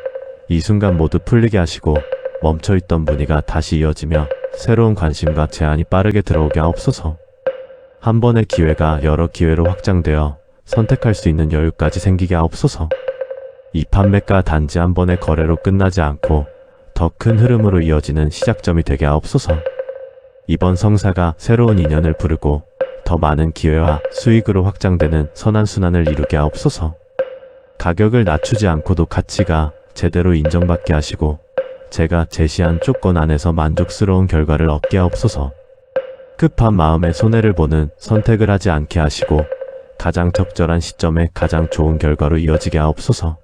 이 순간 모두 풀리게 하시고 멈춰있던 문의가 다시 이어지며 새로운 관심과 제안이 빠르게 들어오게 하옵소서. 한 번의 기회가 여러 기회로 확장되어 선택할 수 있는 여유까지 생기게 하옵소서. 이 판매가 단지 한 번의 거래로 끝나지 않고 더 큰 흐름으로 이어지는 시작점이 되게 하옵소서. 이번 성사가 새로운 인연을 부르고 더 많은 기회와 수익으로 확장되는 선한순환을 이루게 하옵소서. 가격을 낮추지 않고도 가치가 제대로 인정받게 하시고 제가 제시한 조건 안에서 만족스러운 결과를 얻게 하옵소서. 급한 마음에 손해를 보는 선택을 하지 않게 하시고 가장 적절한 시점에 가장 좋은 결과로 이어지게 하옵소서.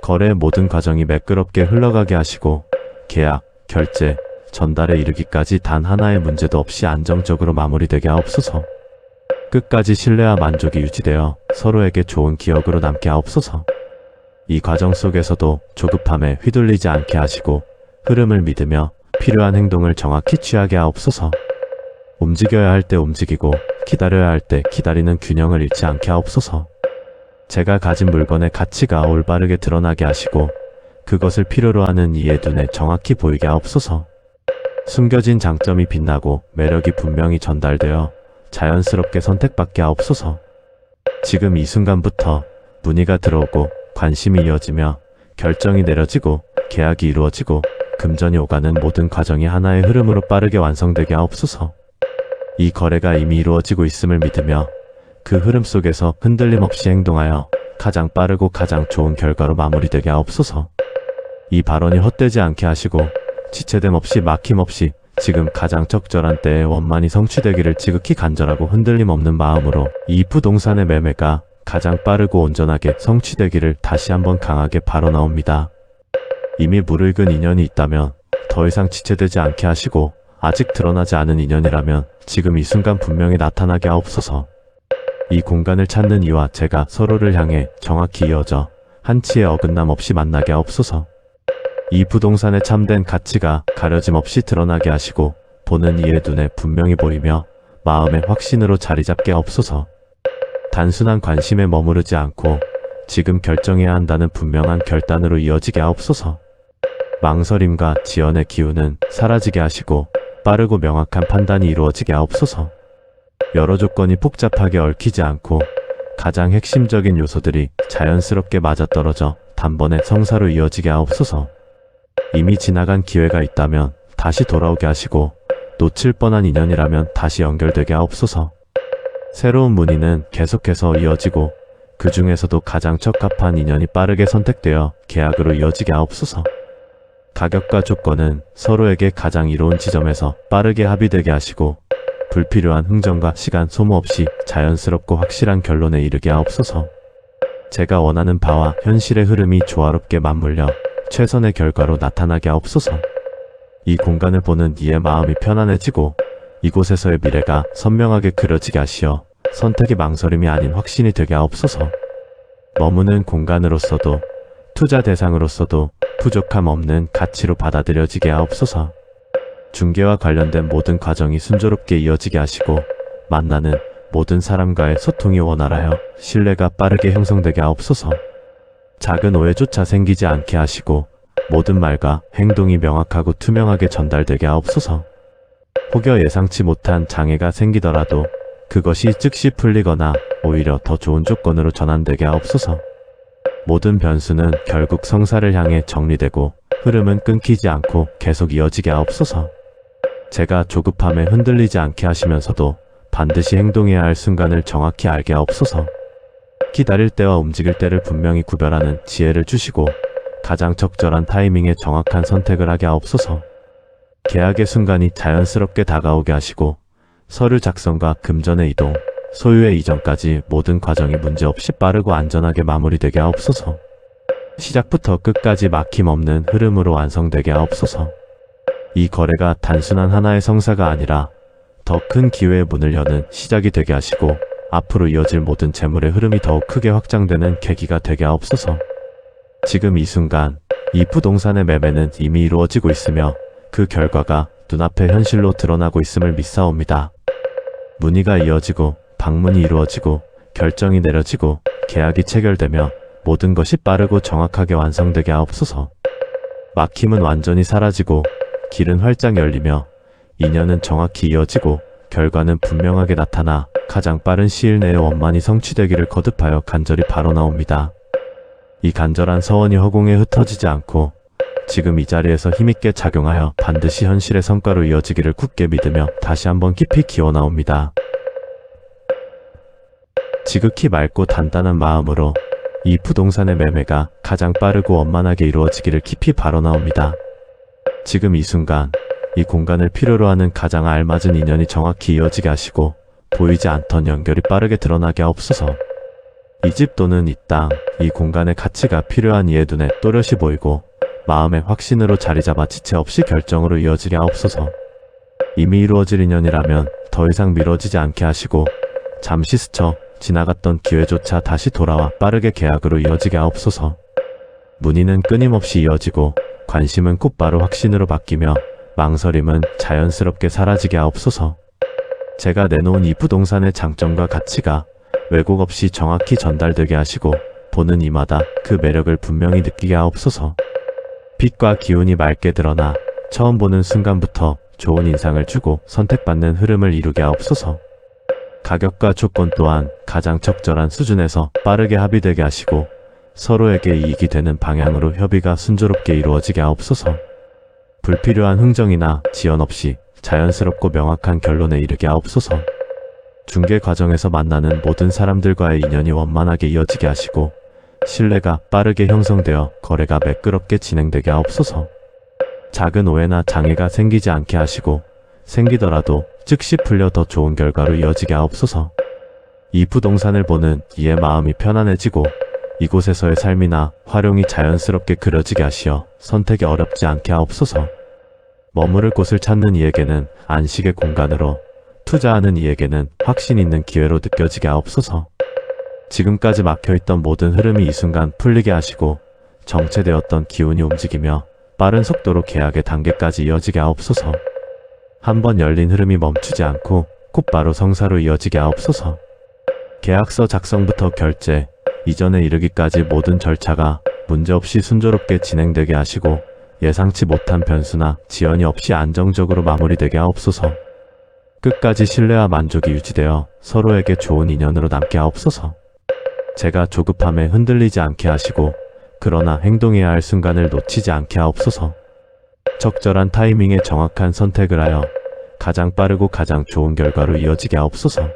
거래의 모든 과정이 매끄럽게 흘러가게 하시고 계약, 결제, 전달에 이르기까지 단 하나의 문제도 없이 안정적으로 마무리되게 하옵소서. 끝까지 신뢰와 만족이 유지되어 서로에게 좋은 기억으로 남게 하옵소서. 이 과정 속에서도 조급함에 휘둘리지 않게 하시고 흐름을 믿으며 필요한 행동을 정확히 취하게 하옵소서. 움직여야 할 때 움직이고 기다려야 할 때 기다리는 균형을 잃지 않게 하옵소서. 제가 가진 물건의 가치가 올바르게 드러나게 하시고 그것을 필요로 하는 이의 눈에 정확히 보이게 하옵소서. 숨겨진 장점이 빛나고 매력이 분명히 전달되어 자연스럽게 선택받게 하옵소서. 지금 이 순간부터 문의가 들어오고 관심이 이어지며 결정이 내려지고 계약이 이루어지고 금전이 오가는 모든 과정이 하나의 흐름으로 빠르게 완성되게 하옵소서. 이 거래가 이미 이루어지고 있음을 믿으며 그 흐름 속에서 흔들림 없이 행동하여 가장 빠르고 가장 좋은 결과로 마무리되게 하옵소서. 이 발언이 헛되지 않게 하시고 지체됨 없이 막힘 없이 지금 가장 적절한 때에 원만히 성취되기를 지극히 간절하고 흔들림 없는 마음으로 이 부동산의 매매가 가장 빠르고 온전하게 성취되기를 다시 한번 강하게 바라나옵니다. 이미 무르익은 인연이 있다면 더 이상 지체되지 않게 하시고 아직 드러나지 않은 인연이라면 지금 이 순간 분명히 나타나게 하옵소서. 이 공간을 찾는 이와 제가 서로를 향해 정확히 이어져 한치의 어긋남 없이 만나게 하옵소서. 이 부동산의 참된 가치가 가려짐 없이 드러나게 하시고 보는 이의 눈에 분명히 보이며 마음의 확신으로 자리잡게 하옵소서. 단순한 관심에 머무르지 않고 지금 결정해야 한다는 분명한 결단으로 이어지게 하옵소서. 망설임과 지연의 기운은 사라지게 하시고 빠르고 명확한 판단이 이루어지게 하옵소서. 여러 조건이 복잡하게 얽히지 않고 가장 핵심적인 요소들이 자연스럽게 맞아떨어져 단번에 성사로 이어지게 하옵소서. 이미 지나간 기회가 있다면 다시 돌아오게 하시고 놓칠 뻔한 인연이라면 다시 연결되게 하옵소서. 새로운 문의는 계속해서 이어지고 그 중에서도 가장 적합한 인연이 빠르게 선택되어 계약으로 이어지게 하옵소서. 가격과 조건은 서로에게 가장 이로운 지점에서 빠르게 합의되게 하시고 불필요한 흥정과 시간 소모 없이 자연스럽고 확실한 결론에 이르게 하옵소서. 제가 원하는 바와 현실의 흐름이 조화롭게 맞물려 최선의 결과로 나타나게 하옵소서. 이 공간을 보는 이의 마음이 편안해지고 이곳에서의 미래가 선명하게 그려지게 하시어 선택의 망설임이 아닌 확신이 되게 하옵소서. 머무는 공간으로서도 투자 대상으로서도 부족함 없는 가치로 받아들여지게 하옵소서. 중개와 관련된 모든 과정이 순조롭게 이어지게 하시고 만나는 모든 사람과의 소통이 원활하여 신뢰가 빠르게 형성되게 하옵소서. 작은 오해조차 생기지 않게 하시고 모든 말과 행동이 명확하고 투명하게 전달되게 하옵소서. 혹여 예상치 못한 장애가 생기더라도 그것이 즉시 풀리거나 오히려 더 좋은 조건으로 전환되게 하옵소서. 모든 변수는 결국 성사를 향해 정리되고 흐름은 끊기지 않고 계속 이어지게 하옵소서. 제가 조급함에 흔들리지 않게 하시면서도 반드시 행동해야 할 순간을 정확히 알게 하옵소서. 기다릴 때와 움직일 때를 분명히 구별하는 지혜를 주시고 가장 적절한 타이밍에 정확한 선택을 하게 하옵소서. 계약의 순간이 자연스럽게 다가오게 하시고 서류 작성과 금전의 이동, 소유의 이전까지 모든 과정이 문제없이 빠르고 안전하게 마무리되게 하옵소서. 시작부터 끝까지 막힘없는 흐름으로 완성되게 하옵소서. 이 거래가 단순한 하나의 성사가 아니라 더 큰 기회의 문을 여는 시작이 되게 하시고 앞으로 이어질 모든 재물의 흐름이 더욱 크게 확장되는 계기가 되게 하옵소서. 지금 이 순간 이 부동산의 매매는 이미 이루어지고 있으며 그 결과가 눈앞에 현실로 드러나고 있음을 믿사옵니다. 문의가 이어지고 방문이 이루어지고 결정이 내려지고 계약이 체결되며 모든 것이 빠르고 정확하게 완성되게 하옵소서. 막힘은 완전히 사라지고 길은 활짝 열리며 인연은 정확히 이어지고 결과는 분명하게 나타나 가장 빠른 시일 내에 원만히 성취되기를 거듭하여 간절히 바라옵나옵니다. 이 간절한 서원이 허공에 흩어지지 않고 지금 이 자리에서 힘있게 작용하여 반드시 현실의 성과로 이어지기를 굳게 믿으며 다시 한번 깊이 기원하옵니다. 지극히 맑고 단단한 마음으로 이 부동산의 매매가 가장 빠르고 원만하게 이루어지기를 깊이 바라옵니다. 지금 이 순간 이 공간을 필요로 하는 가장 알맞은 인연이 정확히 이어지게 하시고 보이지 않던 연결이 빠르게 드러나게 하옵소서. 이 집 또는 이 땅, 이 공간의 가치가 필요한 이의 눈에 또렷이 보이고 마음의 확신으로 자리잡아 지체 없이 결정으로 이어지게 하옵소서. 이미 이루어질 인연이라면 더 이상 미뤄지지 않게 하시고 잠시 스쳐 지나갔던 기회조차 다시 돌아와 빠르게 계약으로 이어지게 하옵소서. 문의는 끊임없이 이어지고 관심은 곧바로 확신으로 바뀌며 망설임은 자연스럽게 사라지게 하옵소서. 제가 내놓은 이 부동산의 장점과 가치가 왜곡 없이 정확히 전달되게 하시고 보는 이마다 그 매력을 분명히 느끼게 하옵소서. 빛과 기운이 맑게 드러나 처음 보는 순간부터 좋은 인상을 주고 선택받는 흐름을 이루게 하옵소서. 가격과 조건 또한 가장 적절한 수준에서 빠르게 합의되게 하시고 서로에게 이익이 되는 방향으로 협의가 순조롭게 이루어지게 하옵소서. 불필요한 흥정이나 지연 없이 자연스럽고 명확한 결론에 이르게 하옵소서. 중개 과정에서 만나는 모든 사람들과의 인연이 원만하게 이어지게 하시고 신뢰가 빠르게 형성되어 거래가 매끄럽게 진행되게 하옵소서. 작은 오해나 장애가 생기지 않게 하시고 생기더라도 즉시 풀려 더 좋은 결과로 이어지게 하옵소서. 이 부동산을 보는 이의 마음이 편안해지고 이곳에서의 삶이나 활용이 자연스럽게 그려지게 하시어 선택이 어렵지 않게 하옵소서. 머무를 곳을 찾는 이에게는 안식의 공간으로, 투자하는 이에게는 확신 있는 기회로 느껴지게 하옵소서. 지금까지 막혀있던 모든 흐름이 이 순간 풀리게 하시고 정체되었던 기운이 움직이며 빠른 속도로 계약의 단계까지 이어지게 하옵소서. 한번 열린 흐름이 멈추지 않고 곧바로 성사로 이어지게 하옵소서. 계약서 작성부터 결제, 이전에 이르기까지 모든 절차가 문제없이 순조롭게 진행되게 하시고 예상치 못한 변수나 지연이 없이 안정적으로 마무리되게 하옵소서. 끝까지 신뢰와 만족이 유지되어 서로에게 좋은 인연으로 남게 하옵소서. 제가 조급함에 흔들리지 않게 하시고 그러나 행동해야 할 순간을 놓치지 않게 하옵소서. 적절한 타이밍에 정확한 선택을 하여 가장 빠르고 가장 좋은 결과로 이어지게 하옵소서.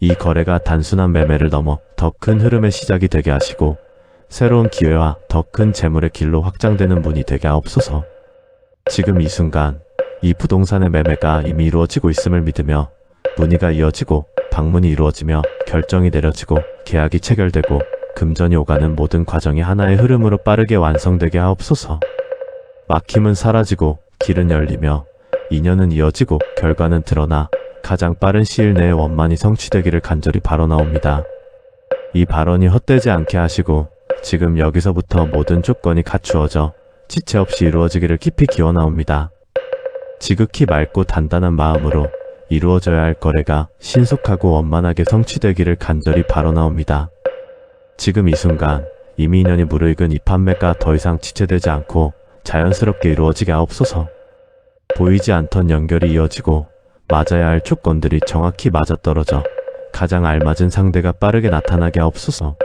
이 거래가 단순한 매매를 넘어 더 큰 흐름의 시작이 되게 하시고 새로운 기회와 더 큰 재물의 길로 확장되는 문이 되게 하옵소서. 지금 이 순간 이 부동산의 매매가 이미 이루어지고 있음을 믿으며 문의가 이어지고 방문이 이루어지며 결정이 내려지고 계약이 체결되고 금전이 오가는 모든 과정이 하나의 흐름으로 빠르게 완성되게 하옵소서. 막힘은 사라지고 길은 열리며 인연은 이어지고 결과는 드러나 가장 빠른 시일 내에 원만히 성취되기를 간절히 바라나옵니다. 이 발언이 헛되지 않게 하시고 지금 여기서부터 모든 조건이 갖추어져 지체 없이 이루어지기를 깊이 기원하옵니다. 지극히 맑고 단단한 마음으로 이루어져야 할 거래가 신속하고 원만하게 성취되기를 간절히 바라나옵니다. 지금 이 순간 이미 인연이 무르익은 이 판매가 더 이상 지체되지 않고 자연스럽게 이루어지게 하옵소서. 보이지 않던 연결이 이어지고 맞아야 할 조건들이 정확히 맞아떨어져 가장 알맞은 상대가 빠르게 나타나게 하옵소서.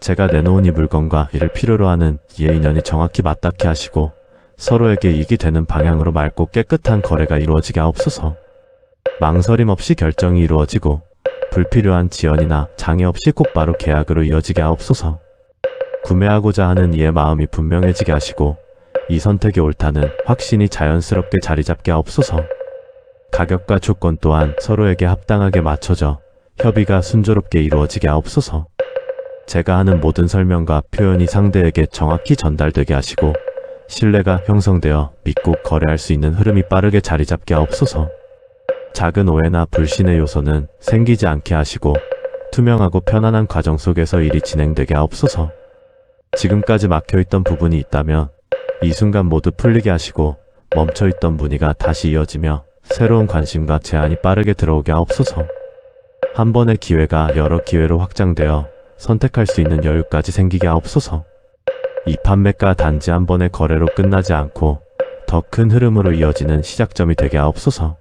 제가 내놓은 이 물건과 이를 필요로 하는 이의 인연이 정확히 맞닿게 하시고 서로에게 이익이 되는 방향으로 맑고 깨끗한 거래가 이루어지게 하옵소서. 망설임 없이 결정이 이루어지고 불필요한 지연이나 장애 없이 곧바로 계약으로 이어지게 하옵소서. 구매하고자 하는 이의 마음이 분명해지게 하시고 이 선택이 옳다는 확신이 자연스럽게 자리잡게 하옵소서. 가격과 조건 또한 서로에게 합당하게 맞춰져 협의가 순조롭게 이루어지게 하옵소서. 제가 하는 모든 설명과 표현이 상대에게 정확히 전달되게 하시고 신뢰가 형성되어 믿고 거래할 수 있는 흐름이 빠르게 자리잡게 하옵소서. 작은 오해나 불신의 요소는 생기지 않게 하시고 투명하고 편안한 과정 속에서 일이 진행되게 하옵소서. 지금까지 막혀있던 부분이 있다면 이 순간 모두 풀리게 하시고 멈춰있던 문의가 다시 이어지며 새로운 관심과 제안이 빠르게 들어오게 하옵소서. 한 번의 기회가 여러 기회로 확장되어 선택할 수 있는 여유까지 생기게 하옵소서. 이 판매가 단지 한 번의 거래로 끝나지 않고 더 큰 흐름으로 이어지는 시작점이 되게 하옵소서.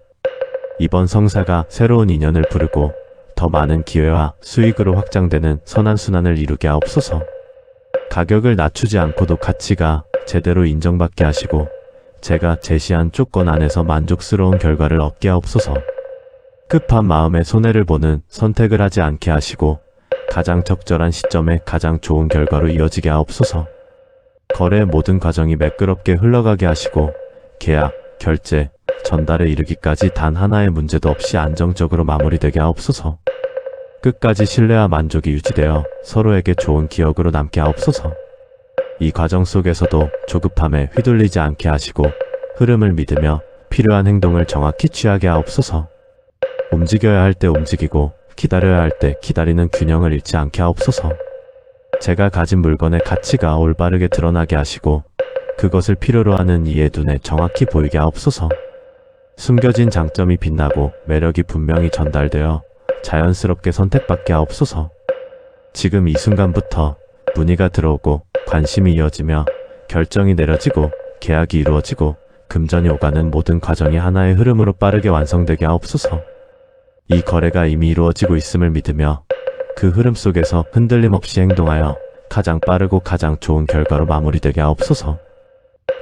이번 성사가 새로운 인연을 부르고 더 많은 기회와 수익으로 확장되는 선한순환을 이루게 하옵소서. 가격을 낮추지 않고도 가치가 제대로 인정받게 하시고 제가 제시한 조건 안에서 만족스러운 결과를 얻게 하옵소서. 급한 마음에 손해를 보는 선택을 하지 않게 하시고 가장 적절한 시점에 가장 좋은 결과로 이어지게 하옵소서. 거래의 모든 과정이 매끄럽게 흘러가게 하시고 계약, 결제, 전달에 이르기까지 단 하나의 문제도 없이 안정적으로 마무리되게 하옵소서. 끝까지 신뢰와 만족이 유지되어 서로에게 좋은 기억으로 남게 하옵소서. 이 과정 속에서도 조급함에 휘둘리지 않게 하시고 흐름을 믿으며 필요한 행동을 정확히 취하게 하옵소서. 움직여야 할 때 움직이고 기다려야 할 때 기다리는 균형을 잃지 않게 하옵소서. 제가 가진 물건의 가치가 올바르게 드러나게 하시고 그것을 필요로 하는 이의 눈에 정확히 보이게 하옵소서. 숨겨진 장점이 빛나고 매력이 분명히 전달되어 자연스럽게 선택받게 하옵소서. 지금 이 순간부터 문의가 들어오고 관심이 이어지며 결정이 내려지고 계약이 이루어지고 금전이 오가는 모든 과정이 하나의 흐름으로 빠르게 완성되게 하옵소서. 이 거래가 이미 이루어지고 있음을 믿으며 그 흐름 속에서 흔들림 없이 행동하여 가장 빠르고 가장 좋은 결과로 마무리되게 하옵소서.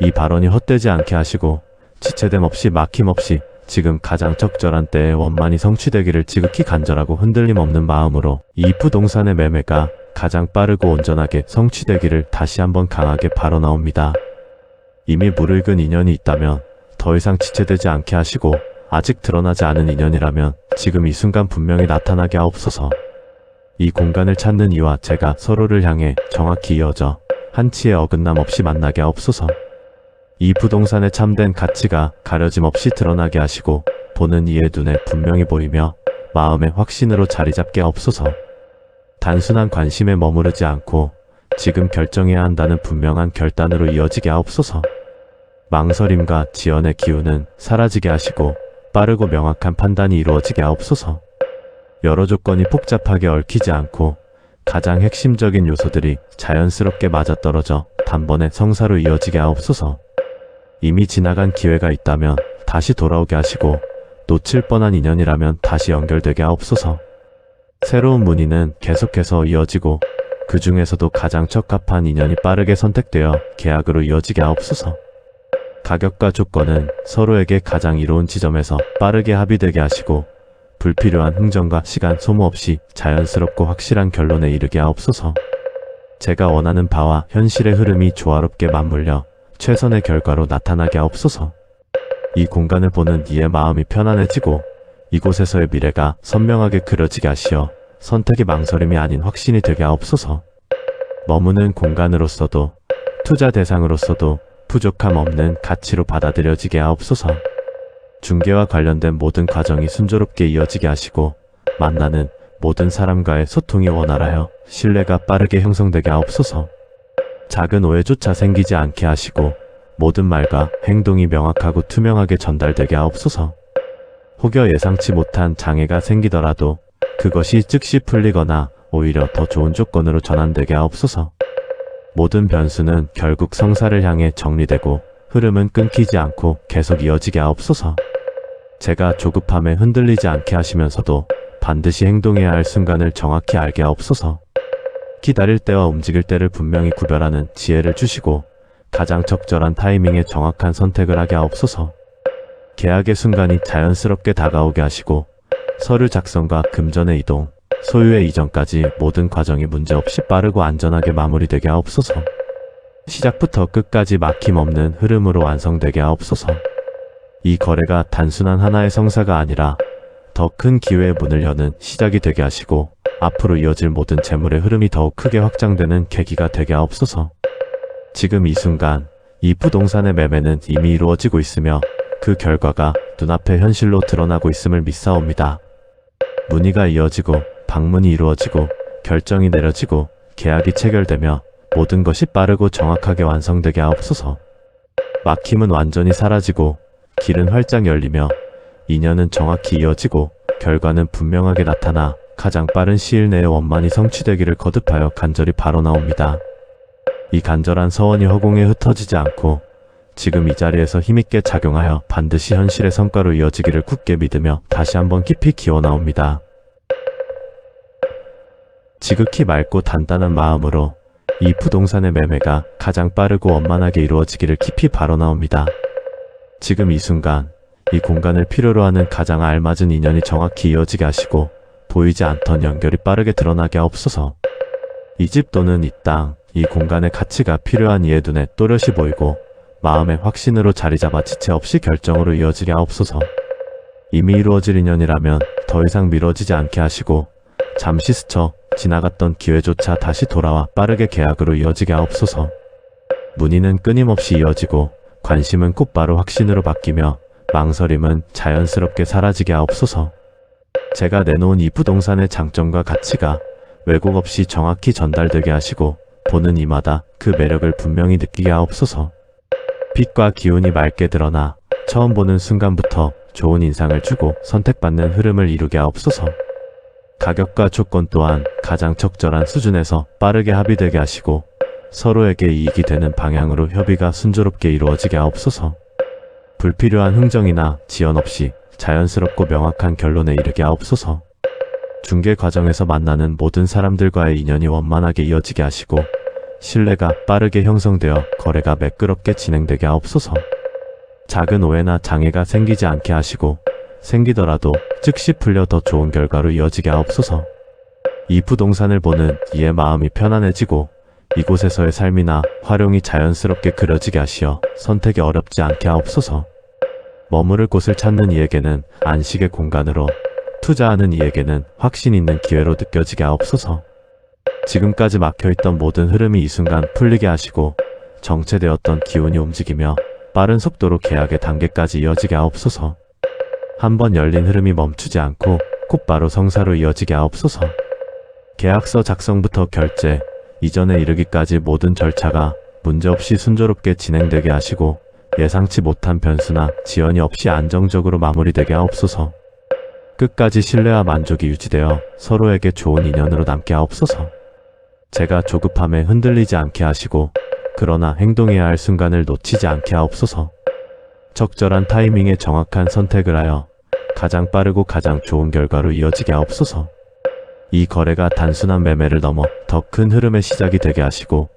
이 발언이 헛되지 않게 하시고 지체됨 없이 막힘 없이 지금 가장 적절한 때에 원만히 성취되기를 지극히 간절하고 흔들림 없는 마음으로 이 부동산의 매매가 가장 빠르고 온전하게 성취되기를 다시 한번 강하게 바라나옵니다. 이미 무르익은 인연이 있다면 더 이상 지체되지 않게 하시고 아직 드러나지 않은 인연이라면 지금 이 순간 분명히 나타나게 하옵소서. 이 공간을 찾는 이와 제가 서로를 향해 정확히 이어져 한치의 어긋남 없이 만나게 하옵소서. 이 부동산의 참된 가치가 가려짐 없이 드러나게 하시고 보는 이의 눈에 분명히 보이며 마음의 확신으로 자리 잡게 하옵소서. 단순한 관심에 머무르지 않고 지금 결정해야 한다는 분명한 결단으로 이어지게 하옵소서. 망설임과 지연의 기운은 사라지게 하시고 빠르고 명확한 판단이 이루어지게 하옵소서. 여러 조건이 복잡하게 얽히지 않고 가장 핵심적인 요소들이 자연스럽게 맞아떨어져 단번에 성사로 이어지게 하옵소서. 이미 지나간 기회가 있다면 다시 돌아오게 하시고 놓칠 뻔한 인연이라면 다시 연결되게 하옵소서. 새로운 문의는 계속해서 이어지고 그 중에서도 가장 적합한 인연이 빠르게 선택되어 계약으로 이어지게 하옵소서. 가격과 조건은 서로에게 가장 이로운 지점에서 빠르게 합의되게 하시고 불필요한 흥정과 시간 소모 없이 자연스럽고 확실한 결론에 이르게 하옵소서. 제가 원하는 바와 현실의 흐름이 조화롭게 맞물려 최선의 결과로 나타나게 하옵소서. 이 공간을 보는 이의 마음이 편안해지고 이곳에서의 미래가 선명하게 그려지게 하시어 선택의 망설임이 아닌 확신이 되게 하옵소서. 머무는 공간으로서도 투자 대상으로서도 부족함 없는 가치로 받아들여지게 하옵소서. 중개와 관련된 모든 과정이 순조롭게 이어지게 하시고 만나는 모든 사람과의 소통이 원활하여 신뢰가 빠르게 형성되게 하옵소서. 작은 오해조차 생기지 않게 하시고 모든 말과 행동이 명확하고 투명하게 전달되게 하옵소서. 혹여 예상치 못한 장애가 생기더라도 그것이 즉시 풀리거나 오히려 더 좋은 조건으로 전환되게 하옵소서. 모든 변수는 결국 성사를 향해 정리되고 흐름은 끊기지 않고 계속 이어지게 하옵소서. 제가 조급함에 흔들리지 않게 하시면서도 반드시 행동해야 할 순간을 정확히 알게 하옵소서. 기다릴 때와 움직일 때를 분명히 구별하는 지혜를 주시고 가장 적절한 타이밍에 정확한 선택을 하게 하옵소서. 계약의 순간이 자연스럽게 다가오게 하시고 서류 작성과 금전의 이동, 소유의 이전까지 모든 과정이 문제없이 빠르고 안전하게 마무리되게 하옵소서. 시작부터 끝까지 막힘없는 흐름으로 완성되게 하옵소서. 이 거래가 단순한 하나의 성사가 아니라 더 큰 기회의 문을 여는 시작이 되게 하시고 앞으로 이어질 모든 재물의 흐름이 더욱 크게 확장되는 계기가 되게 하옵소서. 지금 이 순간 이 부동산의 매매는 이미 이루어지고 있으며 그 결과가 눈앞에 현실로 드러나고 있음을 믿사옵니다. 문의가 이어지고 방문이 이루어지고 결정이 내려지고 계약이 체결되며 모든 것이 빠르고 정확하게 완성되게 하옵소서. 막힘은 완전히 사라지고 길은 활짝 열리며 인연은 정확히 이어지고 결과는 분명하게 나타나 가장 빠른 시일 내에 원만히 성취되기를 거듭하여 간절히 바라나옵니다. 이 간절한 서원이 허공에 흩어지지 않고 지금 이 자리에서 힘있게 작용하여 반드시 현실의 성과로 이어지기를 굳게 믿으며 다시 한번 깊이 기원하옵니다. 지극히 맑고 단단한 마음으로 이 부동산의 매매가 가장 빠르고 원만하게 이루어지기를 깊이 바라나옵니다. 지금 이 순간 이 공간을 필요로 하는 가장 알맞은 인연이 정확히 이어지게 하시고 보이지 않던 연결이 빠르게 드러나게 하옵소서. 이 집 또는 이 땅, 이 공간의 가치가 필요한 이의 눈에 또렷이 보이고 마음의 확신으로 자리잡아 지체 없이 결정으로 이어지게 하옵소서. 이미 이루어질 인연이라면 더 이상 미뤄지지 않게 하시고 잠시 스쳐 지나갔던 기회조차 다시 돌아와 빠르게 계약으로 이어지게 하옵소서. 문의는 끊임없이 이어지고 관심은 곧바로 확신으로 바뀌며 망설임은 자연스럽게 사라지게 하옵소서. 제가 내놓은 이 부동산의 장점과 가치가 왜곡 없이 정확히 전달되게 하시고 보는 이마다 그 매력을 분명히 느끼게 하옵소서. 빛과 기운이 맑게 드러나 처음 보는 순간부터 좋은 인상을 주고 선택받는 흐름을 이루게 하옵소서. 가격과 조건 또한 가장 적절한 수준에서 빠르게 합의되게 하시고 서로에게 이익이 되는 방향으로 협의가 순조롭게 이루어지게 하옵소서. 불필요한 흥정이나 지연 없이 자연스럽고 명확한 결론에 이르게 하옵소서. 중개 과정에서 만나는 모든 사람들과의 인연이 원만하게 이어지게 하시고 신뢰가 빠르게 형성되어 거래가 매끄럽게 진행되게 하옵소서. 작은 오해나 장애가 생기지 않게 하시고 생기더라도 즉시 풀려 더 좋은 결과로 이어지게 하옵소서. 이 부동산을 보는 이의 마음이 편안해지고 이곳에서의 삶이나 활용이 자연스럽게 그려지게 하시어 선택이 어렵지 않게 하옵소서. 머무를 곳을 찾는 이에게는 안식의 공간으로, 투자하는 이에게는 확신 있는 기회로 느껴지게 하옵소서. 지금까지 막혀있던 모든 흐름이 이 순간 풀리게 하시고 정체되었던 기운이 움직이며 빠른 속도로 계약의 단계까지 이어지게 하옵소서. 한번 열린 흐름이 멈추지 않고 곧바로 성사로 이어지게 하옵소서. 계약서 작성부터 결제, 이전에 이르기까지 모든 절차가 문제없이 순조롭게 진행되게 하시고 예상치 못한 변수나 지연이 없이 안정적으로 마무리되게 하옵소서. 끝까지 신뢰와 만족이 유지되어 서로에게 좋은 인연으로 남게 하옵소서. 제가 조급함에 흔들리지 않게 하시고 그러나 행동해야 할 순간을 놓치지 않게 하옵소서. 적절한 타이밍에 정확한 선택을 하여 가장 빠르고 가장 좋은 결과로 이어지게 하옵소서. 이 거래가 단순한 매매를 넘어 더 큰 흐름의 시작이 되게 하시고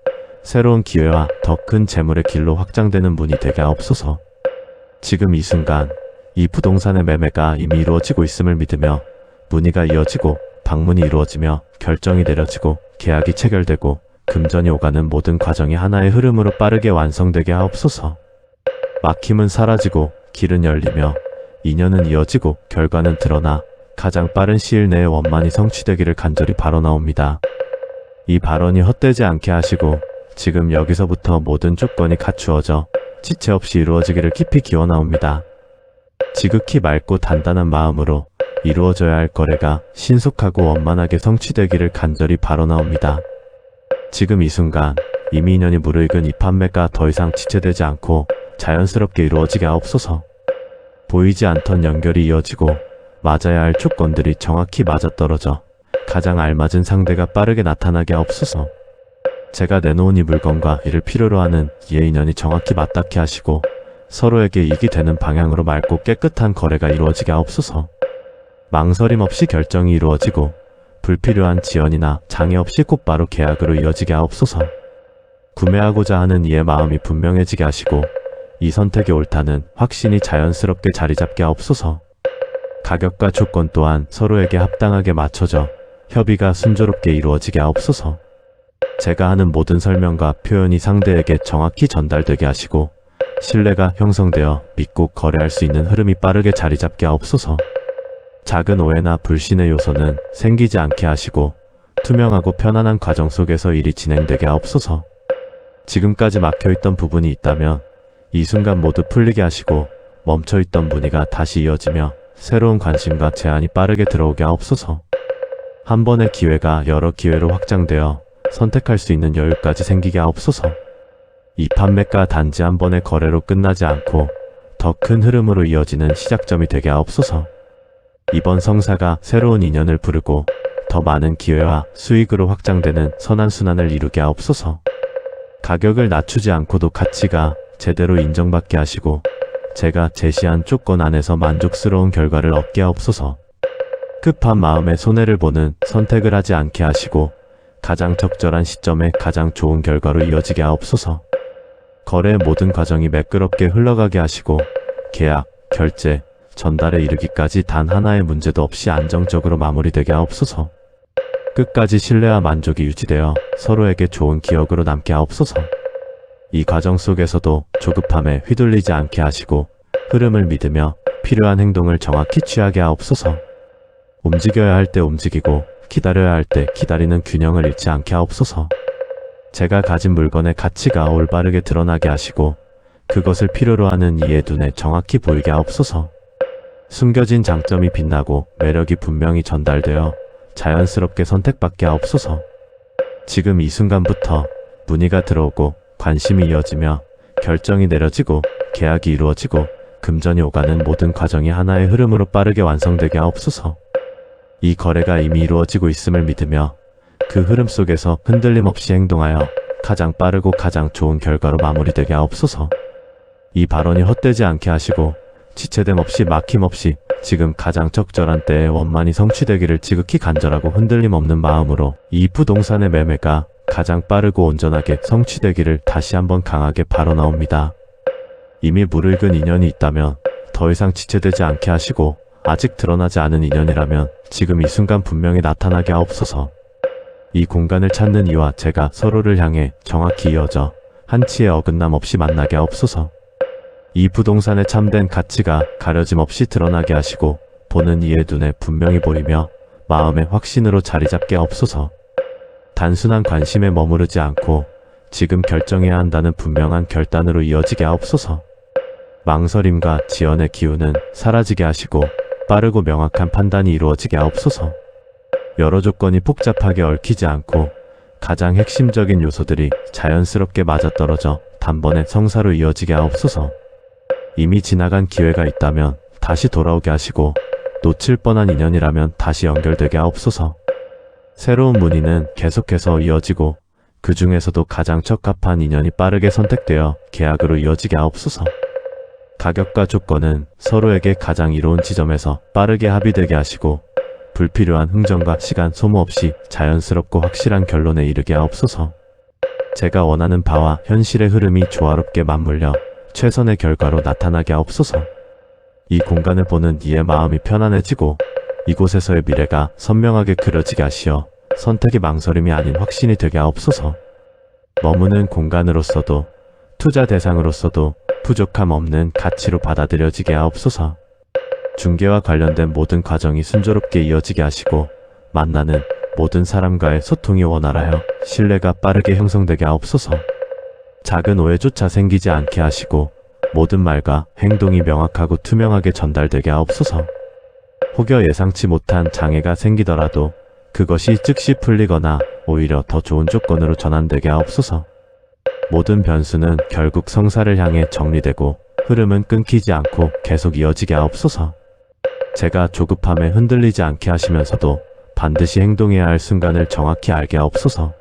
새로운 기회와 더 큰 재물의 길로 확장되는 문이 되게 하옵소서. 지금 이 순간 이 부동산의 매매가 이미 이루어지고 있음을 믿으며 문의가 이어지고 방문이 이루어지며 결정이 내려지고 계약이 체결되고 금전이 오가는 모든 과정이 하나의 흐름으로 빠르게 완성되게 하옵소서. 막힘은 사라지고 길은 열리며 인연은 이어지고 결과는 드러나 가장 빠른 시일 내에 원만히 성취되기를 간절히 바라나옵니다. 이 발언이 헛되지 않게 하시고 지금 여기서부터 모든 조건이 갖추어져 지체 없이 이루어지기를 깊이 기원하옵니다. 지극히 맑고 단단한 마음으로 이루어져야 할 거래가 신속하고 원만하게 성취되기를 간절히 바라나옵니다. 지금 이 순간 이미 인연이 무르익은 이 판매가 더 이상 지체되지 않고 자연스럽게 이루어지게 하옵소서. 보이지 않던 연결이 이어지고 맞아야 할 조건들이 정확히 맞아떨어져 가장 알맞은 상대가 빠르게 나타나게 하옵소서. 제가 내놓은 이 물건과 이를 필요로 하는 이의 인연이 정확히 맞닿게 하시고 서로에게 이익이 되는 방향으로 맑고 깨끗한 거래가 이루어지게 하옵소서. 망설임 없이 결정이 이루어지고 불필요한 지연이나 장애 없이 곧바로 계약으로 이어지게 하옵소서. 구매하고자 하는 이의 마음이 분명해지게 하시고 이 선택이 옳다는 확신이 자연스럽게 자리잡게 하옵소서. 가격과 조건 또한 서로에게 합당하게 맞춰져 협의가 순조롭게 이루어지게 하옵소서. 제가 하는 모든 설명과 표현이 상대에게 정확히 전달되게 하시고 신뢰가 형성되어 믿고 거래할 수 있는 흐름이 빠르게 자리잡게 하옵소서. 작은 오해나 불신의 요소는 생기지 않게 하시고 투명하고 편안한 과정 속에서 일이 진행되게 하옵소서. 지금까지 막혀있던 부분이 있다면 이 순간 모두 풀리게 하시고 멈춰있던 문의가 다시 이어지며 새로운 관심과 제안이 빠르게 들어오게 하옵소서. 한 번의 기회가 여러 기회로 확장되어 선택할 수 있는 여유까지 생기게 하옵소서. 이 판매가 단지 한 번의 거래로 끝나지 않고 더 큰 흐름으로 이어지는 시작점이 되게 하옵소서. 이번 성사가 새로운 인연을 부르고 더 많은 기회와 수익으로 확장되는 선한순환을 이루게 하옵소서. 가격을 낮추지 않고도 가치가 제대로 인정받게 하시고 제가 제시한 조건 안에서 만족스러운 결과를 얻게 하옵소서. 급한 마음에 손해를 보는 선택을 하지 않게 하시고 가장 적절한 시점에 가장 좋은 결과로 이어지게 하옵소서. 거래의 모든 과정이 매끄럽게 흘러가게 하시고 계약, 결제, 전달에 이르기까지 단 하나의 문제도 없이 안정적으로 마무리되게 하옵소서. 끝까지 신뢰와 만족이 유지되어 서로에게 좋은 기억으로 남게 하옵소서. 이 과정 속에서도 조급함에 휘둘리지 않게 하시고 흐름을 믿으며 필요한 행동을 정확히 취하게 하옵소서. 움직여야 할 때 움직이고 기다려야 할 때 기다리는 균형을 잃지 않게 하옵소서. 제가 가진 물건의 가치가 올바르게 드러나게 하시고 그것을 필요로 하는 이의 눈에 정확히 보이게 하옵소서. 숨겨진 장점이 빛나고 매력이 분명히 전달되어 자연스럽게 선택받게 하옵소서. 지금 이 순간부터 문의가 들어오고 관심이 이어지며 결정이 내려지고 계약이 이루어지고 금전이 오가는 모든 과정이 하나의 흐름으로 빠르게 완성되게 하옵소서. 이 거래가 이미 이루어지고 있음을 믿으며 그 흐름 속에서 흔들림 없이 행동하여 가장 빠르고 가장 좋은 결과로 마무리되게 하옵소서. 이 발언이 헛되지 않게 하시고 지체됨 없이 막힘 없이 지금 가장 적절한 때에 원만히 성취되기를 지극히 간절하고 흔들림 없는 마음으로 이 부동산의 매매가 가장 빠르고 온전하게 성취되기를 다시 한번 강하게 바라나옵니다. 이미 무르익은 인연이 있다면 더 이상 지체되지 않게 하시고 아직 드러나지 않은 인연이라면 지금 이 순간 분명히 나타나게 하옵소서. 이 공간을 찾는 이와 제가 서로를 향해 정확히 이어져 한치의 어긋남 없이 만나게 하옵소서. 이 부동산의 참된 가치가 가려짐 없이 드러나게 하시고 보는 이의 눈에 분명히 보이며 마음의 확신으로 자리 잡게 하옵소서. 단순한 관심에 머무르지 않고 지금 결정해야 한다는 분명한 결단으로 이어지게 하옵소서. 망설임과 지연의 기운은 사라지게 하시고 빠르고 명확한 판단이 이루어지게 하옵소서. 여러 조건이 복잡하게 얽히지 않고 가장 핵심적인 요소들이 자연스럽게 맞아떨어져 단번에 성사로 이어지게 하옵소서. 이미 지나간 기회가 있다면 다시 돌아오게 하시고 놓칠 뻔한 인연이라면 다시 연결되게 하옵소서. 새로운 문의는 계속해서 이어지고 그 중에서도 가장 적합한 인연이 빠르게 선택되어 계약으로 이어지게 하옵소서. 가격과 조건은 서로에게 가장 이로운 지점에서 빠르게 합의되게 하시고 불필요한 흥정과 시간 소모 없이 자연스럽고 확실한 결론에 이르게 하옵소서. 제가 원하는 바와 현실의 흐름이 조화롭게 맞물려 최선의 결과로 나타나게 하옵소서. 이 공간을 보는 이의 마음이 편안해지고 이곳에서의 미래가 선명하게 그려지게 하시어 선택의 망설임이 아닌 확신이 되게 하옵소서. 머무는 공간으로서도 투자 대상으로서도 부족함 없는 가치로 받아들여지게 하옵소서. 중개와 관련된 모든 과정이 순조롭게 이어지게 하시고 만나는 모든 사람과의 소통이 원활하여 신뢰가 빠르게 형성되게 하옵소서. 작은 오해조차 생기지 않게 하시고 모든 말과 행동이 명확하고 투명하게 전달되게 하옵소서. 혹여 예상치 못한 장애가 생기더라도 그것이 즉시 풀리거나 오히려 더 좋은 조건으로 전환되게 하옵소서. 모든 변수는 결국 성사를 향해 정리되고 흐름은 끊기지 않고 계속 이어지게 하옵소서. 제가 조급함에 흔들리지 않게 하시면서도 반드시 행동해야 할 순간을 정확히 알게 하옵소서.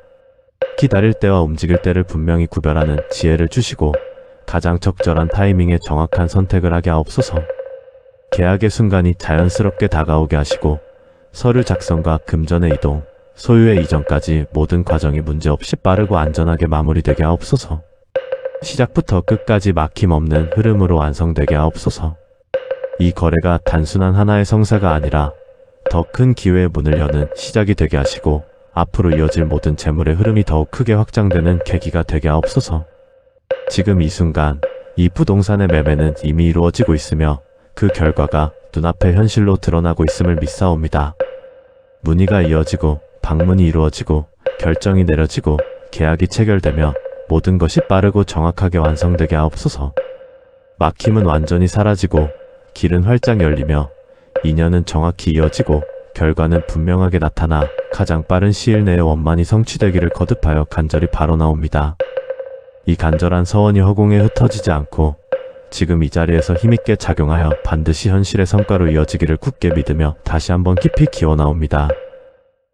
기다릴 때와 움직일 때를 분명히 구별하는 지혜를 주시고 가장 적절한 타이밍에 정확한 선택을 하게 하옵소서. 계약의 순간이 자연스럽게 다가오게 하시고 서류 작성과 금전의 이동, 소유의 이전까지 모든 과정이 문제없이 빠르고 안전하게 마무리되게 하옵소서. 시작부터 끝까지 막힘없는 흐름으로 완성되게 하옵소서. 이 거래가 단순한 하나의 성사가 아니라 더 큰 기회의 문을 여는 시작이 되게 하시고 앞으로 이어질 모든 재물의 흐름이 더욱 크게 확장되는 계기가 되게 하옵소서. 지금 이 순간 이 부동산의 매매는 이미 이루어지고 있으며 그 결과가 눈앞에 현실로 드러나고 있음을 믿사옵니다. 문의가 이어지고 방문이 이루어지고 결정이 내려지고 계약이 체결되며 모든 것이 빠르고 정확하게 완성되게 하옵소서. 막힘은 완전히 사라지고 길은 활짝 열리며 인연은 정확히 이어지고 결과는 분명하게 나타나 가장 빠른 시일 내에 원만히 성취되기를 거듭하여 간절히 바라옵나옵니다. 이 간절한 서원이 허공에 흩어지지 않고 지금 이 자리에서 힘있게 작용하여 반드시 현실의 성과로 이어지기를 굳게 믿으며 다시 한번 깊이 기원하옵니다.